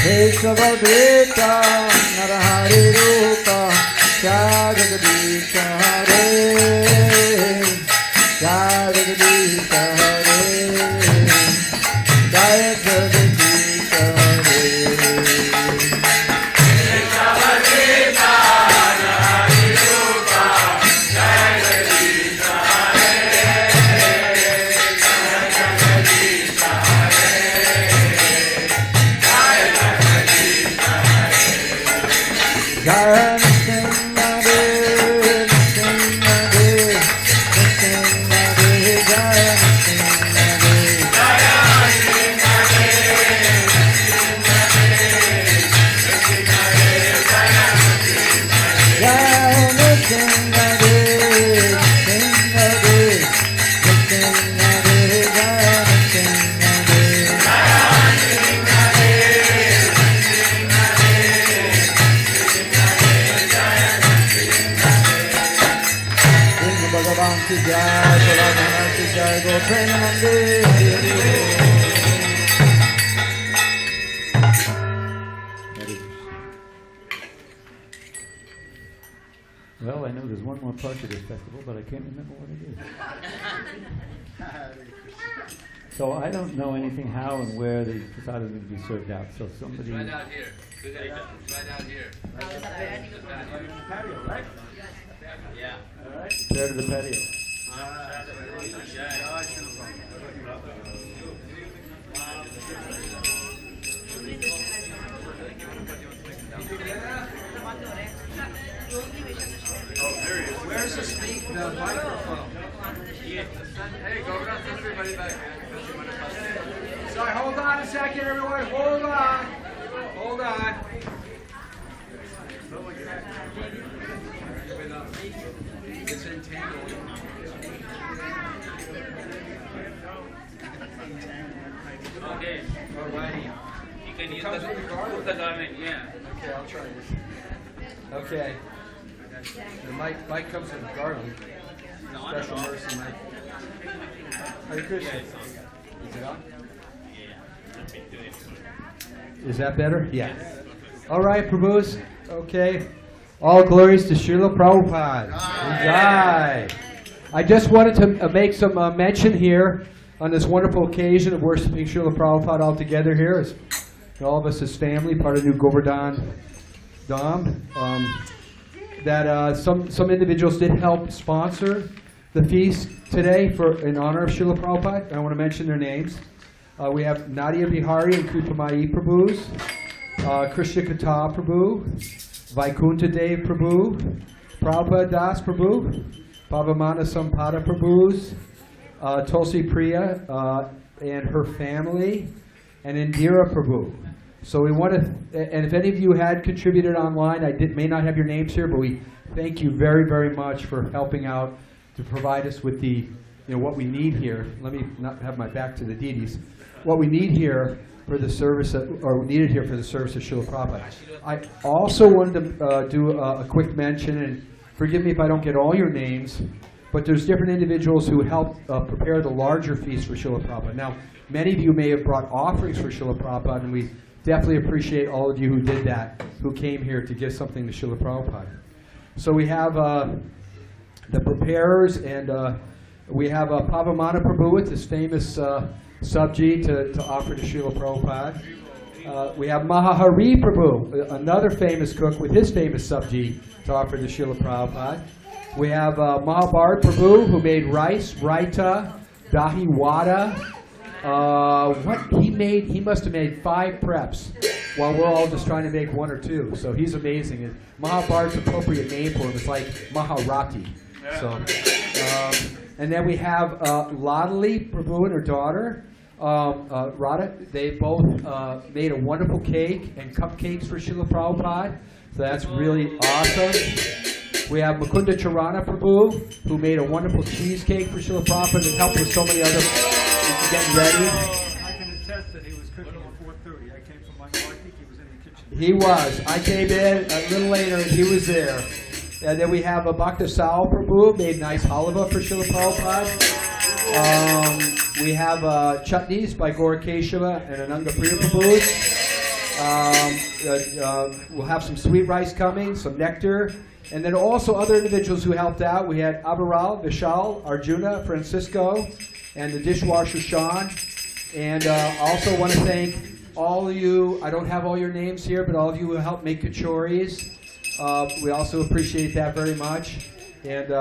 Kesavadeta Narahari Rupa Jagadisha Hare Jagadisha Hare Jaya Jagadisha Hare. Kesavadeta Narahari Rupa Jagadisha Hare Jagadisha Jaya Bhagavan ki jai, Prabhupada ki jai, Go Premanande, Hari Hari. Well, I know there's one more part to this festival, but I can't remember what it is. So I don't know anything how and where the prasad is going to be served out. So somebody. Right out here. Right out here. Patio, right? Yeah. All right. Prepare to the patio. Oh, there he is. Where's the microphone? Hey, go around to everybody back. Sorry, hold on a second, everyone. Hold on. Hold on. It's entangled. Okay. Alrighty. You can use Comes the with the garland? the garment, yeah. Okay, I'll try this. Okay. The mic comes with a garland. Special mercy mic. Hare Krishna. Is it on? Is that better? Yeah. All right, Prabhus. Okay. All glories to Srila Prabhupada. Jai. I just wanted to make some mention here on this wonderful occasion of worshiping Srila Prabhupada all together here, as all of us as family, part of New Govardhan Dham, that some individuals did help sponsor the feast today in honor of Srila Prabhupada. I want to mention their names. We have Nadia Bihari and Kripamai Prabhus, Krishna Kata Prabhu, Vaikunta Dev Prabhu, Prabhupada Das Prabhu, Pavamana Sampada Prabhus, Tulsi Priya and her family, and Indira Prabhu. So we want to, and if any of you had contributed online, I may not have your names here, but we thank you very, very much for helping out to provide us with the, what we need here. Let me not have my back to the deities. What we need here for the service, or needed here for the service of Srila Prabhupada. I also wanted to do a quick mention, and forgive me if I don't get all your names, but there's different individuals who helped prepare the larger feast for Srila Prabhupada. Now, many of you may have brought offerings for Srila Prabhupada, and we definitely appreciate all of you who did that, who came here to give something to Srila Prabhupada. So we have the preparers, and we have Pavamana Prabhu with his famous sabji to offer to Srila Prabhupada. We have Mahahari Prabhu, another famous cook with his famous sabji to offer to Srila Prabhupada. We have Mahabharat Prabhu, who made rice, raita, dahi wada. He must have made 5 preps, while we're all just trying to make 1 or 2. So he's amazing. And Mahabharat's appropriate name for him is like Maharati. So, and then we have Ladali Prabhu and her daughter, Radha. They both made a wonderful cake and cupcakes for Srila Prabhupada. So that's really awesome. We have Mukunda Charana Prabhu, who made a wonderful cheesecake for Srila Prabhupada and helped with so many other getting ready. I can attest that he was cooking at 4:30. I came from my market. He was in the kitchen. He was. I came in a little later and he was there. And then we have Bhakta Sal Prabhu, made nice halva for Srila Prabhupada. We have chutneys by Gaura Keshava and Ananga Priya Prabhu. We'll have some sweet rice coming, some nectar. And then also other individuals who helped out. We had Abaral, Vishal, Arjuna, Francisco, and the dishwasher Sean. And also want to thank all of you. I don't have all your names here, but all of you who helped make kachoris. We also appreciate that very much. And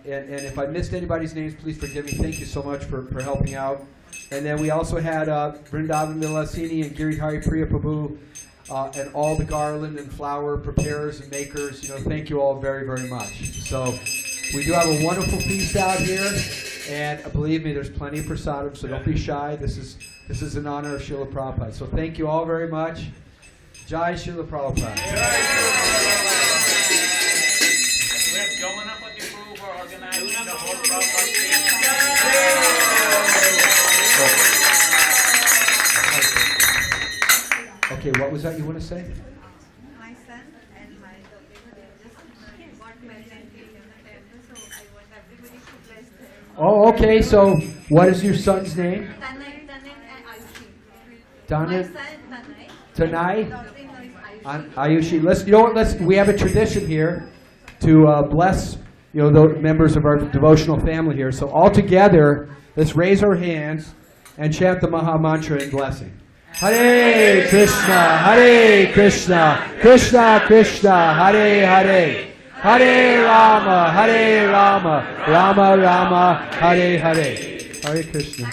if I missed anybody's names, please forgive me. Thank you so much for helping out. And then we also had Vrindavan Milasini and Giridhari Priya Prabhu and all the garland and flower preparers and makers. Thank you all very, very much. So we do have a wonderful feast out here. And believe me, there's plenty of prasadam, so don't be shy. This is in honor of Srila Prabhupada. So thank you all very much. Jai Srila Prabhupada. Okay, what was that you want to say? My son and my daughter just got married in the temple, so I want everybody to bless them. Oh, okay. So, what is your son's name? Tanay and Ayushi. Tanay. My son Tanay. Daughter-in-law is Ayushi. Ayushi. We have a tradition here. to bless, the members of our devotional family here. So all together, let's raise our hands and chant the Maha Mantra in blessing. Hare Krishna, Krishna Krishna, Hare Hare. Hare Rama, Rama Rama, Hare Hare. Hare Krishna.